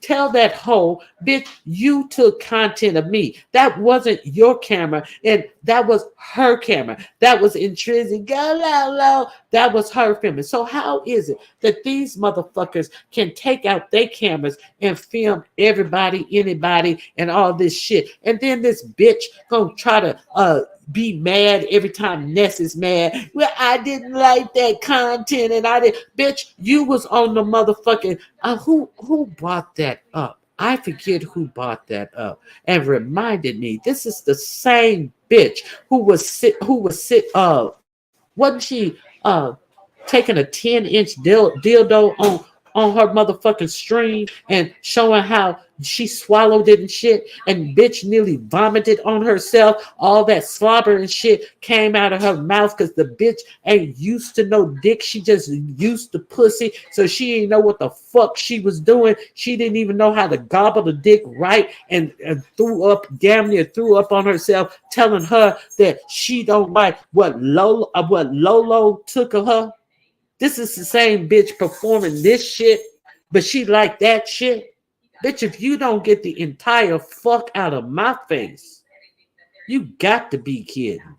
A: Tell that hoe, bitch, you took content of me. That wasn't your camera, and that was her camera. That was Intrinsic. That was her filming. So how is it that these motherfuckers can take out their cameras and film everybody, anybody, and all this shit? And then this bitch gonna try to be mad every time Ness is mad. Well, I didn't like that content, and I did. Bitch, you was on the motherfucking. Who brought that up? I forget who brought that up and reminded me. This is the same bitch who was wasn't she taking a 10-inch dildo on her motherfucking stream and showing how she swallowed it and shit, and bitch nearly vomited on herself. All that slobber and shit came out of her mouth because the bitch ain't used to no dick. She just used to pussy, so she didn't know what the fuck she was doing. She didn't even know how to gobble the dick right, and damn near threw up on herself, telling her that she don't like what Lolo took of her. This is the same bitch performing this shit, but she like that shit. Bitch, if you don't get the entire fuck out of my face, you got to be kidding.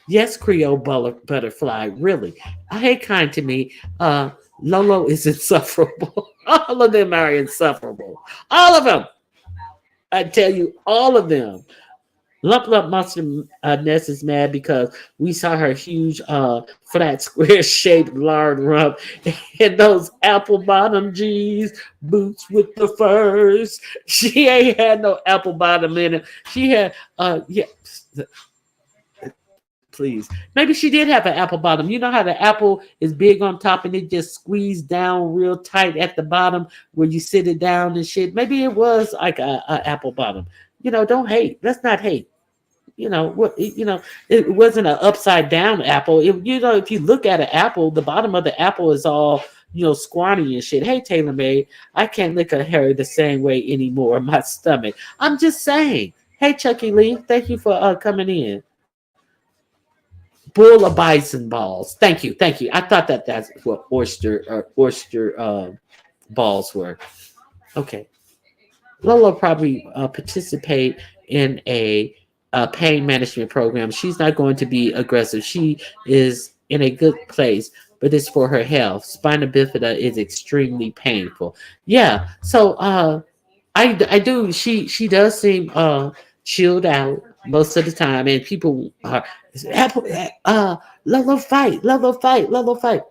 A: Yes, Creole Butterfly, really. Hey, kind to me. Lolo is insufferable. All of them are insufferable. All of them. I tell you, all of them. Lump Monster Ness is mad because we saw her huge flat square shaped lard rump and those apple bottom jeans, boots with the furs. She ain't had no apple bottom in it. She had
B: Please. Maybe she did have an apple bottom. You know how the apple is big on top and it just squeezed down real tight at the bottom where you sit it down and shit. Maybe it was like a apple bottom. Don't hate. Let's not hate. What it wasn't an upside down apple. If you look at an apple, the bottom of the apple is all squatty and shit. Hey, Taylor May, I can't lick a hair the same way anymore. My stomach. I'm just saying. Hey, Chucky Lee, thank you for coming in. Bull of bison balls. Thank you. I thought that's what oyster balls were. Okay. Lola probably participate in a pain management program. She's not going to be aggressive. She is in a good place, but it's for her health. Spina bifida is extremely painful. Yeah. So I do. She does seem chilled out most of the time, and people are Lolo fight, Lolo fight, Lolo fight.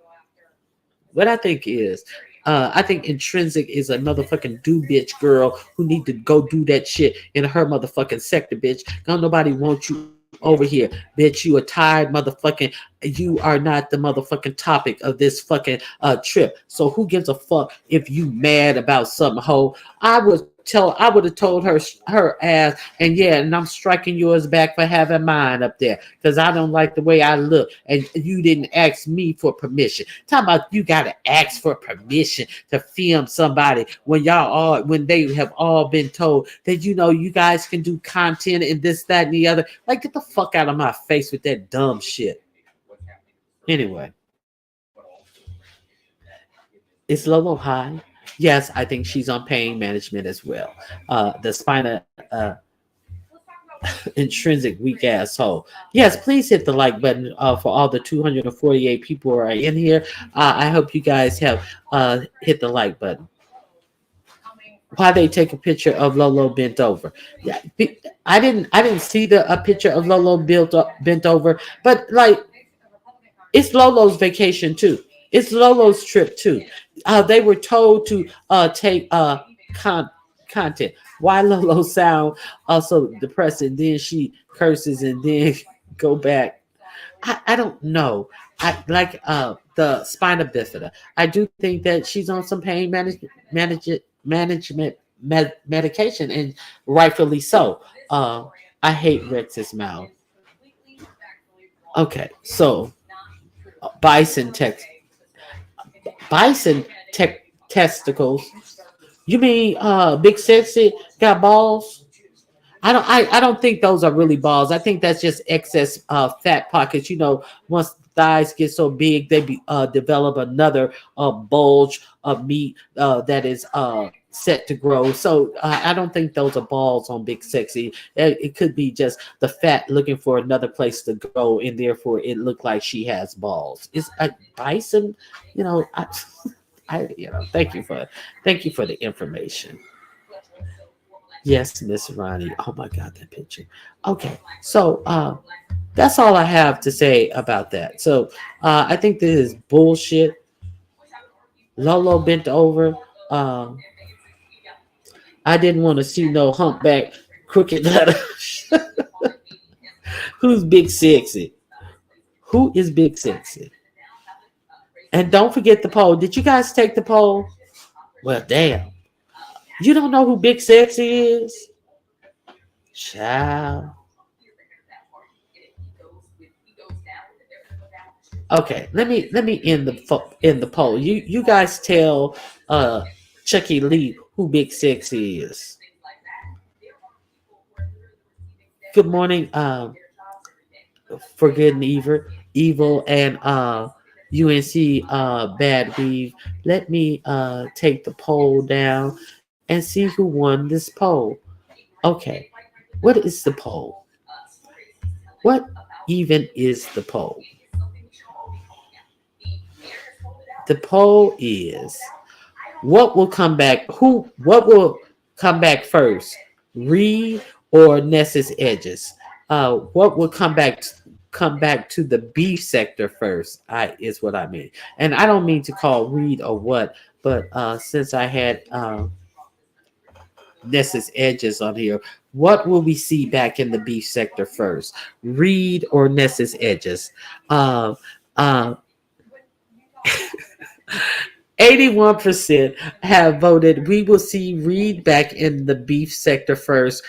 B: What I think is, I think intrinsic is a motherfucking do bitch girl who need to go do that shit in her motherfucking sector, bitch. Don't nobody want you over here, bitch. You a tired motherfucking. You are not the motherfucking topic of this fucking trip. So who gives a fuck if you mad about something, hoe? I would have told her ass, and yeah, and I'm striking yours back for having mine up there because I don't like the way I look, and you didn't ask me for permission. Talking about you gotta ask for permission to film somebody when they have all been told that you guys can do content and this, that, and the other. Like, get the fuck out of my face with that dumb shit. Anyway, is Lolo high? Yes, I think she's on pain management as well. The spina intrinsic weak asshole. Yes, please hit the like button for all the 248 people who are in here. I hope you guys have hit the like button. Why they take a picture of Lolo bent over? Yeah, I didn't see a picture of Lolo bent over, but like it's Lolo's vacation too. It's Lolo's trip too. They were told to take content. Why Lolo sound also depressing? Then she curses and then go back. I don't know. I like the spina bifida. I do think that she's on some pain management medication, and rightfully so. I hate Rex's mouth. Okay, so bison text bison testicles. You mean Big Sexy got balls? I don't think those are really balls. I think that's just excess fat pockets. Once the thighs get so big, they develop another bulge of meat that is set to grow. So I don't think those are balls on Big Sexy. It could be just the fat looking for another place to go, and therefore it looked like she has balls. It's a bison, you know. Thank you for the information. Yes, Miss Ronnie. Oh my God, that picture. Okay, so that's all I have to say about that. So I think this is bullshit. Lolo bent over. Um, I didn't want to see no humpback crooked letter. Who's Big Sexy? Who is Big Sexy? And don't forget the poll. Did you guys take the poll? Well, damn. You don't know who Big Sexy is? Child. Okay, let me end the poll. You guys tell Chucky Lee who Big Sexy is. Good morning, for good and evil and UNC bad weave. Let me take the poll down and see who won this poll. Okay, what is the poll? What even is the poll? The poll is what will come back? What will come back first? Reed or Ness's edges? What will come back to the beef sector first? I is what I mean, and I don't mean to call Reed or what, but since I had Ness's edges on here, What will we see back in the beef sector first? Reed or Ness's edges? Uh, uh, 81% have voted we will see Reed back in the beef sector first,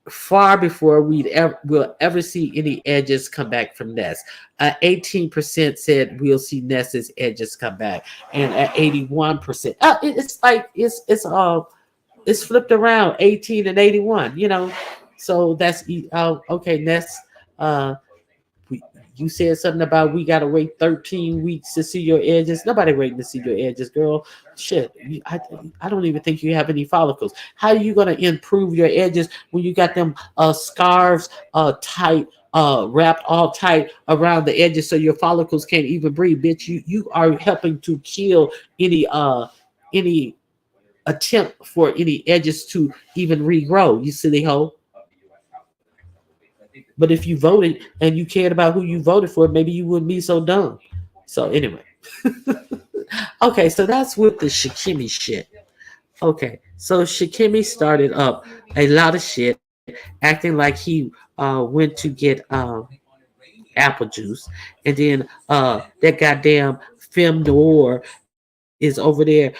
B: far before we'll ever see any edges come back from Ness. 18% said we'll see Ness's edges come back, and at 81%, it's like it's flipped around, 18 and 81. So that's okay. Ness, uh, we, you said something about we gotta wait 13 weeks to see your edges. Nobody waiting to see your edges, girl. Shit, I don't even think you have any follicles. How are you gonna improve your edges when you got them scarves tight, wrapped all tight around the edges so your follicles can't even breathe, bitch? You are helping to kill any attempt for any edges to even regrow. You silly hoe. But if you voted and you cared about who you voted for, maybe you wouldn't be so dumb. So anyway, okay, so that's with the Shikimi shit. Okay, so Shikimi started up a lot of shit, acting like he went to get apple juice, and then that goddamn film noir is over there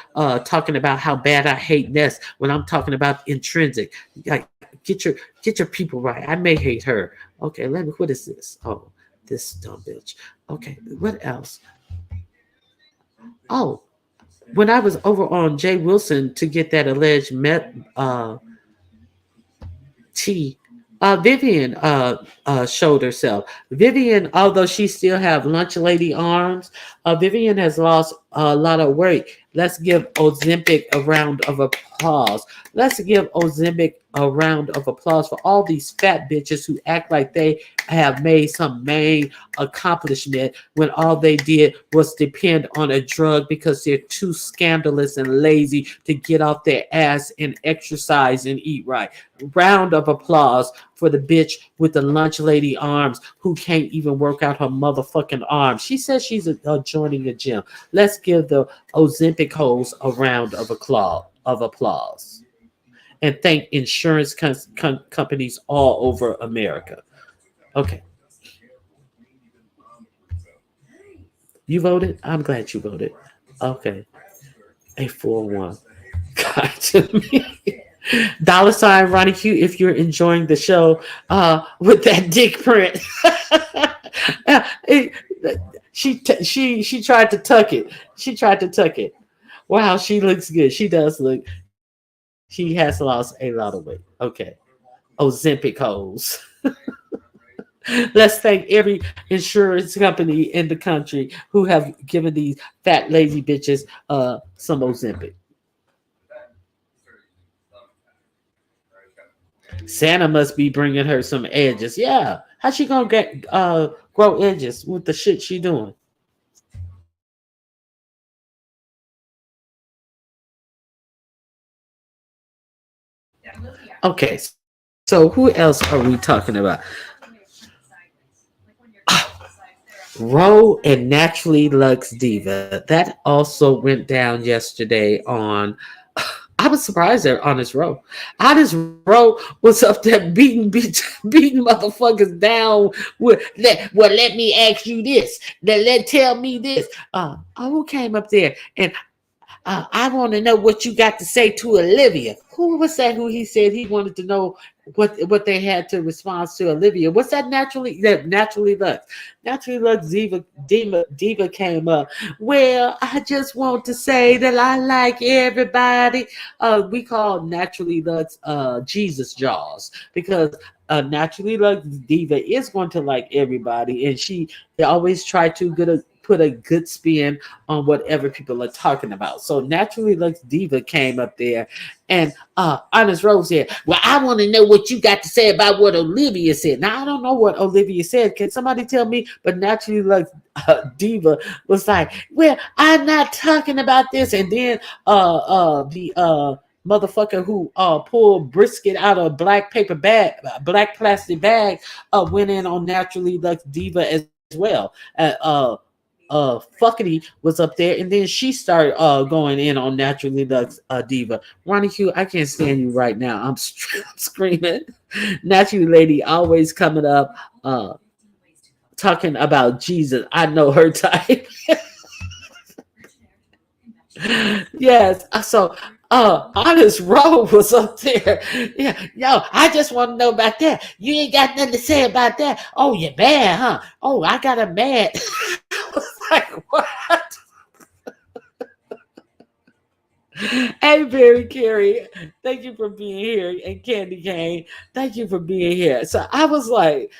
B: talking about how bad I hate Ness when I'm talking about intrinsic. Like, get your people right. I may hate her. Okay, let me. What is this? Oh, this dumb bitch. Okay, what else? Oh, when I was over on Jay Wilson to get that alleged T. Vivian showed herself. Vivian, although she still have lunch lady arms, Vivian has lost a lot of weight. Let's give Ozempic a round of applause. Let's give Ozempic a round of applause for all these fat bitches who act like they have made some main accomplishment when all they did was depend on a drug because they're too scandalous and lazy to get off their ass and exercise and eat right. Round of applause for the bitch with the lunch lady arms who can't even work out her motherfucking arms. She says she's joining a gym. Let's give the Ozempic hoes a round of applause. And thank insurance companies all over America. Okay. You voted? I'm glad you voted. Okay. A 4-1. God to me. Dollar sign Ronnie Q if you're enjoying the show with that dick print. It- she tried to tuck it. She tried to tuck it. Wow, she looks good. She does look. She has lost a lot of weight. Okay. Ozempic hoes. Let's thank every insurance company in the country who have given these fat lazy bitches some Ozempic. Santa must be bringing her some edges. Yeah, how she gonna get grow edges with the shit she doing? Okay, so who else are we talking about? Roe and Naturally Lux Diva. That also went down yesterday on. I was surprised at Honest Roe. Honest Roe was up there beating motherfuckers down with that. Well, let me ask you this. Tell me this. Who came up there and I want to know what you got to say to Olivia. Who was that? Who he said he wanted to know what they had to respond to Olivia. What's that naturally? That naturally Lux. Naturally Lux Diva came up. Well, I just want to say that I like everybody. We call Naturally Lux Jesus Jaws because Naturally Lux Diva is going to like everybody, and she always try to put a good spin on whatever people are talking about. So Naturally Lux Diva came up there and Honest Rose said, well, I want to know what you got to say about what Olivia said. Now, I don't know what Olivia said. Can somebody tell me? But Naturally Lux Diva was like, well, I'm not talking about this. And then the motherfucker who pulled brisket out of a black paper bag, black plastic bag, went in on Naturally Lux Diva as well. Fuckity was up there, and then she started going in on Naturally Lux Diva. Ronnie Q, I can't stand you right now. I'm screaming. Naturally Lady always coming up talking about Jesus. I know her type. Yes. So Honest Rowe was up there. Yeah, yo, I just want to know about that. You ain't got nothing to say about that. Oh, you're mad, huh? Oh, I got a mad. I was like, what? Hey, Barry Carey, thank you for being here. And Candy Cane, thank you for being here. So I was like,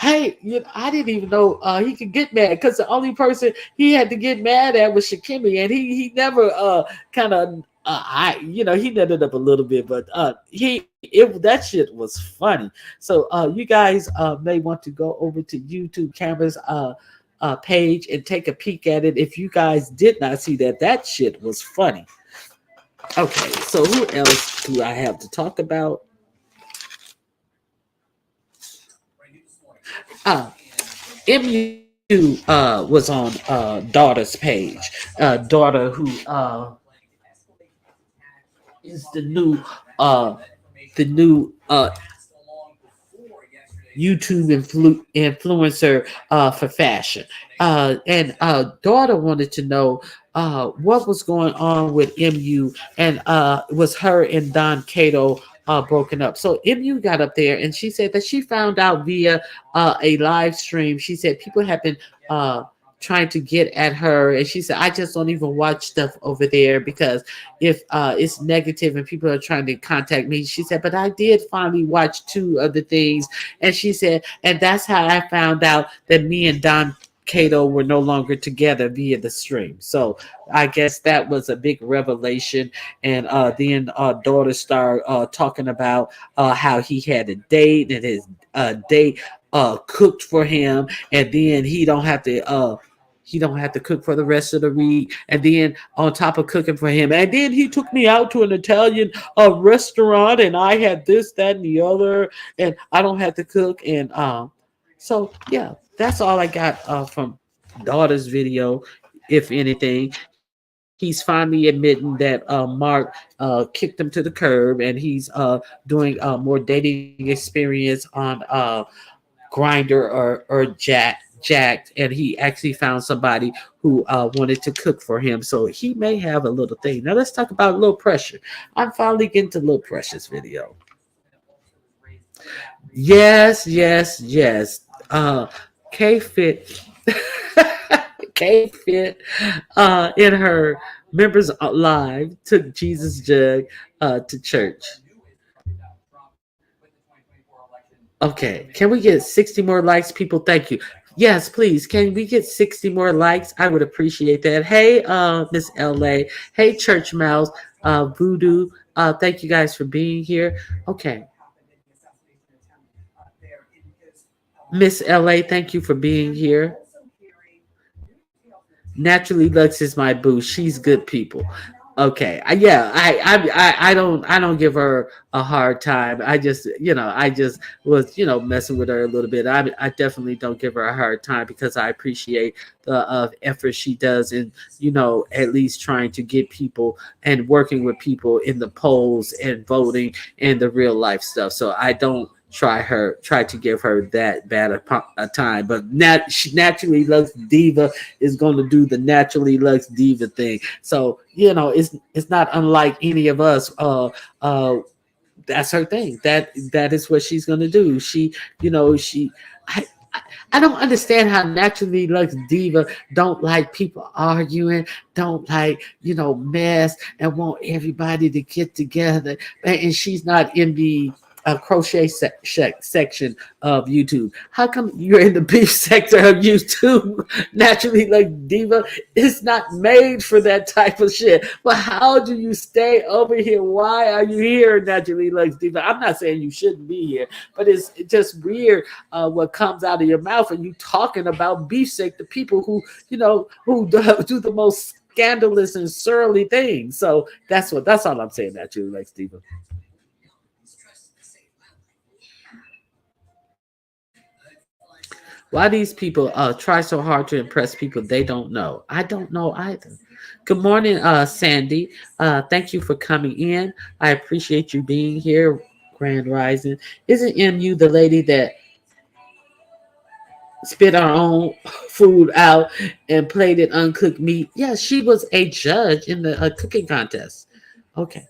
B: hey, I didn't even know he could get mad because the only person he had to get mad at was Shakimi, and he never kind of he netted up a little bit, but that shit was funny. So you guys may want to go over to YouTube Cameras page and take a peek at it if you guys did not see that. That shit was funny. Okay, so who else do I have to talk about? Uh, MU was on daughter's page. Daughter who is uh the new YouTube influencer for fashion. And daughter wanted to know what was going on with MU, and was her and Don Cato broken up. So MU got up there and she said that she found out via a live stream. She said people have been trying to get at her, and she said I just don't even watch stuff over there because if it's negative and people are trying to contact me. She said, but I did finally watch two of the things, and she said, and that's how I found out that me and Don Cato were no longer together via the stream. So I guess that was a big revelation. And then daughter started talking about how he had a date, and his date cooked for him, and then he don't have to cook for the rest of the week. And then on top of cooking for him, and then he took me out to an Italian restaurant, and I had this, that, and the other, and I don't have to cook. And so yeah, that's all I got from daughter's video. If anything, he's finally admitting that Mark kicked him to the curb, and he's doing more dating experience on Grinder or Jacked, and he actually found somebody who wanted to cook for him. So he may have a little thing. Now let's talk about Lil Pressure. I'm finally getting to Lil Pressure's video. Yes, yes, yes. K Fit, K Fit, in her members live took Jesus Jug to church. Okay, can we get 60 more likes, people? Thank you. Yes, please. Can we get 60 more likes? I would appreciate that. Hey, Miss LA. Hey, Church Mouse, Voodoo. Thank you guys for being here. Okay, Miss LA, thank you for being here. Naturally Lux is my boo. She's good people. Okay. Yeah, I don't give her a hard time. I just was, messing with her a little bit. I definitely don't give her a hard time because I appreciate the effort she does in, at least trying to get people and working with people in the polls and voting and the real life stuff. So I don't try to give her that bad a time. But she Naturally Lux Diva is going to do the Naturally Lux Diva thing. So it's not unlike any of us. That's her thing. That is what she's going to do. She. I, I don't understand how Naturally Lux Diva don't like people arguing, don't like, mess, and want everybody to get together. And she's not in the crochet section of YouTube. How come you're in the beef sector of YouTube? Naturally Lux Diva is not made for that type of shit. But how do you stay over here? Why are you here, Naturally Lux Diva? I'm not saying you shouldn't be here, but it's just weird what comes out of your mouth and you talking about beef sector people who do the most scandalous and surly things. So that's all I'm saying, Naturally Lux Diva. Why these people try so hard to impress people they don't know? I don't know either. Good morning, Sandy. Thank you for coming in. I appreciate you being here. Grand Rising. Isn't MU the lady that spit our own food out and plated uncooked meat? Yeah, she was a judge in the cooking contest. Okay.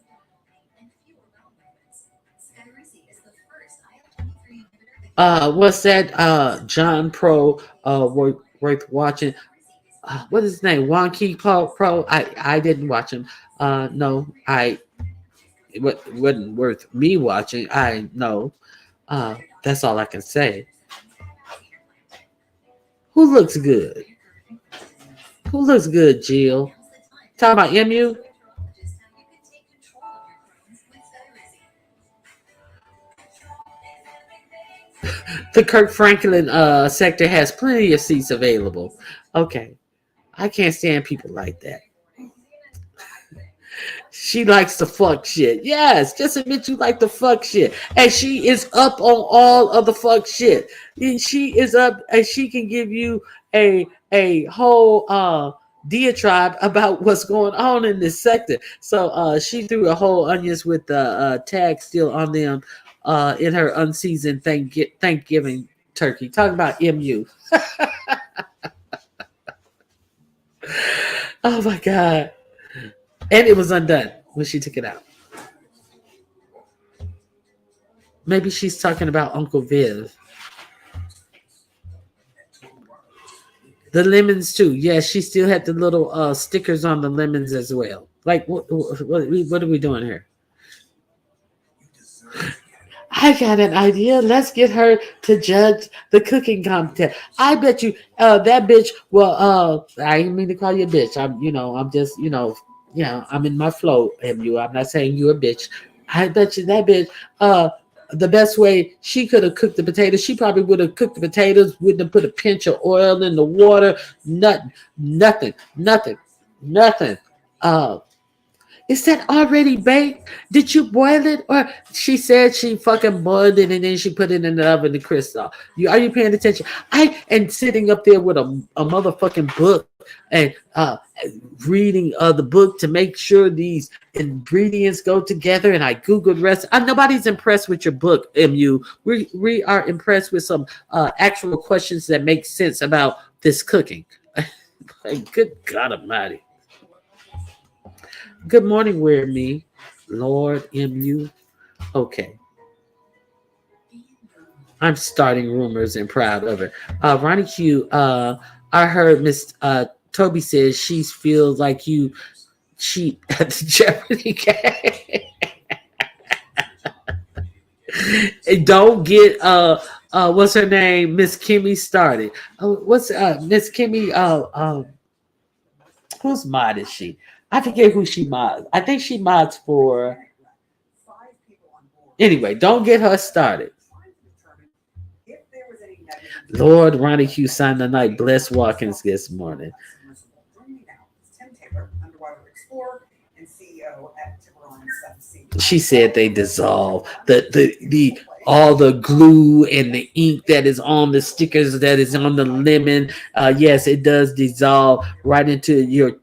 B: What's that? John Pro. Worth watching. What is his name? Juan Key Pro. I didn't watch him. No, it wasn't worth me watching. I know. That's all I can say. Who looks good? Who looks good, Jill? Talking about MU? The Kirk Franklin sector has plenty of seats available. Okay. I can't stand people like that. She likes to fuck shit. Yes, just admit you like to fuck shit. And she is up on all of the fuck shit. And she is up and she can give you a whole diatribe about what's going on in this sector. So she threw a whole onions with the tag still on them in her unseasoned Thanksgiving turkey. Talking about MU. Oh my god. And it was undone when she took it out. Maybe she's talking about Uncle Viv. The lemons too. Yeah, she still had the little stickers on the lemons as well. Like, what are we doing here? I got an idea. Let's get her to judge the cooking contest. I bet you that bitch. Well, I didn't mean to call you a bitch. I'm just, I'm in my flow. And I'm not saying you a bitch. I bet you that bitch. The best way she could have cooked the potatoes, she probably would have cooked the potatoes. Wouldn't have put a pinch of oil in the water. Nothing. Uh, is that already baked? Did you boil it? Or she said she fucking boiled it and then she put it in the oven to crisp off. Are you paying attention? I am sitting up there with a motherfucking book and reading the book to make sure these ingredients go together. And I Googled rest. Nobody's impressed with your book, MU. We are impressed with some actual questions that make sense about this cooking. Good God Almighty. Good morning, Wear Me, Lord MU. Okay. I'm starting rumors and proud of it. Ronnie Q, I heard Miss Toby says she feels like you cheat at the Jeopardy game. And don't get what's her name, Miss Kimmy started. What's Miss Kimmy? Whose mod is she? I forget who she mods. I think she mods for. Anyway, don't get her started. Lord Ronnie Q signed the night. Bless Watkins this morning. She said they dissolve the all the glue and the ink that is on the stickers that is on the lemon. Yes, it does dissolve right into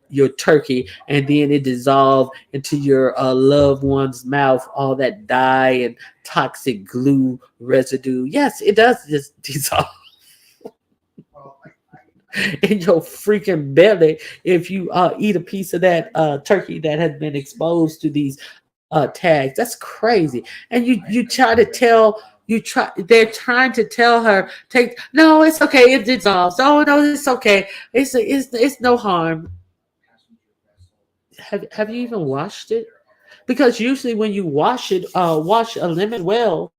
B: your turkey, and then it dissolve into your loved one's mouth. All that dye and toxic glue residue. Yes, it does just dissolve in your freaking belly if you eat a piece of that turkey that has been exposed to these tags. That's crazy. And you try to tell they're trying to tell her take no, it's okay, it dissolves. Oh no, it's okay. It's no harm. Have you even washed it? Because usually when you wash it, wash a lemon well,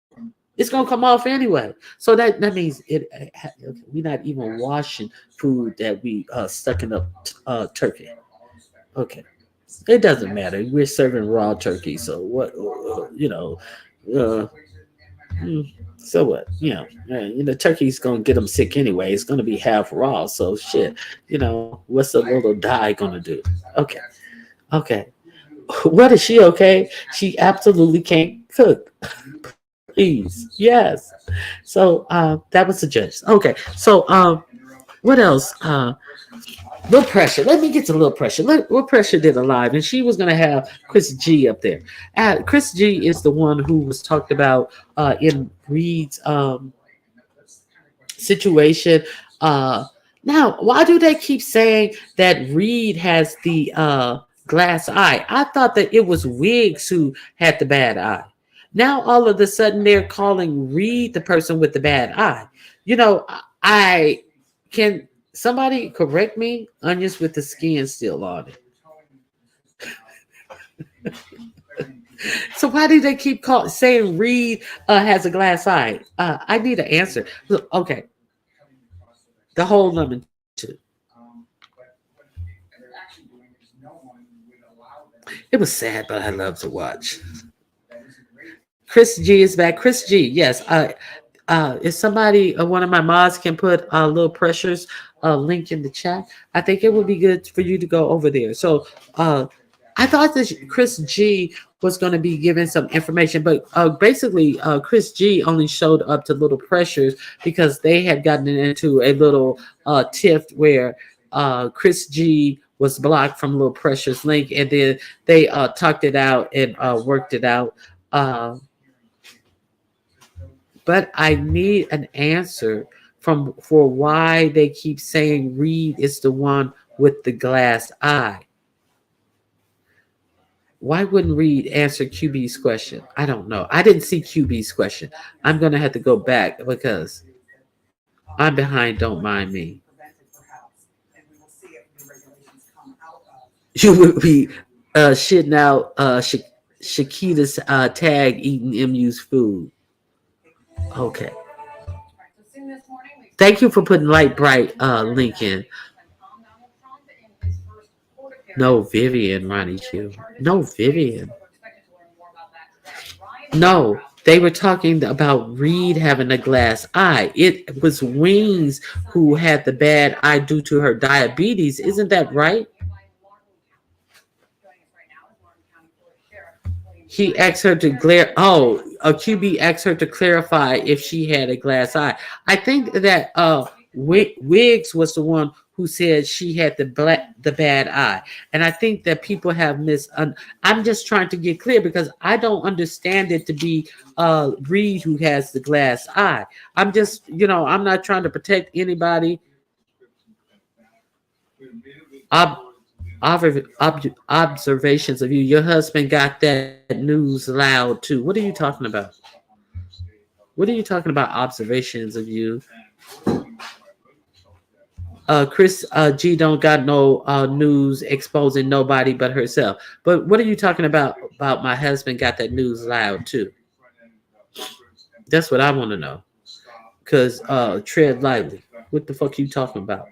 B: it's gonna come off anyway. So that means we're not even washing food that we stuck in a turkey. Okay, it doesn't matter. We're serving raw turkey, so what? Uh, so what? Turkey's gonna get them sick anyway. It's gonna be half raw, so shit. What's a little dye gonna do? Okay, okay. What is she? Okay, she absolutely can't cook. Please, yes. So that was the judge. Okay, so what else? Little Pressure. Let me get to Little Pressure. Little Pressure did a live, and she was gonna have Chris G up there. Chris G is the one who was talked about in Reed's situation. Uh, Now, why do they keep saying that Reed has the glass eye? I thought that it was Wiggs who had the bad eye. Now, all of a sudden, they're calling Reed the person with the bad eye. You know, I can somebody correct me? Onions with the skin still on it. So why do they keep saying Reed has a glass eye? I need an answer. Look, okay, the whole number two. It was sad, but I love to watch. Chris G is back. Chris G, yes. If somebody, one of my mods, can put Little Pressures link in the chat, I think it would be good for you to go over there. So I thought that Chris G was going to be giving some information, but basically, Chris G only showed up to Little Pressures because they had gotten into a little tiff where Chris G was blocked from Little Pressures link, and then they talked it out and worked it out. Uh, but I need an answer from for why they keep saying Reed is the one with the glass eye. Why wouldn't Reed answer QB's question? I don't know. I didn't see QB's question. I'm gonna have to go back because I'm behind. Don't mind me. You would be shitting out Shakita's tag eating MU's food. Okay. Thank you for putting light bright link in. No, Vivian, Ronnie Q. No, Vivian. No, they were talking about Reed having a glass eye. It was Wings who had the bad eye due to her diabetes. Isn't that right? He asked her to glare. Oh, a QB asked her to clarify if she had a glass eye. I think that Wiggs was the one who said she had the bad eye, and I think that people have I'm just trying to get clear because I don't understand it to be Reed who has the glass eye. I'm just, I'm not trying to protect anybody. Ob- Observations of you. Your husband got that news loud too. What are you talking about? What are you talking about? Observations of you. Chris G don't got no news exposing nobody but herself. But what are you talking about? About my husband got that news loud too. That's what I want to know. Cause tread lightly. What the fuck are you talking about?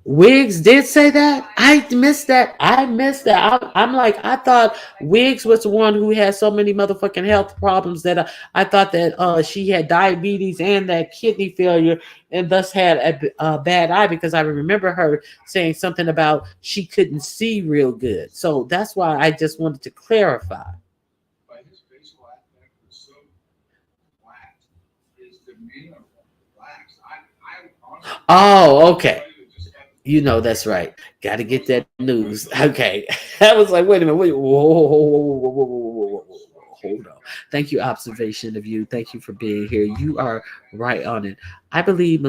B: Wiggs did say that. I missed that. I missed that. I'm like, I thought Wiggs was the one who had so many motherfucking health problems that I thought that she had diabetes and that kidney failure and thus had a bad eye because I remember her saying something about she couldn't see real good. So that's why I just wanted to clarify. Oh, okay. You know that's right. Got to get that news. Okay, I was like, wait a minute, wait, whoa, hold on. Thank you, observation of you. Thank you for being here. You are right on it. I believe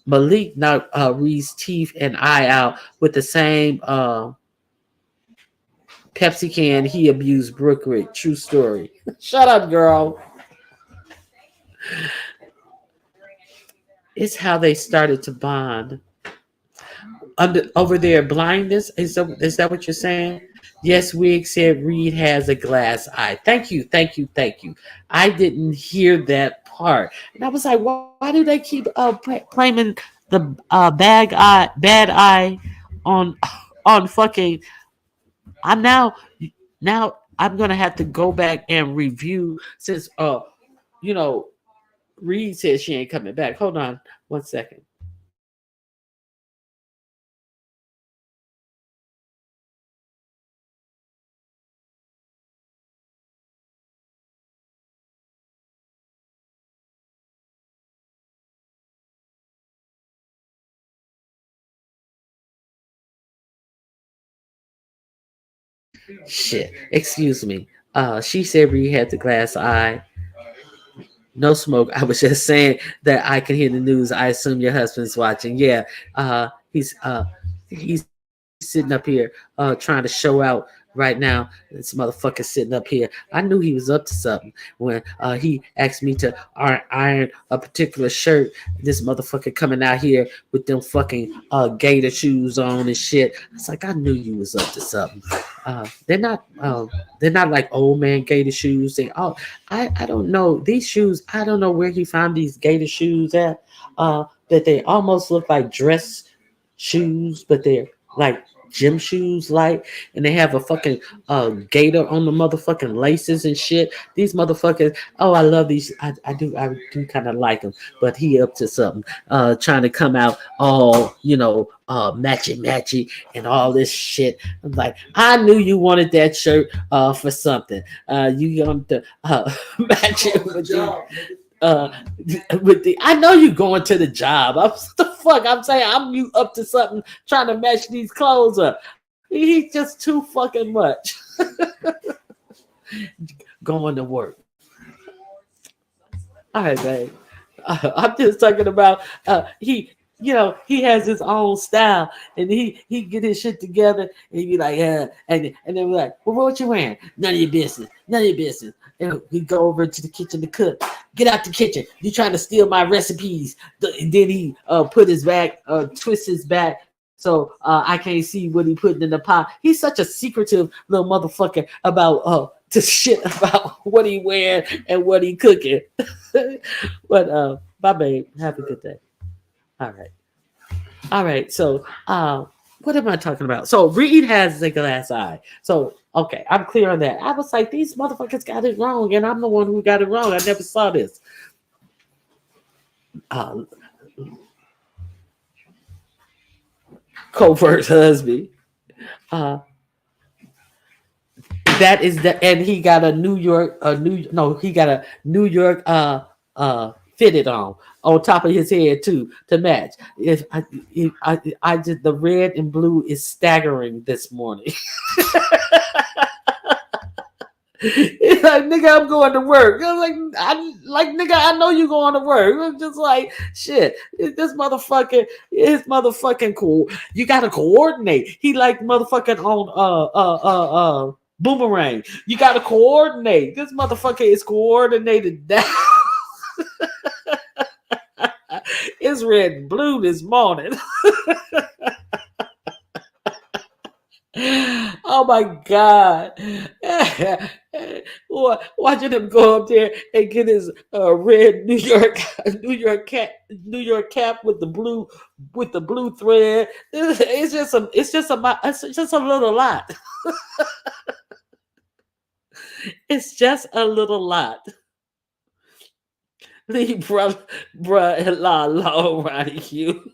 B: Malik now reads teeth and eye out with the same Pepsi can he abused Brookrick. True story. Shut up, girl. It's how they started to bond. Over there, blindness is that what you're saying? Yes, Wig said Reed has a glass eye. Thank you, thank you, thank you. I didn't hear that part, and I was like, why do they keep claiming the bad eye on on fucking? I'm now I'm gonna have to go back and review since you know Reed said she ain't coming back. Hold on one second. Shit. Excuse me. She said we had the glass eye. No smoke. I was just saying that I can hear the news. I assume your husband's watching. Yeah. He's sitting up here trying to show out right now. This motherfucker sitting up here. I knew he was up to something when he asked me to iron a particular shirt. This motherfucker coming out here with them fucking gator shoes on and shit. I was like, I knew you was up to something. They're not like old man gator shoes. I don't know these shoes. I don't know where he found these gator shoes at. That they almost look like dress shoes, but they're like gym shoes, like, and they have a fucking gator on the motherfucking laces and shit. These motherfuckers. Oh, I love these. I do kind of like them, but he up to something. Trying to come out all matchy matchy and all this shit. I'm like, I knew you wanted that shirt for something. You want to match it with the uh I know you going to the job. I'm what the fuck. I'm saying I'm you up to something trying to match these clothes up. He's just too fucking much. Going to work. All right, babe. I'm just talking about he has his own style and he get his shit together and he be like, and then we're like, well, what you wearing? None of your business. None of your business. And we go over to the kitchen to cook. Get out the kitchen. You trying to steal my recipes. And then he put his back, twist his back so I can't see what he putting in the pot. He's such a secretive little motherfucker about to shit about what he wearing and what he cooking. But bye babe. Have a good day. All right. All right. So what am I talking about? So Reed has a glass eye. So okay, I'm clear on that. I was like, these motherfuckers got it wrong, and I'm the one who got it wrong. I never saw this. Uh, Covert husband. Uh, that is the and he got a New York he got a New York fitted on top of his head too to match. I just the red and blue is staggering this morning. It's like, nigga, I'm going to work. Nigga, I know you going to work. I'm just like, shit. This motherfucker is motherfucking cool. You gotta coordinate. He like motherfucking on boomerang. You gotta coordinate. This motherfucker is coordinated down. It's red and blue this morning. Oh my God. Watching him go up there and get his red New York cap with the blue thread. It's just a little lot. It's just a little lot. Leave bruh and la around you.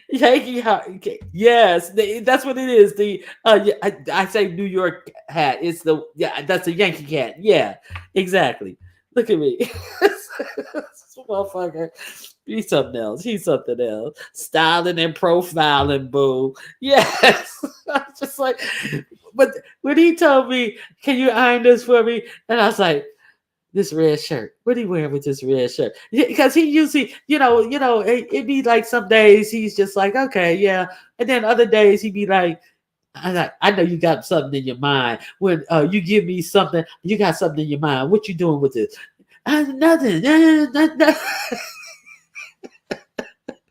B: Yankee hat. Yes, that's what it is. I say New York hat. It's that's a Yankee hat. Yeah, exactly. Look at me. This motherfucker. He's something else. He's something else. Styling and profiling, boo. Yes. I'm just like, but when he told me, "Can you iron this for me?" and I was like, this red shirt. What are you wearing with this red shirt? Because he usually, it'd be like some days he's just like, okay, yeah. And then other days he'd be like, I know you got something in your mind. When you give me something, you got something in your mind. What you doing with this? Nothing. Nothing.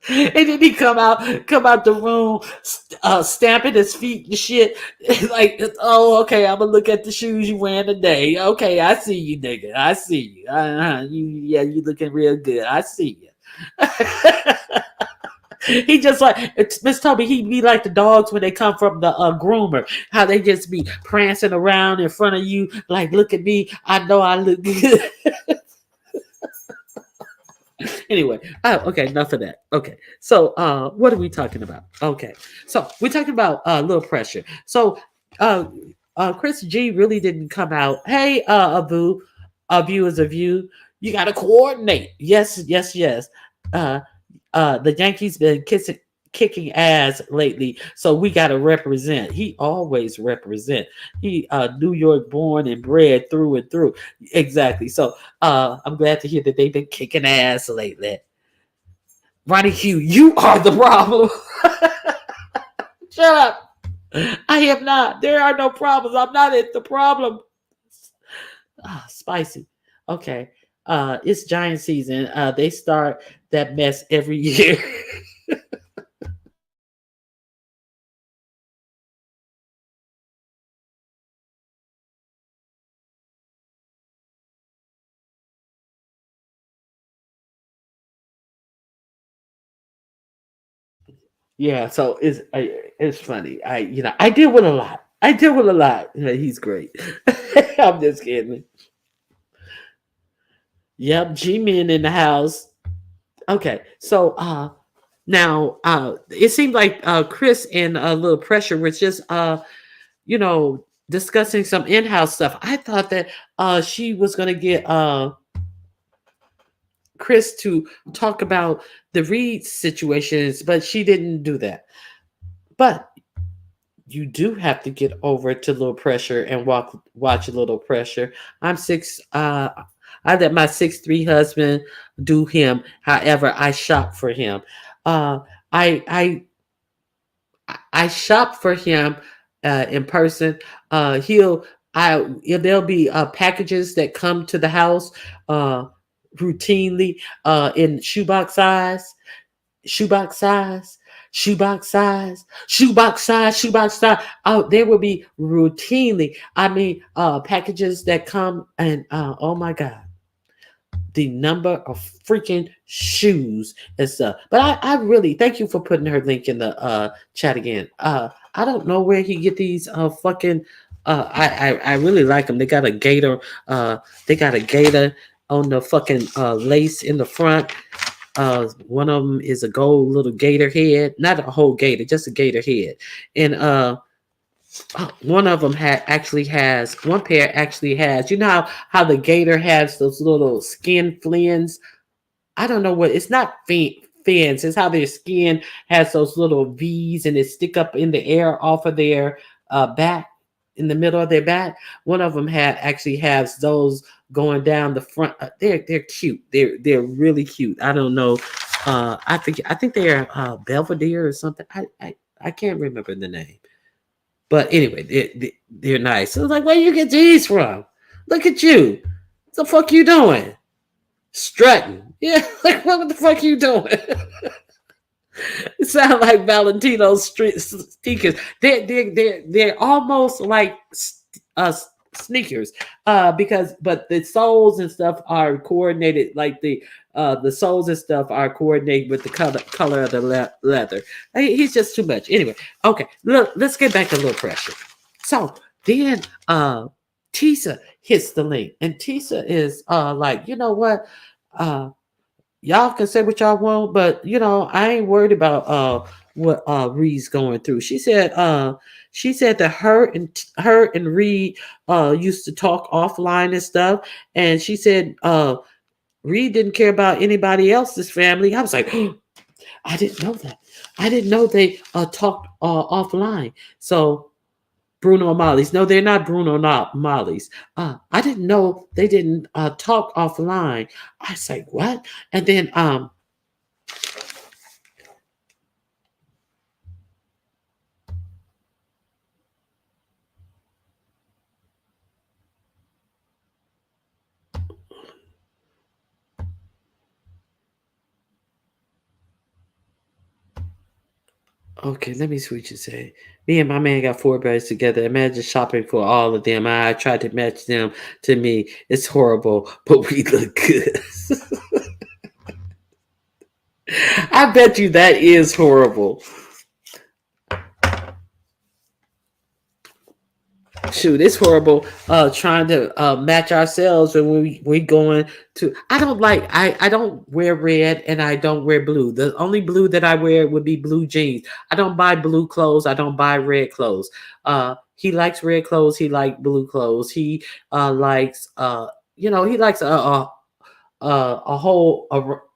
B: And then he come out the room, stamping his feet and shit. Like, oh, okay, I'm gonna look at the shoes you wearing today. Okay, I see you, nigga. I see you. You looking real good. I see you. He just like Miss Toby. He be like the dogs when they come from the groomer. How they just be prancing around in front of you, like, look at me. I know I look good. Anyway, okay, enough of that. Okay, so what are we talking about? Okay, so we're talking about little pressure. So Chris G really didn't come out. Hey, a view is a view. You got to coordinate. Yes. The Yankees been kicking ass lately, so we got to represent. He always represent. He New York born and bred through and through. Exactly. So I'm glad to hear that they've been kicking ass lately. Ronnie Q, you are the problem. Shut up. I am not. There are no problems. I'm not the problem. Spicy. Okay. It's giant season. They start that mess every year. Yeah, so it's funny. I deal with a lot. I deal with a lot. He's great. I'm just kidding. Yep, G Men in the house. Okay, so now it seemed like Chris and Little Pressure was just discussing some in-house stuff. I thought that she was gonna get Chris to talk about the Reed situations, but she didn't do that. But you do have to get over to Little Pressure and watch a Little Pressure. I'm six. I let my 6'3" husband do him. However, I shop for him. Uh, I I I shop for him in person. He'll I There'll be packages that come to the house uh, routinely in shoebox size, shoebox size. Oh, there will be routinely. I mean, packages that come and oh my god, the number of freaking shoes and stuff. But I really thank you for putting her link in the chat again. I don't know where he get these fucking. I really like them. They got a gator on the fucking lace in the front. One of them is a gold little gator head, not a whole gator, just a gator head, and one of them one pair actually has. You know how the gator has those little skin flins. I don't know what it's not fins. It's how their skin has those little V's and they stick up in the air off of their back, in the middle of their back. One of them actually has those going down the front. They're cute. They're really cute. I don't know. I think they're Belvedere or something. I can't remember the name. But anyway, they're nice. So I was like, where you get these from? Look at you. What the fuck you doing? Strutting. Yeah, like what the fuck you doing? It sounds like Valentino's street sneakers. They're almost like uh, sneakers, but the soles and stuff are coordinated. Like the soles and stuff are coordinated with the color of the leather. He's just too much. Anyway, okay, look, let's get back to Little Pressure. So then Tisa hits the link, and Tisa is like, you know what? Y'all can say what y'all want, but I ain't worried about what Reed's going through. She said that her and Reed used to talk offline and stuff, and she said Reed didn't care about anybody else's family. I was like, I didn't know that. I didn't know they talked offline. So Bruno Marley's. No, they're not Bruno not Marley's. I didn't know they didn't talk offline. I say what? And then okay, let me see what you say. Me and my man got 4 birds together. Imagine shopping for all of them. I tried to match them to me. It's horrible, but we look good. I bet you that is horrible. Shoot, it's horrible trying to match ourselves when we going to. I don't wear red and I don't wear blue. The only blue that I wear would be blue jeans. I don't buy blue clothes. I don't buy red clothes. He likes red clothes. He likes blue clothes. He likes he likes a whole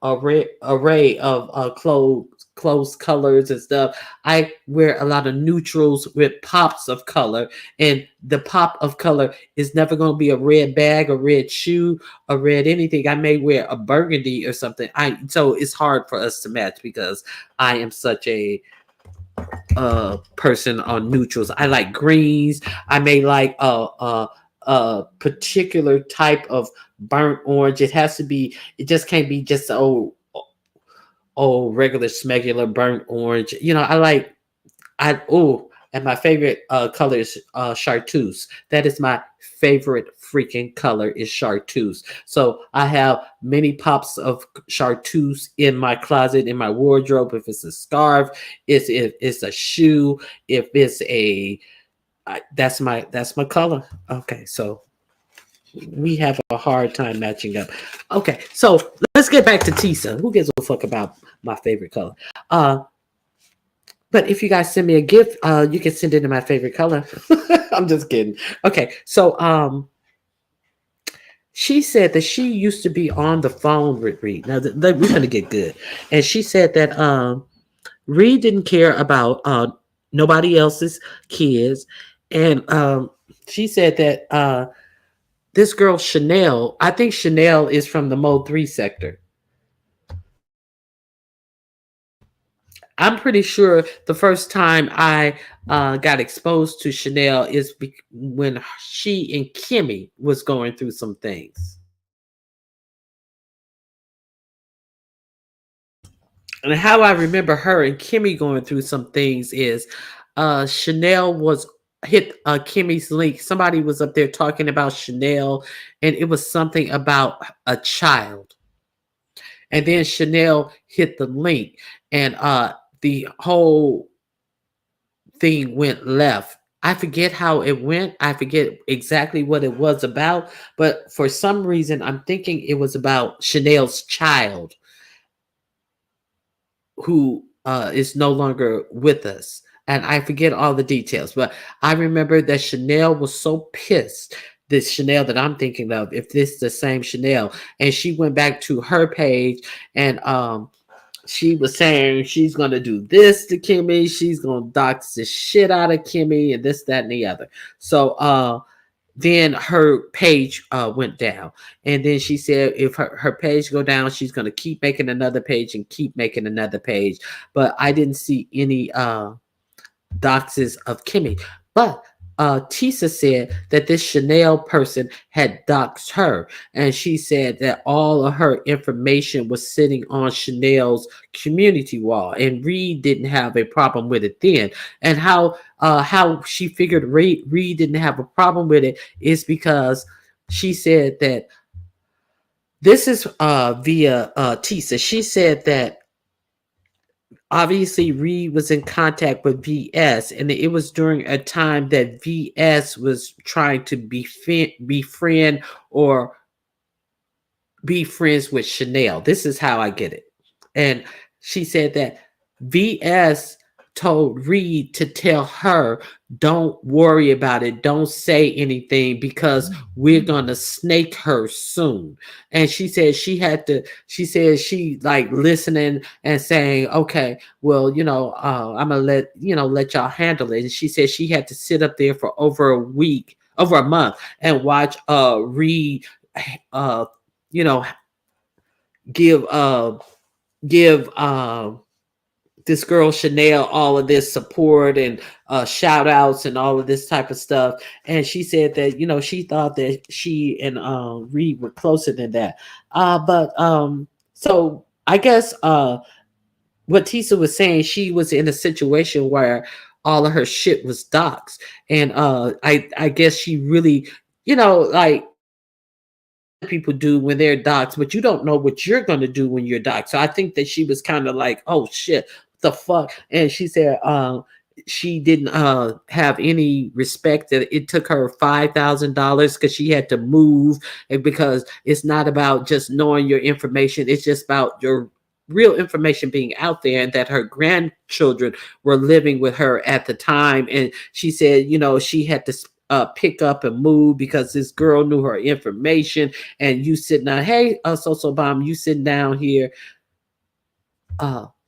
B: array of clothes colors and stuff. I wear a lot of neutrals with pops of color, and the pop of color is never going to be a red bag, a red shoe, a red anything. I may wear a burgundy or something. I so it's hard for us to match because I am such a person on neutrals. I like greens. I may like a particular type of burnt orange. It has to be. It just can't be just regular smegular burnt orange. You know, I like I oh, and my favorite color is chartreuse. That is my favorite freaking color is chartreuse. So I have many pops of chartreuse in my closet, in my wardrobe. If it's a scarf, if it's a shoe, if it's that's my color. Okay, so we have a hard time matching up. Okay, so let's get back to Tisa. Who gives a fuck about my favorite color? Uh, but if you guys send me a gift, you can send it in my favorite color. I'm just kidding. Okay, so she said that she used to be on the phone with Reed. Now we're gonna get good, and she said that Reed didn't care about nobody else's kids, and she said that this girl Chanel, I think Chanel is from the Mode 3 sector. I'm pretty sure the first time I got exposed to Chanel is when she and Kimmy was going through some things. And how I remember her and Kimmy going through some things is Chanel was hit Kimmy's link. Somebody was up there talking about Chanel, and it was something about a child. And then Chanel hit the link, and the whole thing went left. I forget how it went. I forget exactly what it was about, but for some reason, I'm thinking it was about Chanel's child who is no longer with us. And I forget all the details, but I remember that Chanel was so pissed. This Chanel that I'm thinking of, if this is the same Chanel, and she went back to her page and she was saying she's gonna do this to Kimmy, she's gonna dox the shit out of Kimmy, and this, that, and the other. So then her page went down, and then she said if her page go down, she's going to keep making another page and keep making another page. But I didn't see any doxes of Kimmy. But Tisa said that this Chanel person had doxed her, and she said that all of her information was sitting on Chanel's community wall, and Reed didn't have a problem with it then. And how she figured Reed didn't have a problem with it is because she said that this is via Tisa. She said that obviously Reed was in contact with VS, and it was during a time that VS was trying to befriend or be friends with Chanel. This is how I get it. And she said that VS told Reed to tell her, don't worry about it. Don't say anything because we're going to snake her soon. And she said she said she like listening and saying, okay, well, I'm going to let y'all handle it. And she said she had to sit up there for over a month and watch Reed, you know, give this girl Chanel all of this support and shout outs and all of this type of stuff. And she said that she thought that she and Reed were closer than that. But so I guess what Tisa was saying, she was in a situation where all of her shit was doxed, and I guess she really like people do when they're doxxed, but you don't know what you're going to do when you're doxxed. So I think that she was kind of like, oh shit, what the fuck? And she said she didn't have any respect, that it took her $5,000 because she had to move, and because it's not about just knowing your information, it's just about your real information being out there, and that her grandchildren were living with her at the time. And she said she had to pick up and move because this girl knew her information, and you sitting down, hey, so bomb, you sitting down here.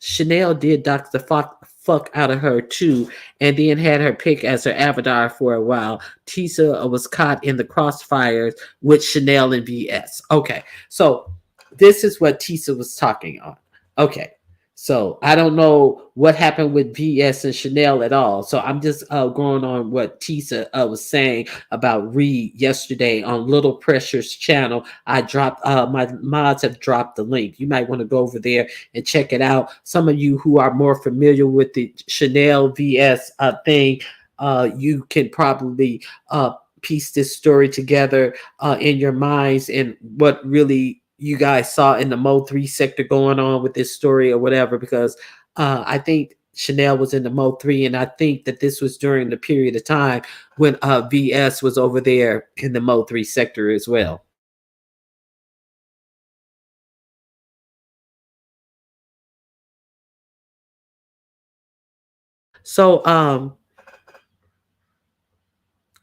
B: Chanel did dox the fuck out of her too, and then had her pick as her avatar for a while. Tisa was caught in the crossfires with Chanel and VS. Okay, so this is what Tisa was talking on. Okay, so I don't know what happened with VS and Chanel at all. So I'm just going on what Tisa was saying about Reed yesterday on Little Pressure's channel. I dropped my mods have dropped the link. You might want to go over there and check it out. Some of you who are more familiar with the Chanel VS thing, you can probably piece this story together in your minds and what really you guys saw in the Mo 3 sector going on with this story or whatever, because I think Chanel was in the Mo 3, and I think that this was during the period of time when VS was over there in the Mo 3 sector as well. So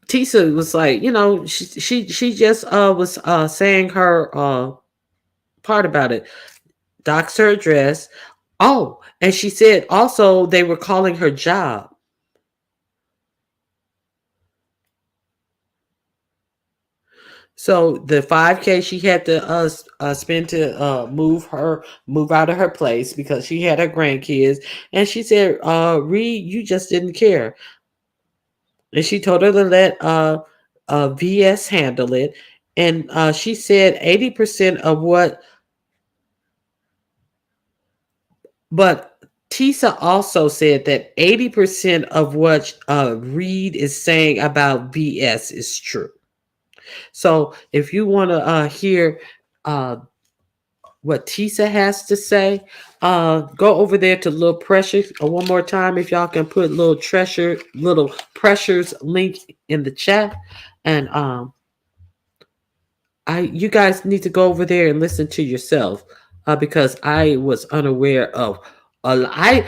B: Tisa was like, she just was saying her part about it. Docs her address. Oh, and she said also they were calling her job. So the 5K she had to spend to move out of her place because she had her grandkids, and she said, Reed, you just didn't care. And she told her to let VS handle it. And she said 80% of what, but Tisa also said that 80% of what Reed is saying about VS is true. So if you want to hear uh, what Tisa has to say, go over there to Little Pressures one more time. If y'all can put Little Pressures link in the chat, and you guys need to go over there and listen to yourself, because I was unaware of. I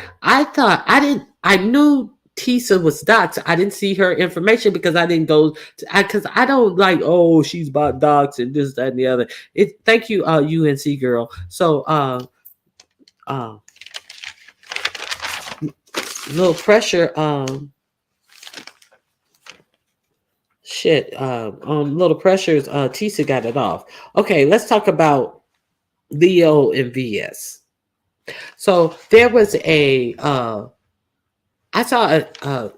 B: thought I knew Tisa was docs. I didn't see her information because I didn't go because I don't like, oh, she's about docs and this, that, and the other. Thank you, UNC girl. So uh Little Pressure on Little Pressures, Tisa got it off. Okay, let's talk about Leo and VS. So there was I saw a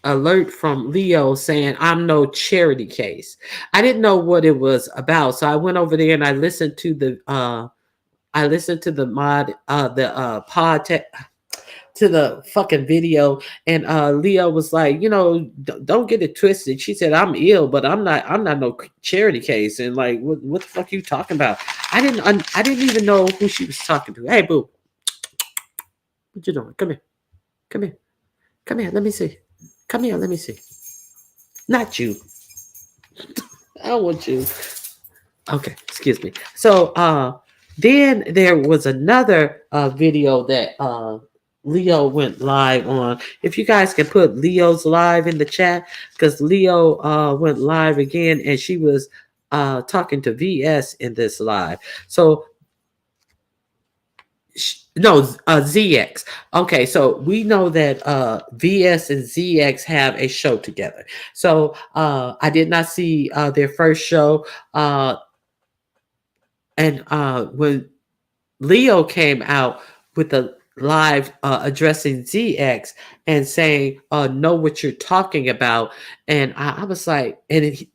B: alert from Leo saying I'm no charity case. I didn't know what it was about, so I went over there and I listened to the mod pod to the fucking video, and Leo was like, don't get it twisted. She said I'm ill, but I'm not no charity case. And like, what the fuck are you talking about? I didn't even know who she was talking to. Hey boo, what you doing? Come here. Come here. Come here. Let me see. Come here. Let me see. Not you. I don't want you. Okay. Excuse me. So, then there was another video that Leo went live on. If you guys can put Leo's live in the chat, because Leo went live again, and she was talking to VS in this live. So no, ZX. Okay, so we know that VS and ZX have a show together. So I did not see their first show. And when Leo came out with the live addressing ZX and saying, know what you're talking about. And I was like, and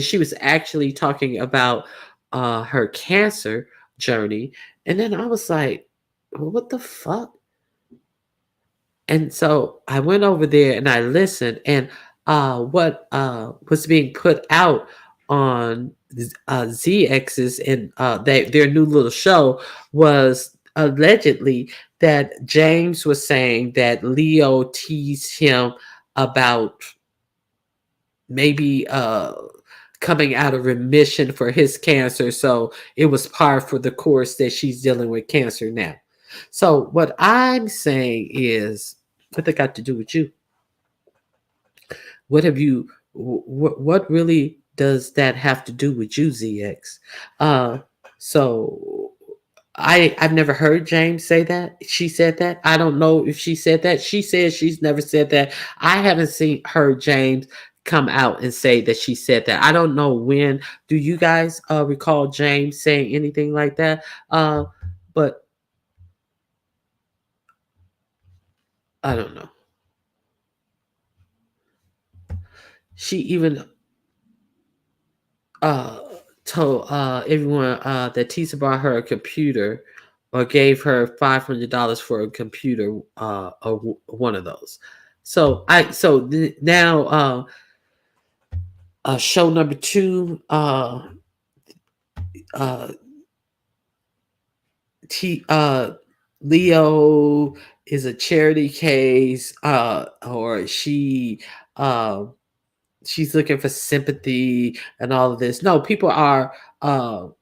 B: she was actually talking about her cancer journey. And then I was like, well, what the fuck? And so I went over there and I listened, and what was being put out on ZX's and their new little show was allegedly that James was saying that Leo teased him about maybe coming out of remission for his cancer. So it was par for the course that she's dealing with cancer now. So what I'm saying is, what that got to do with you? What have you? What really does that have to do with you, ZX? Uh, so I've never heard James say that. She said that. I don't know if she said that. She says she's never said that. I haven't heard James come out and say that she said that. I don't know when. Do you guys recall James saying anything like that? But I don't know. She even uh told everyone that Tisa bought her a computer or gave her $500 for a computer, one of those. Now show number two, uh T Leo is a charity case, or uh she's looking for sympathy and all of this. No, people are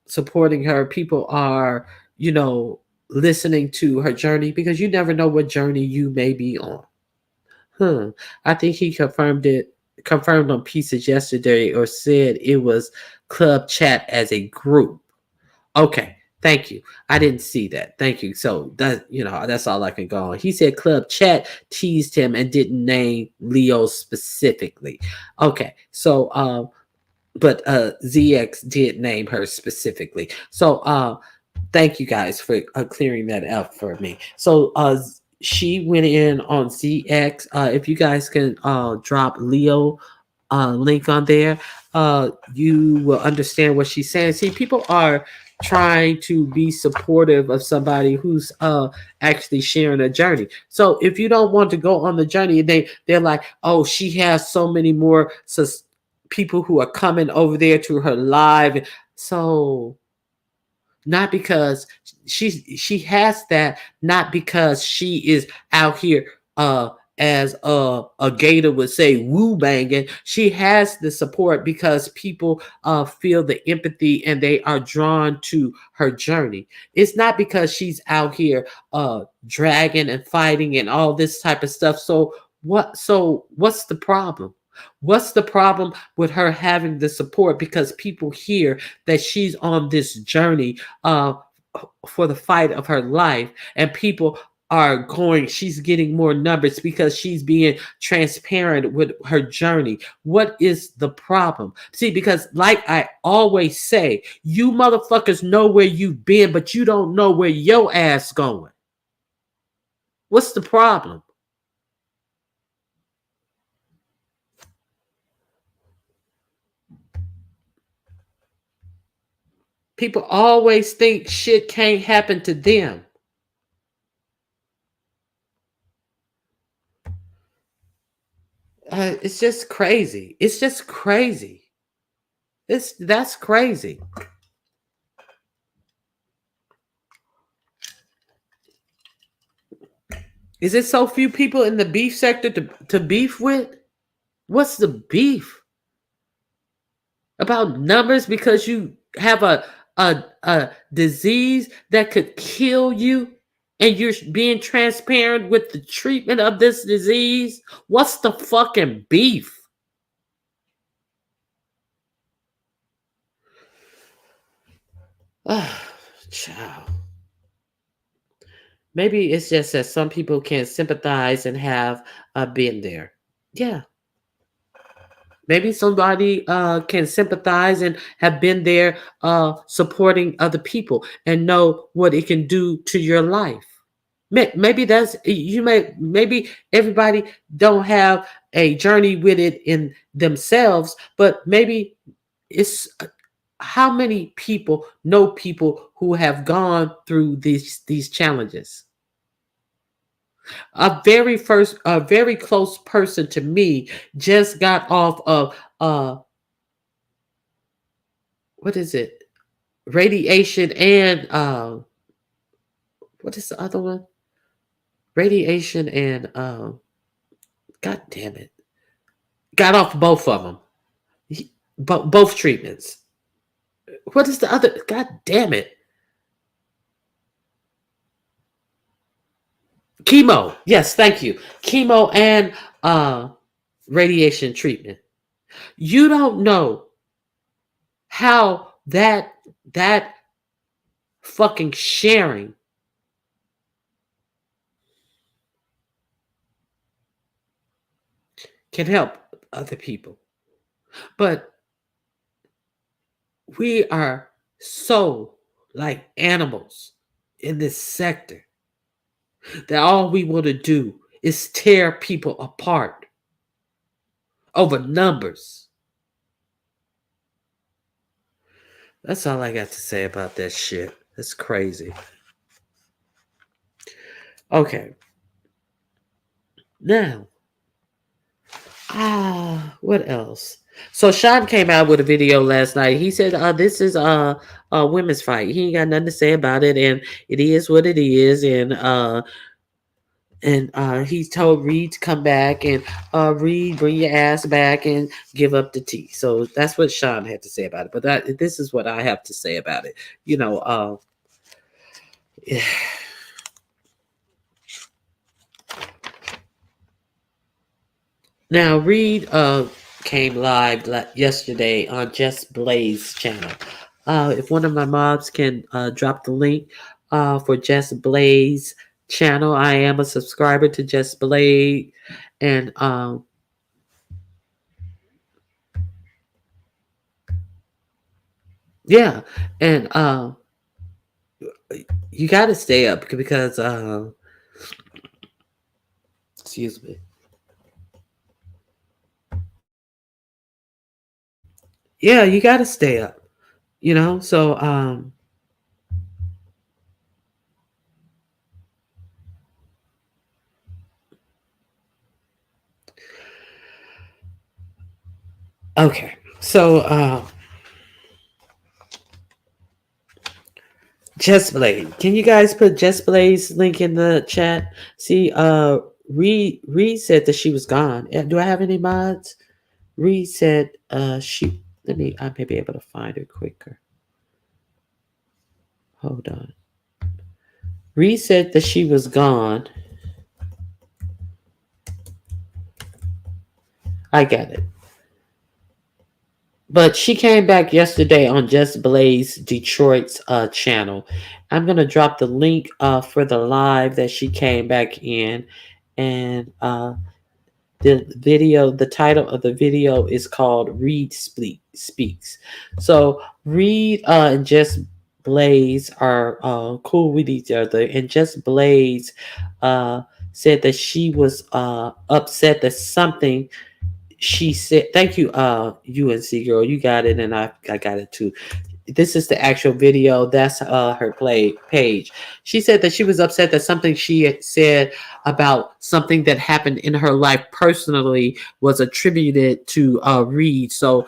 B: supporting her. People are, listening to her journey, because you never know what journey you may be on. I think he confirmed on Pieces yesterday, or said it was club chat as a group. Okay. Thank you. I didn't see that. Thank you. So that's all I can go on. He said club chat teased him and didn't name Leo specifically. Okay. So but ZX did name her specifically. So thank you guys for clearing that up for me. So she went in on ZX. If you guys can drop Leo link on there, you will understand what she's saying. See, people are trying to be supportive of somebody who's actually sharing a journey. So if you don't want to go on the journey, they're like, oh, she has so many more people who are coming over there to her live. So not because she has that, not because she is out here as a gator would say, woo banging. She has the support because people feel the empathy and they are drawn to her journey. It's not because she's out here dragging and fighting and all this type of stuff. What's the problem? What's the problem with her having the support? Because people hear that she's on this journey for the fight of her life, and people are going, she's getting more numbers because she's being transparent with her journey. What is the problem? See, because like I always say, you motherfuckers know where you've been, but you don't know where your ass going. What's the problem? People always think shit can't happen to them. It's just crazy. It's just crazy. That's crazy. Is it so few people in the beef sector to beef with? What's the beef? About numbers because you have a disease that could kill you, and you're being transparent with the treatment of this disease? What's the fucking beef? Child. Maybe it's just that some people can sympathize and have been there. Yeah. Maybe somebody can sympathize and have been there supporting other people and know what it can do to your life. Maybe that's maybe everybody don't have a journey with it in themselves, but maybe it's how many people know people who have gone through these challenges. A very close person to me just got off of what is it, radiation, and what is the other one, radiation and god damn it, got off both of them. Both treatments. What is the other, god damn it, chemo. Yes, thank you. Chemo and radiation treatment. You don't know how that fucking sharing can help other people. But we are so like animals in this sector that all we want to do is tear people apart over numbers. That's all I got to say about that shit. That's crazy. Okay. Now, what else? So Sean came out with a video last night. He said, this is a women's fight. He ain't got nothing to say about it, and it is what it is. And he told Reed to come back and Reed, bring your ass back and give up the tea. So that's what Sean had to say about it. But this is what I have to say about it. You know, now Reed came live yesterday on Just Blaze channel. If one of my mobs can drop the link for Just Blaze channel, I am a subscriber to Just Blaze, and yeah, and you got to stay up because excuse me. Yeah, you got to stay up. You know, so okay. So Just Blaze. Can you guys put Just Blaze link in the chat? See, Reed said that she was gone. Do I have any mods? Reed said she I may be able to find her quicker. Hold on. Reed said that she was gone. I got it. But she came back yesterday on Just Blaze Detroit's channel. I'm gonna drop the link for the live that she came back in, and the title of the video is called Reed Speaks. So Reed and Just Blaze are cool with each other, and Just Blaze said that she was upset that something she said. Thank you, UNC girl, you got it, and I got it too. This is the actual video. That's her play page. She said that she was upset that something she had said about something that happened in her life personally was attributed to Reed. So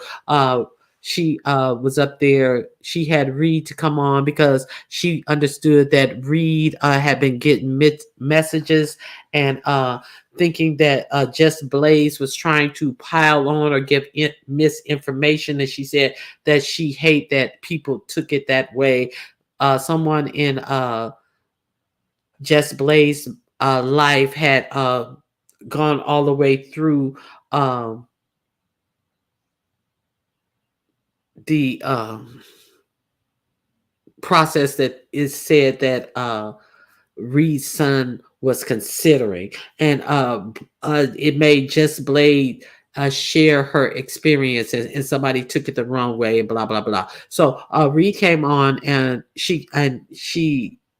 B: she was up there. She had Reed to come on because she understood that Reed had been getting messages and thinking that Just Blaze was trying to pile on or give misinformation. And she said that she hate that people took it that way. Someone in Just Blaze life had gone all the way through the process that is said that Reed's son was considering, and it made Just Blade share her experiences, and somebody took it the wrong way, and blah blah blah. So Reed came on, and she.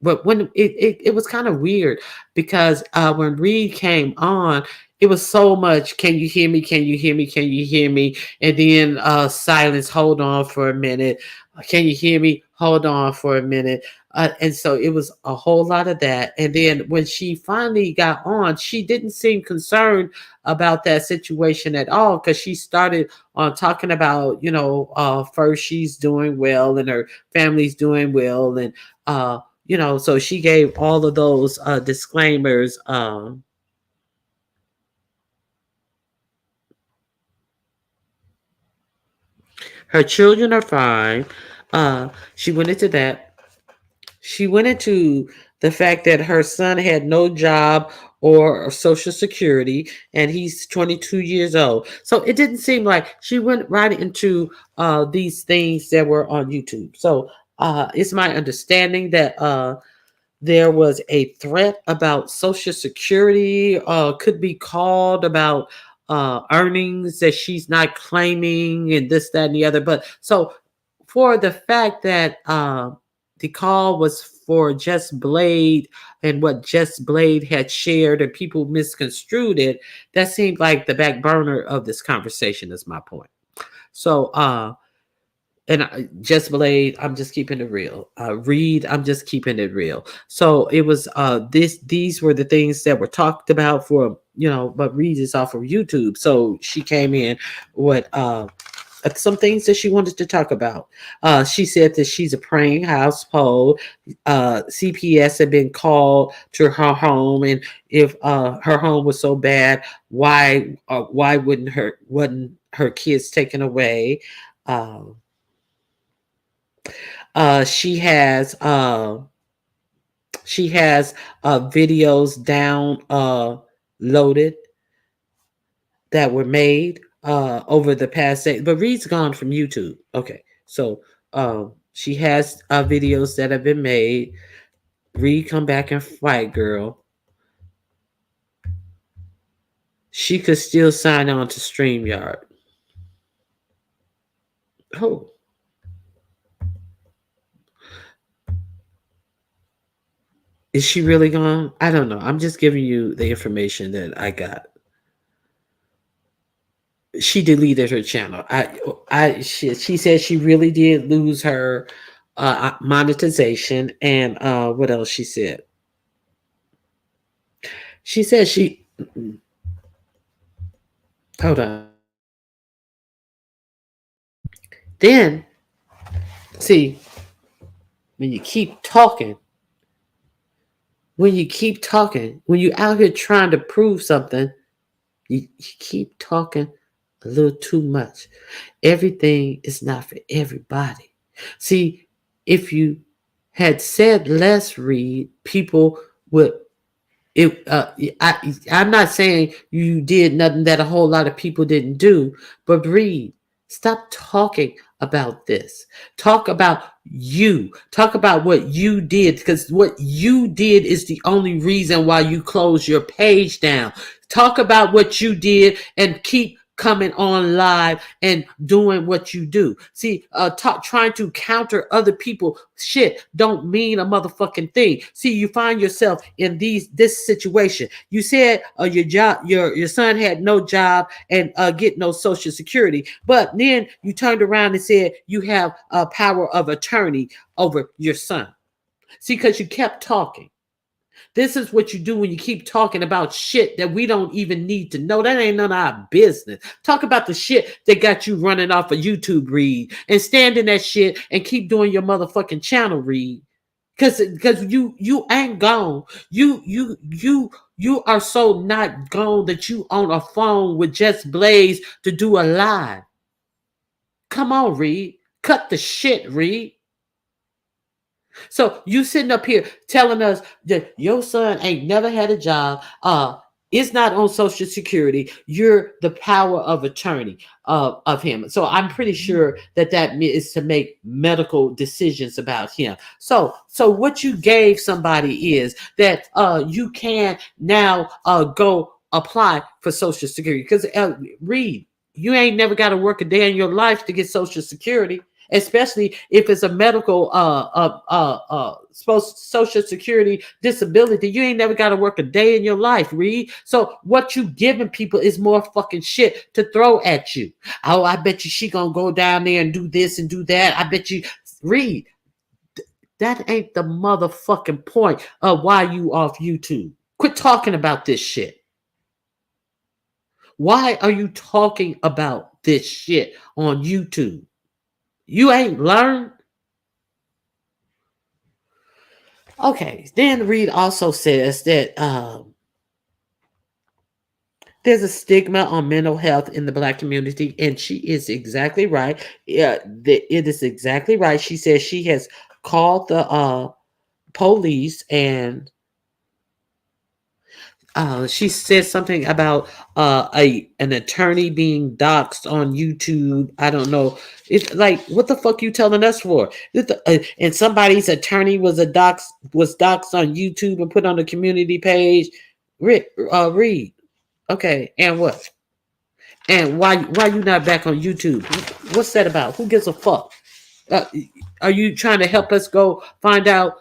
B: But when it was kind of weird because when Reed came on, it was so much. Can you hear me? Can you hear me? Can you hear me? And then silence. Hold on for a minute. Can you hear me? Hold on for a minute. And so it was a whole lot of that. And then when she finally got on, she didn't seem concerned about that situation at all because she started on talking about, first she's doing well and her family's doing well. And, so she gave all of those disclaimers. Her children are fine. She went into that. She went into the fact that her son had no job or Social Security, and he's 22 years old. So it didn't seem like she went right into these things that were on YouTube. So it's my understanding that there was a threat about Social Security, could be called about earnings that she's not claiming, and this, that, and the other. But so for the fact that the call was for Just Blade and what Just Blade had shared and people misconstrued it, that seemed like the back burner of this conversation, is my point. So, Just Blade, I'm just keeping it real. Reed, I'm just keeping it real. So it was these were the things that were talked about for, but Reed is off of YouTube. So she came in with some things that she wanted to talk about. She said that she's a praying household. CPS had been called to her home, and if her home was so bad, why wasn't her kids taken away? Um, uh, she has uh, she has videos down loaded that were made over the past day. But Reed's gone from YouTube. Okay, so she has videos that have been made. Reed, come back and fight, girl. She could still sign on to StreamYard. Oh, is she really gone? I don't know. I'm just giving you the information that I got. She deleted her channel. She said she really did lose her monetization, and what else she said? She said she hold on. Then see, when you keep talking, when you out here trying to prove something, you keep talking a little too much. Everything is not for everybody. See, if you had said less, Reed, people would it I'm not saying you did nothing that a whole lot of people didn't do, but Reed, stop talking about this. Talk about you. Talk about what you did, because what you did is the only reason why you closed your page down. Talk about what you did and keep coming on live and doing what you do. See, trying to counter other people shit don't mean a motherfucking thing. See, you find yourself in this situation. You said your son had no job and get no Social Security, but then you turned around and said you have a power of attorney over your son. See, because you kept talking. This is what you do when you keep talking about shit that we don't even need to know. That ain't none of our business. Talk about the shit that got you running off of YouTube, Reed, and stand in that shit and keep doing your motherfucking channel, Reed. Cause you ain't gone. You are so not gone that you on a phone with Just Blaze to do a live. Come on, Reed. Cut the shit, Reed. So you sitting up here telling us that your son ain't never had a job, is not on Social Security. You're the power of attorney of him. So I'm pretty sure that is to make medical decisions about him. So what you gave somebody is that you can now go apply for Social Security, because Reed, you ain't never got to work a day in your life to get Social Security, especially if it's a medical Social Security disability. You ain't never got to work a day in your life, Reed. So what you giving people is more fucking shit to throw at you. Oh, I bet you she gonna go down there and do this and do that. I bet you, Reed, that ain't the motherfucking point of why you off YouTube. Quit talking about this shit. Why are you talking about this shit on YouTube? You ain't learned. Okay, then Reed also says that there's a stigma on mental health in the Black community, and she is exactly right. Yeah, it is exactly right. She says she has called the police, and She said something about a an attorney being doxxed on YouTube. I don't know. It's like, what the fuck you telling us for? And somebody's attorney was doxxed on YouTube and put on the community page. Read. Okay, and what? And why you not back on YouTube? What's that about? Who gives a fuck? Uh, are you trying to help us go find out?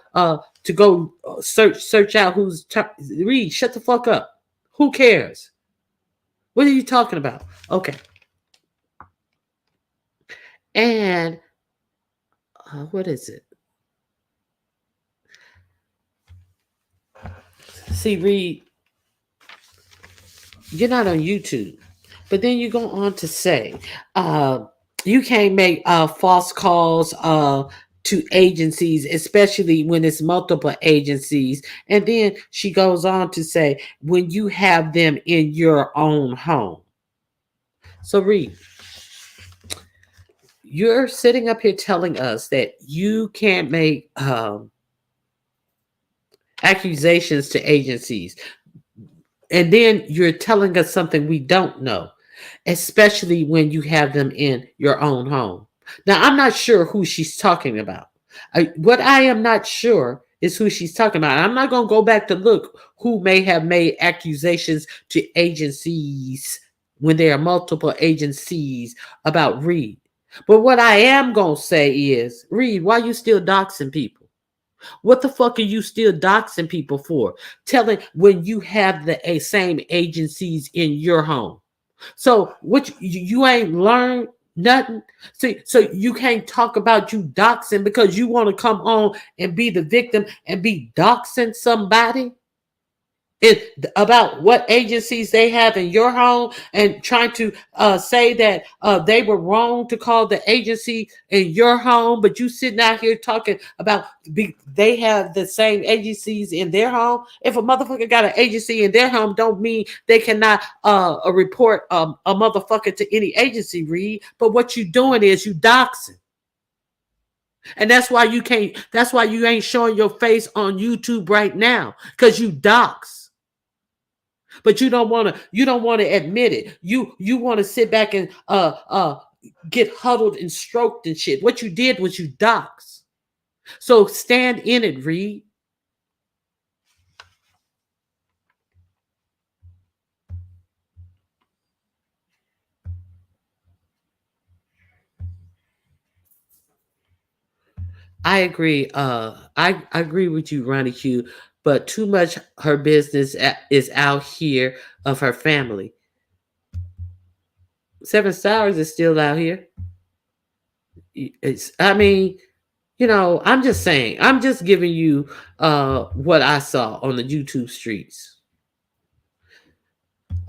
B: To go search out Read. Shut the fuck up. Who cares? What are you talking about? Okay, and what is it? See, Reed, you're not on YouTube. But then you go on to say, uh, you can't make false calls to agencies, especially when it's multiple agencies. And then she goes on to say, when you have them in your own home. So, Reed, you're sitting up here telling us that you can't make accusations to agencies. And then you're telling us something we don't know, especially when you have them in your own home. Now, I'm not sure who she's talking about. What I am not sure is who she's talking about. I'm not going to go back to look who may have made accusations to agencies when there are multiple agencies about Reed. But what I am going to say is, Reed, why you still doxing people? What the fuck are you still doxing people for? Telling when you have the same agencies in your home. So what you ain't learned nothing. So you can't talk about you doxing because you want to come on and be the victim and be doxing somebody. About what agencies they have in your home and trying to say that they were wrong to call the agency in your home, but you sitting out here talking about they have the same agencies in their home. If a motherfucker got an agency in their home, don't mean they cannot report a motherfucker to any agency, Reed. But what you doing is you doxing. And that's why you can't, that's why you ain't showing your face on YouTube right now, because you dox. But you don't want to admit it. You want to sit back and get huddled and stroked and shit. What you did was you dox. So stand in it, Reed. I agree. I agree with you, Ronnie Q. But too much her business is out here of her family. Seven Stars is still out here. I mean, I'm just saying. I'm just giving you what I saw on the YouTube streets.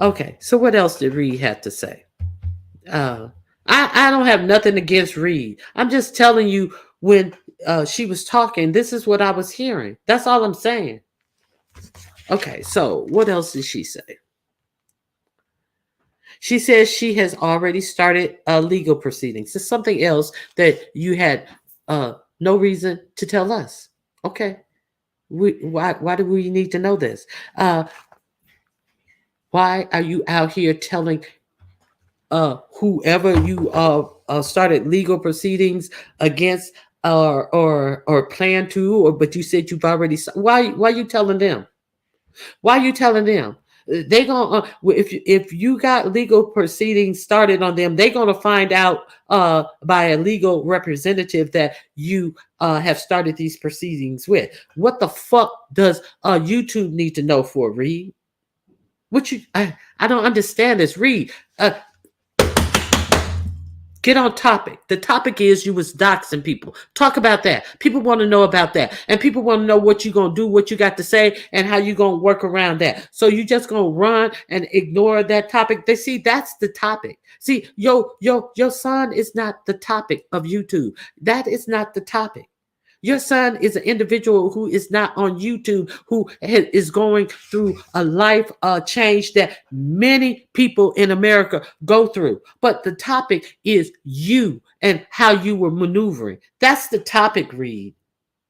B: Okay, so what else did Reed have to say? Uh, I don't have nothing against Reed. I'm just telling you when she was talking, this is what I was hearing. That's all I'm saying. Okay, so what else did she say? She says she has already started legal proceedings. It's something else that you had no reason to tell us. Okay, why do we need to know this? Why are you out here telling whoever you started legal proceedings against or plan to, or but you said you've already, why you telling them? Why are you telling them? They gonna if you got legal proceedings started on them, they gonna find out by a legal representative that you have started these proceedings with. What the fuck does YouTube need to know for, Reed? I don't understand this, Reed. Get on topic. The topic is you was doxing people. Talk about that. People want to know about that. And people want to know what you going to do, what you got to say, and how you going to work around that. So you just going to run and ignore that topic. They see that's the topic. See, your son is not the topic of YouTube. That is not the topic. Your son is an individual who is not on YouTube, who is going through a life change that many people in America go through. But the topic is you and how you were maneuvering. That's the topic, Reed.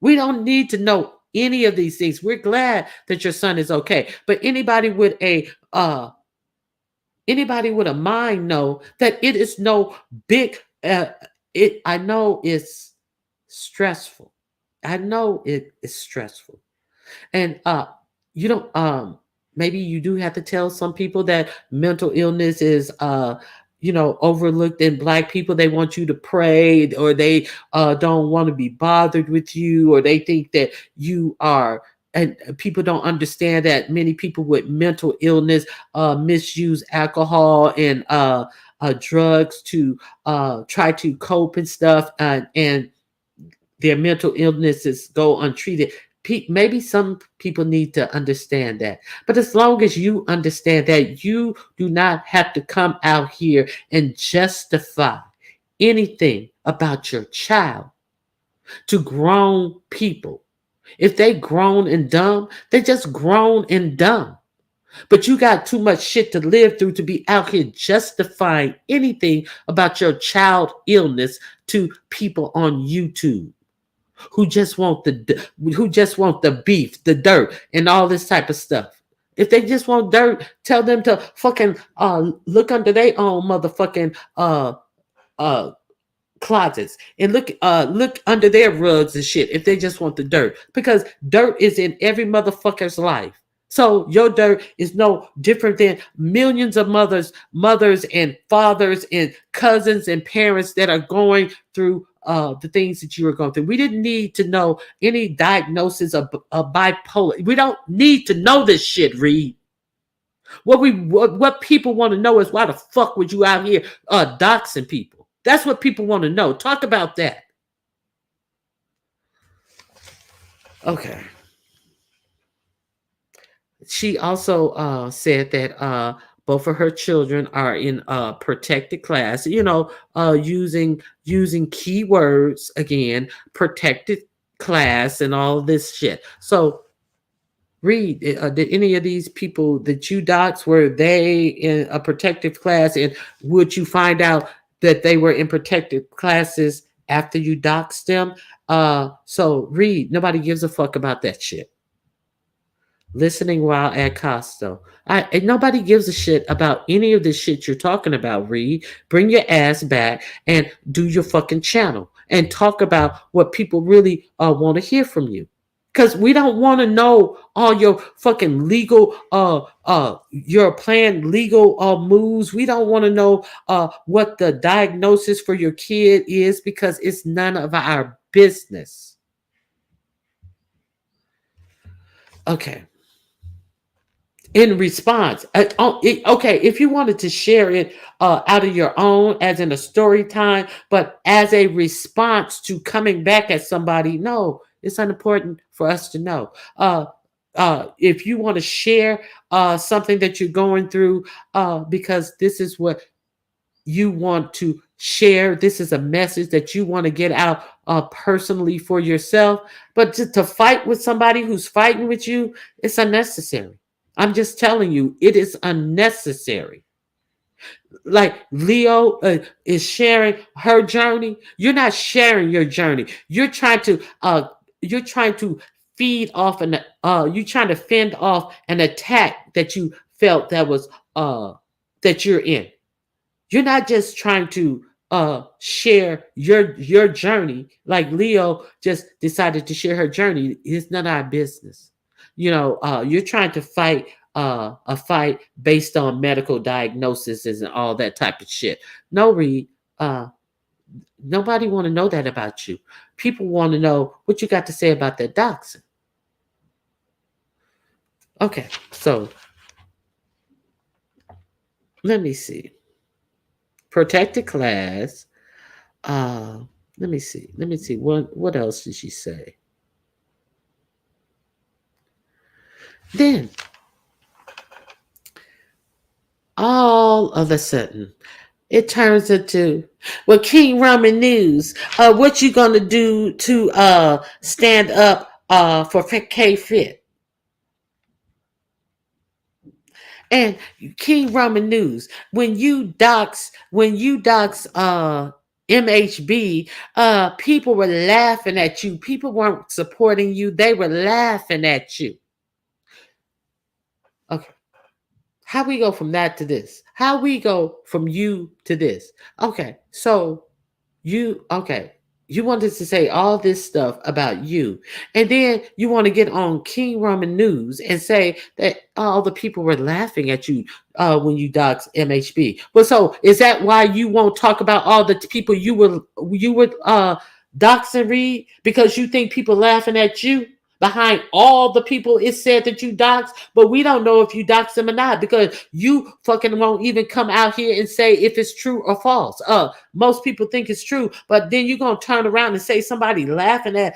B: We don't need to know any of these things. We're glad that your son is okay. But anybody with a mind know that it is no big it I know it's stressful. I know it is stressful. And you don't maybe you do have to tell some people that mental illness is overlooked in black people. They want you to pray, or they don't want to be bothered with you, or they think that you are, and people don't understand that many people with mental illness misuse alcohol and drugs to try to cope and stuff, and their mental illnesses go untreated. Maybe some people need to understand that. But as long as you understand that, you do not have to come out here and justify anything about your child to grown people. If they grown and dumb, they just grown and dumb. But you got too much shit to live through to be out here justifying anything about your child illness to people on YouTube who just want the beef, the dirt, and all this type of stuff. If they just want dirt, tell them to fucking look under their own motherfucking uh closets and look under their rugs and shit if they just want the dirt, because dirt is in every motherfucker's life. So your dirt is no different than millions of mothers and fathers and cousins and parents that are going through the things that you are going through. We didn't need to know any diagnosis of bipolar. We don't need to know this shit, Reed. What people want to know is, why the fuck would you out here doxing people? That's what people want to know. Talk about that. Okay. She also said that both of her children are in protected class. Using keywords again, protected class, and all this shit. So, Reed, did any of these people that you doxed, were they in a protective class, and would you find out that they were in protective classes after you doxed them? So Reed, nobody gives a fuck about that shit. Listening while at Costo. And nobody gives a shit about any of this shit you're talking about, Reed. Bring your ass back and do your fucking channel and talk about what people really want to hear from you. Because we don't want to know all your fucking legal your planned legal moves. We don't want to know what the diagnosis for your kid is, because it's none of our business. Okay. In response, okay, if you wanted to share it out of your own, as in a story time, but as a response to coming back at somebody, no, it's unimportant for us to know. If you want to share something that you're going through, because this is what you want to share, this is a message that you want to get out personally for yourself, but to fight with somebody who's fighting with you, it's unnecessary. I'm just telling you, it is unnecessary. Like Leo is sharing her journey. You're not sharing your journey. You're trying to feed off you're trying to fend off an attack that you felt that you're in. You're not just trying to share your journey. Like Leo just decided to share her journey. It's none of our business. You're trying to fight a fight based on medical diagnoses and all that type of shit. No, Reed. Nobody want to know that about you. People want to know what you got to say about that doxing. Okay, so let me see. Protected class. Uh, Let me see. Let me see. What else did she say? Then all of a sudden, it turns into, well, King Roman News. What you gonna do to stand up for K Fit? And King Roman News, when you dox MHB, people were laughing at you. People weren't supporting you. They were laughing at you. Okay. How we go from that to this? How we go from you to this? Okay. So okay, you wanted to say all this stuff about you, and then you want to get on King Roman News and say that all the people were laughing at you when you dox MHB. Well, so is that why you won't talk about all the people you were doxing, Reed, because you think people laughing at you behind all the people it said that you dox, but we don't know if you dox them or not because you fucking won't even come out here and say if it's true or false. Most people think it's true, but then you're gonna turn around and say somebody laughing at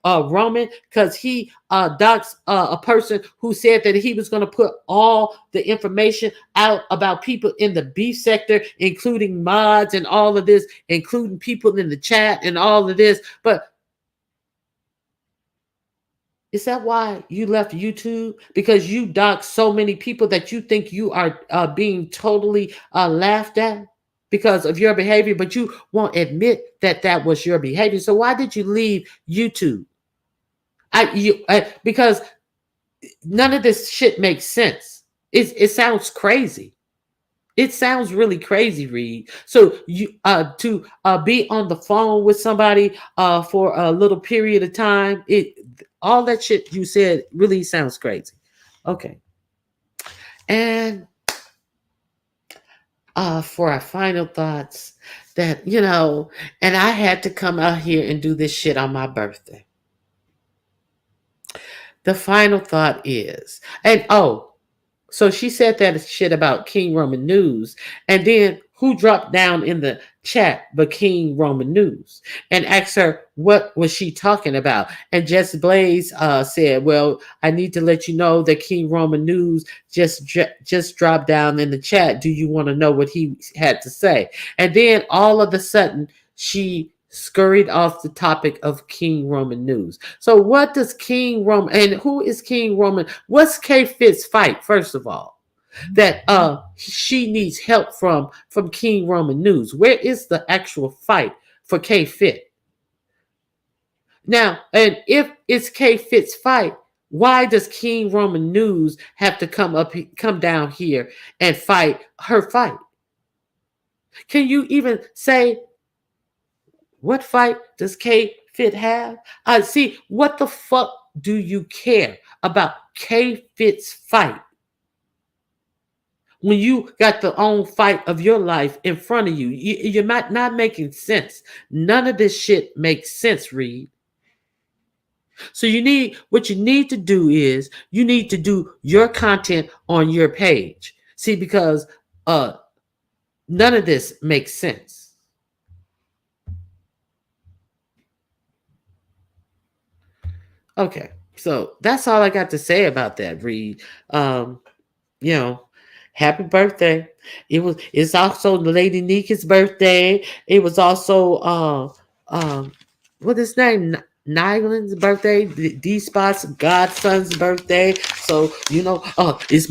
B: Roman because he doxed a person who said that he was gonna put all the information out about people in the beef sector, including mods and all of this, including people in the chat and all of this. But is that why you left YouTube? Because you doxed so many people that you think you are being totally laughed at because of your behavior, but you won't admit that that was your behavior. So why did you leave YouTube? Because none of this shit makes sense. It sounds crazy. It sounds really crazy, Reed. So you to be on the phone with somebody for a little period of time, it all that shit you said really sounds crazy. Okay. And for our final thoughts, that and I had to come out here and do this shit on my birthday. The final thought is, and so she said that shit about King Roman News, and then who dropped down in the chat but King Roman News and asked her what was she talking about, and Jess Blaze said, "Well, I need to let you know that King Roman News just dropped down in the chat. Do you want to know what he had to say?" And then all of a sudden she scurried off the topic of King Roman News. So what does King Roman, and who is King Roman? What's K Fit's fight, first of all? That she needs help from King Roman News. Where is the actual fight for K Fit? Now, and if it's K Fit's fight, why does King Roman News have to come down here and fight her fight? Can you even say what fight does K Fit have? See, what the fuck do you care about K Fit's fight when you got the own fight of your life in front of you? You're not making sense. None of this shit makes sense, Reed. So what you need to do is you need to do your content on your page. See, because none of this makes sense. Okay, so that's all I got to say about that, Reed. You know, happy birthday. It's also Lady Nika's birthday. It was also what is his name? Nyland's birthday, D Spot's godson's birthday. So it's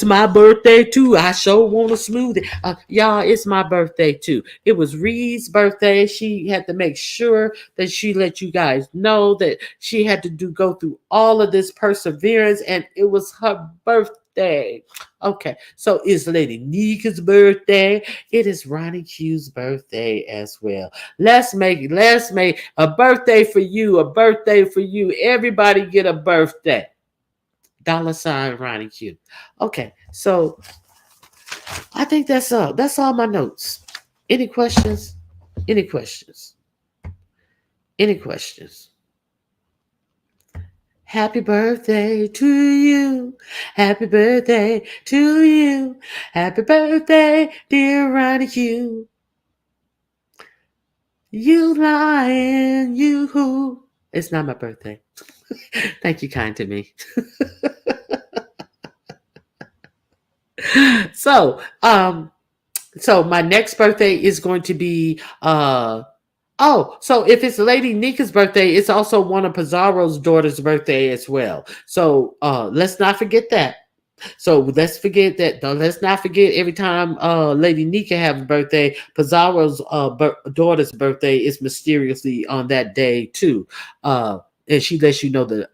B: my birthday too. I sure want a smoothie. Y'all, it's my birthday too. It was Reed's birthday. She had to make sure that she let you guys know that she had to go through all of this perseverance, and it was her birthday. Okay, so it's Lady Nika's birthday. It is Ronnie Q's birthday as well. Let's make a birthday for you, a birthday for you. Everybody get a birthday. $ Ronnie Q. Okay, so I think that's all. That's all my notes. Any questions? Any questions? Any questions? Happy birthday to you. Happy birthday to you. Happy birthday, dear Ronnie Q. You lying, you who. It's not my birthday. Thank you, kind to me. So, so my next birthday is going to be so if it's Lady Nika's birthday, it's also one of Pizarro's daughter's birthday as well. So let's not forget that. So let's forget that. Let's not forget every time Lady Nika has a birthday, Pizarro's daughter's birthday is mysteriously on that day too. Uh, and she lets you know the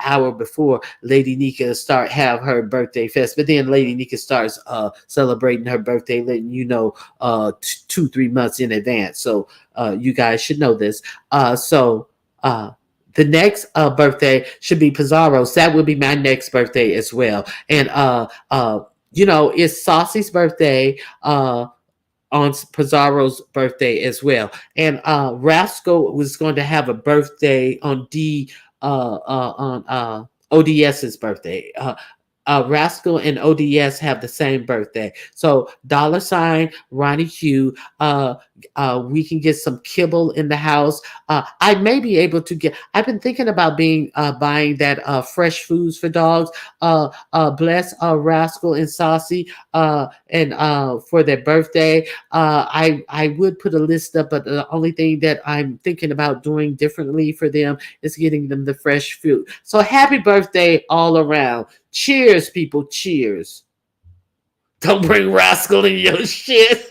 B: hour before Lady Nika start have her birthday fest. But then Lady Nika starts celebrating her birthday, letting you know 2-3 months in advance. So you guys should know this. So. The next birthday should be Pizarro's. That will be my next birthday as well. And it's Saucy's birthday on Pizarro's birthday as well. And Rascal was going to have a birthday on ODS's birthday. Rascal and ODS have the same birthday. So dollar sign Ronnie Q. We can get some kibble in the house. I may be able to get. I've been thinking about being buying that fresh foods for dogs. Bless Rascal and Saucy. And for their birthday, I would put a list up, but the only thing that I'm thinking about doing differently for them is getting them the fresh fruit. So happy birthday all around. Cheers, people. Cheers. Don't bring Rascal in your shit.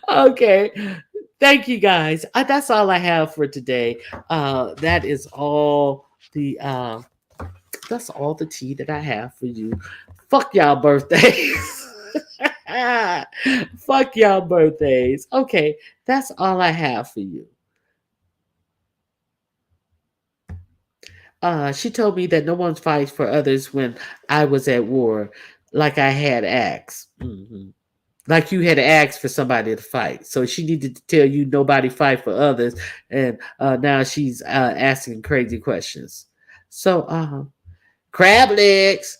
B: Okay. Thank you guys. That's all I have for today. That is all the that's all the tea that I have for you. Fuck y'all birthdays. Fuck y'all birthdays. Okay, that's all I have for you. She told me that no one fights for others when I was at war, like I had asked. Like you had asked for somebody to fight. So she needed to tell you nobody fight for others, and now she's asking crazy questions. So, crab legs,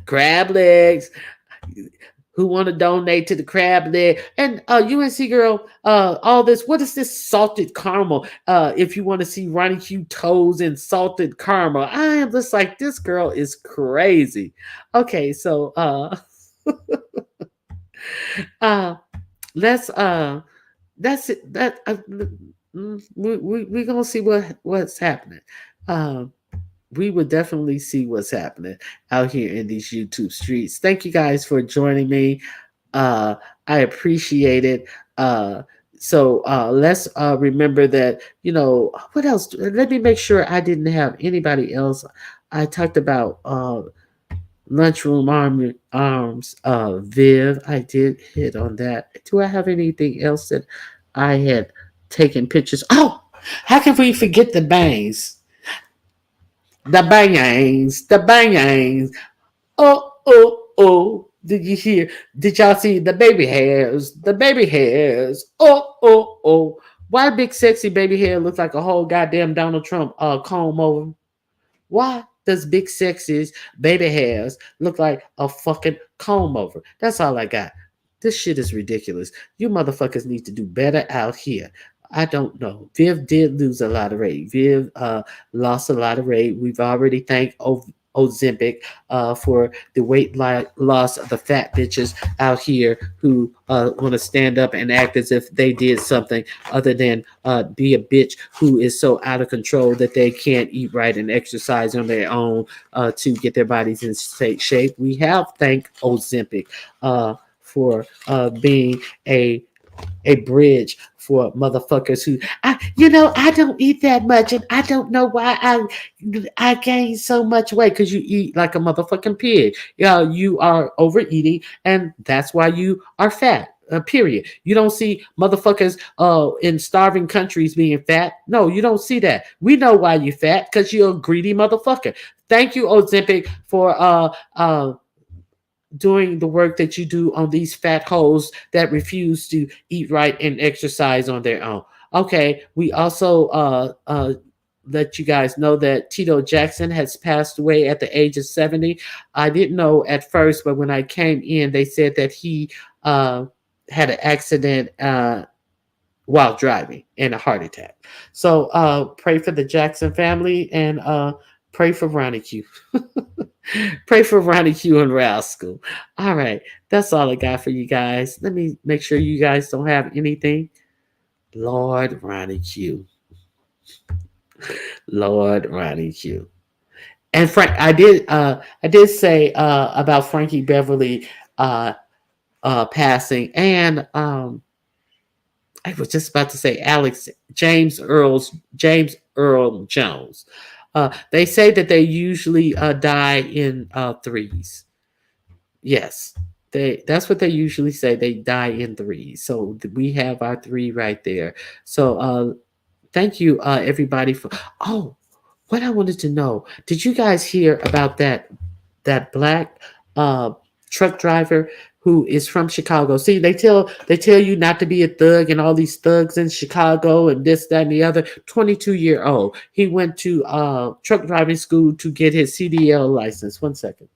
B: crab legs. Who want to donate to the crab leg and UNC girl, all this. What is this salted caramel? If you want to see Ronnie Q toes in salted caramel, I am just like, this girl is crazy. Okay, so uh let's that's it. That we gonna see what's happening. Um we would definitely see what's happening out here in these YouTube streets. Thank you guys for joining me. Uh, I appreciate it. Let's remember that, what else? Let me make sure I didn't have anybody else. I talked about lunchroom arms, Viv. I did hit on that. Do I have anything else that I had taken pictures? Oh, how can we forget the bangs? The bangs, the bangs. Oh, oh, oh. Did you hear? Did y'all see the baby hairs? The baby hairs. Oh, oh, oh. Why big sexy baby hair look like a whole goddamn Donald Trump comb over? Why does big sexy's baby hairs look like a fucking comb over? That's all I got. This shit is ridiculous. You motherfuckers need to do better out here. I don't know. Viv did lose a lot of weight. Viv lost a lot of weight. We've already thanked Ozempic for the weight loss of the fat bitches out here who want to stand up and act as if they did something other than be a bitch who is so out of control that they can't eat right and exercise on their own to get their bodies in shape. We have thanked Ozempic for being a bridge for motherfuckers who I don't eat that much and I don't know why I gain so much weight because you eat like a motherfucking pig. You are overeating and that's why you are fat. Period. You don't see motherfuckers in starving countries being fat. No, you don't see that. We know why you're fat because you're a greedy motherfucker. Thank you, Ozempic, for doing the work that you do on these fat holes that refuse to eat right and exercise on their own. Okay, we also let you guys know that Tito Jackson has passed away at the age of 70. I didn't know at first, but when I came in, they said that he had an accident while driving and a heart attack. So pray for the Jackson family and pray for Ronnie Q. Pray for Ronnie Q and Rascal. All right, that's all I got for you guys. Let me make sure you guys don't have anything. Lord Ronnie Q. Lord Ronnie Q. And Frank, I did say about Frankie Beverly uh, passing, and I was just about to say Alex James Earl Jones. They say that they usually die in threes. Yes, that's what they usually say. They die in threes. So we have our three right there. So thank you everybody for. Oh, what I wanted to know, did you guys hear about that black uh, truck driver who is from Chicago? See, they tell you not to be a thug, and all these thugs in Chicago and this, that, and the other. 22-year-old. He went to truck driving school to get his CDL license. One second.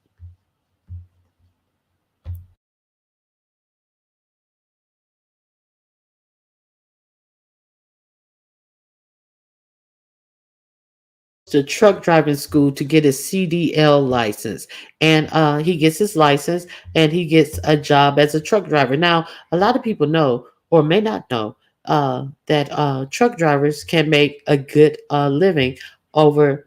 B: To truck driving school to get his CDL license. And he gets his license and he gets a job as a truck driver. Now, a lot of people know or may not know that truck drivers can make a good living over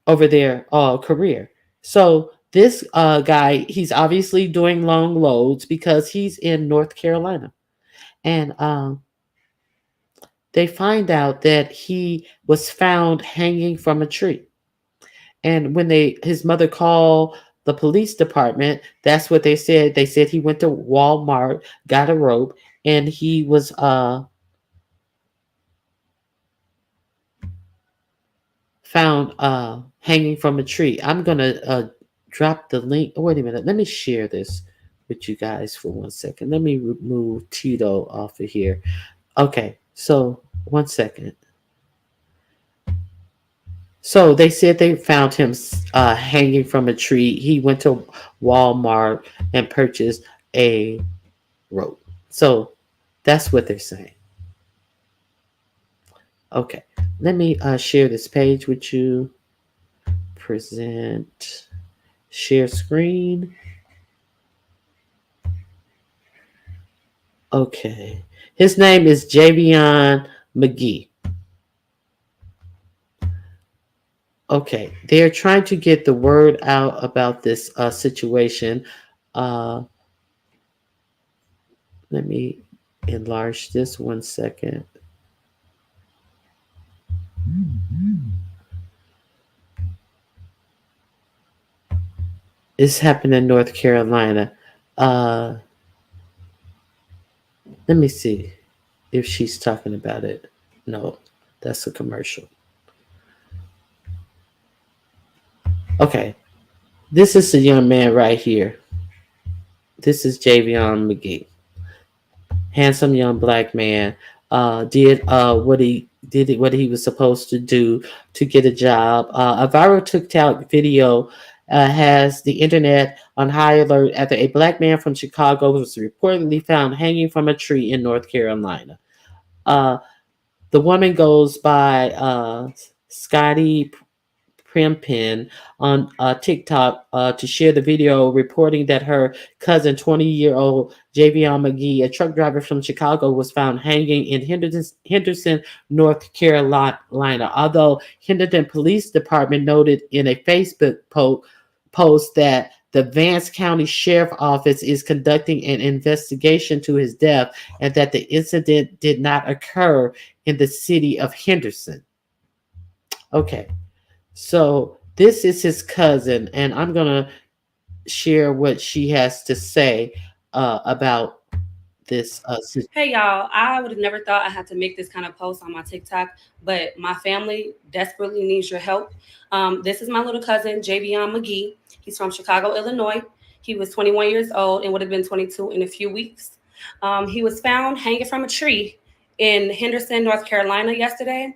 B: their career. So this guy, he's obviously doing long loads because he's in North Carolina. And they find out that he was found hanging from a tree. And when his mother called the police department, that's what they said. They said he went to Walmart, got a rope, and he was found hanging from a tree. I'm gonna drop the link. Oh, wait a minute. Let me share this with you guys for 1 second. Let me remove Tito off of here. Okay, so 1 second. So they said they found him hanging from a tree. He went to Walmart and purchased a rope. So that's what they're saying. Okay, let me share this page with you. Present, share screen. Okay, his name is Javion McGee. Okay, they're trying to get the word out about this situation. Uh, Let me enlarge this 1 second. It's happened in North Carolina. Uh, Let me see if she's talking about it. No, that's a commercial. Okay, this is the young man right here. This is Javion McGee, handsome young black man. Did what he was supposed to do to get a job. A viral TikTok video has the internet on high alert after a black man from Chicago was reportedly found hanging from a tree in North Carolina. Uh, the woman goes by Scotty Primpin on TikTok to share the video, reporting that her cousin, 20-year-old Javion McGee, a truck driver from Chicago, was found hanging in Henderson, North Carolina. Although Henderson Police Department noted in a Facebook post that the Vance County Sheriff Office is conducting an investigation to his death and that the incident did not occur in the city of Henderson. Okay. So this is his cousin, and I'm gonna share what she has to say about this.
C: Hey y'all, I would have never thought I had to make this kind of post on my TikTok, but my family desperately needs your help. This is my little cousin, Javion McGee. He's from Chicago, Illinois. He was 21 years old and would have been 22 in a few weeks. He was found hanging from a tree in Henderson, North Carolina yesterday.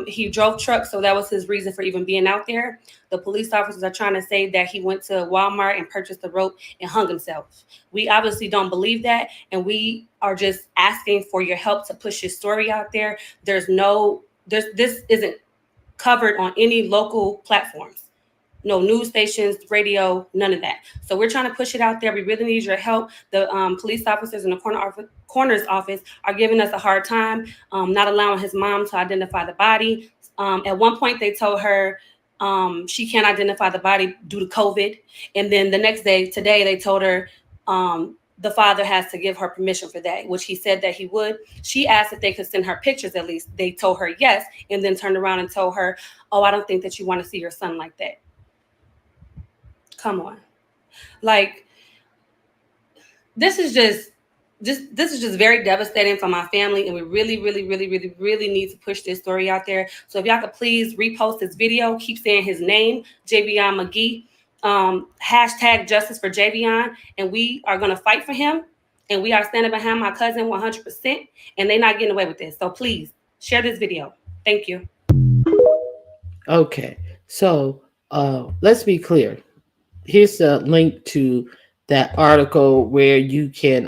C: He drove trucks, so that was his reason for even being out there. The police officers are trying to say that he went to Walmart and purchased the rope and hung himself. We obviously don't believe that, and we are just asking for your help to push his story out there. This isn't covered on any local platforms. No news stations, radio, none of that. So we're trying to push it out there. We really need your help. The police officers in the coroner's office are giving us a hard time, not allowing his mom to identify the body. At one point, they told her She can't identify the body due to COVID. And then the next day, today, they told her the father has to give her permission for that, which he said that he would. She asked if they could send her pictures at least. They told her yes, and then turned around and told her, "Oh, I don't think that you want to see your son like that." Come on, like this is just this is just very devastating for my family, and we really need to push this story out there. So if y'all could please repost this video, keep saying his name, Javion McGee, hashtag justice for Javion, and we are gonna fight for him, and we are standing behind my cousin 100%, and they're not getting away with this. So please share this video. Thank you.
B: Okay, so let's be clear. Here's a link to that article where you can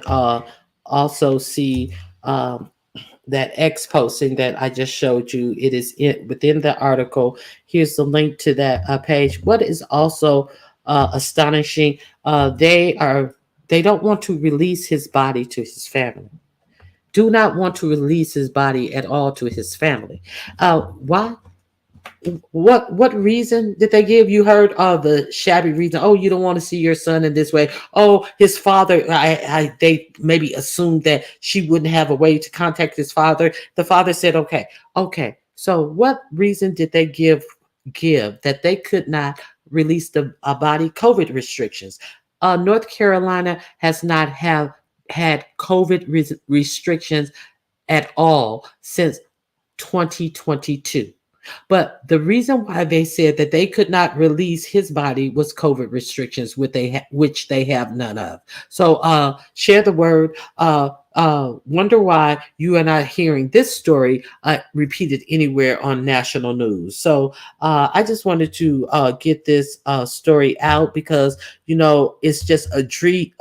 B: also see that X posting that I just showed you. It is within the article. Here's the link to that page. What is also astonishing, they don't want to release his body to his family. Do not want to release his body at all to his family. Why? What reason did they give? You heard the shabby reason. Oh, you don't want to see your son in this way. Oh, his father. They maybe assumed that she wouldn't have a way to contact his father. The father said, "Okay, okay." So, what reason did they give that they could not release the body? COVID restrictions. North Carolina has not have had COVID restrictions at all since 2022. But the reason why they said that they could not release his body was COVID restrictions, which they have none of. So share the word. Wonder why you are not hearing this story repeated anywhere on national news. So I just wanted to get this story out because it's just a dream.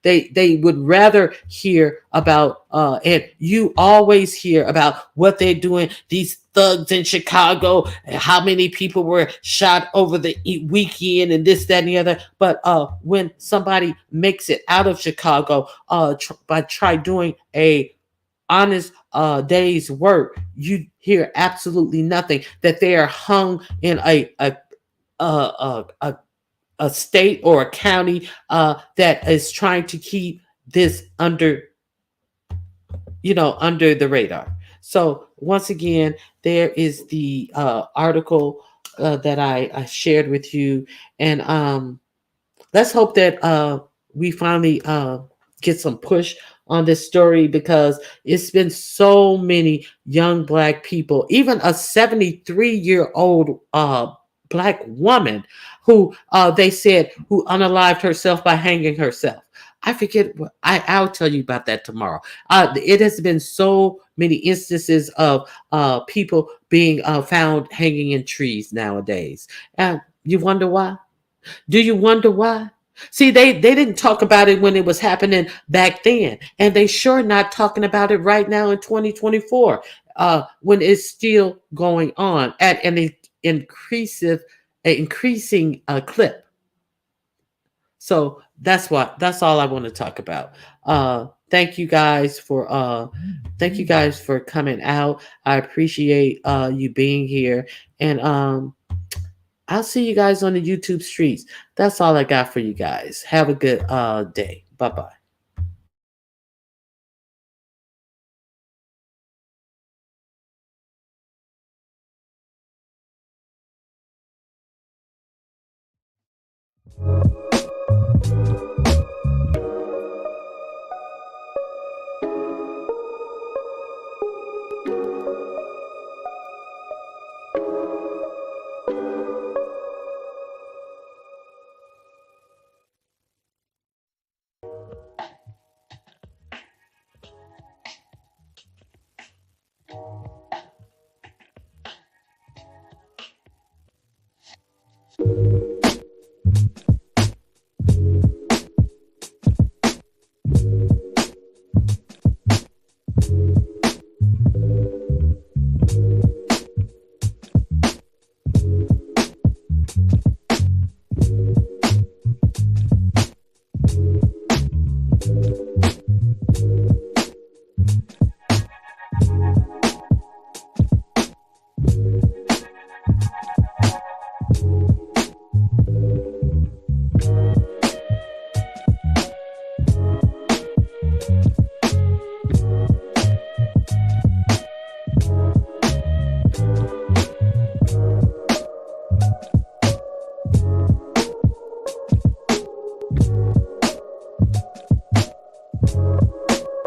B: They would rather hear about and you always hear about what they're doing, these thugs in Chicago, and how many people were shot over the weekend and this, that, and the other. But when somebody makes it out of Chicago by try doing a honest day's work, you hear absolutely nothing, that they are hung in a, a, a a state or a county that is trying to keep this under the radar. So once again, there is the article that I shared with you, and let's hope that we finally get some push on this story, because it's been so many young black people, even a 73-year-old black woman who they said who unalived herself by hanging herself. I forget. I'll tell you about that tomorrow. It has been so many instances of people being found hanging in trees nowadays, and you wonder why. Do you wonder why? See, they didn't talk about it when it was happening back then, and they sure not talking about it right now in 2024, when it's still going on at an increasing clip. So that's all I want to talk about. Thank you guys for coming out. I appreciate you being here, and I'll see you guys on the YouTube streets. That's all I got for you guys. Have a good day. Bye bye.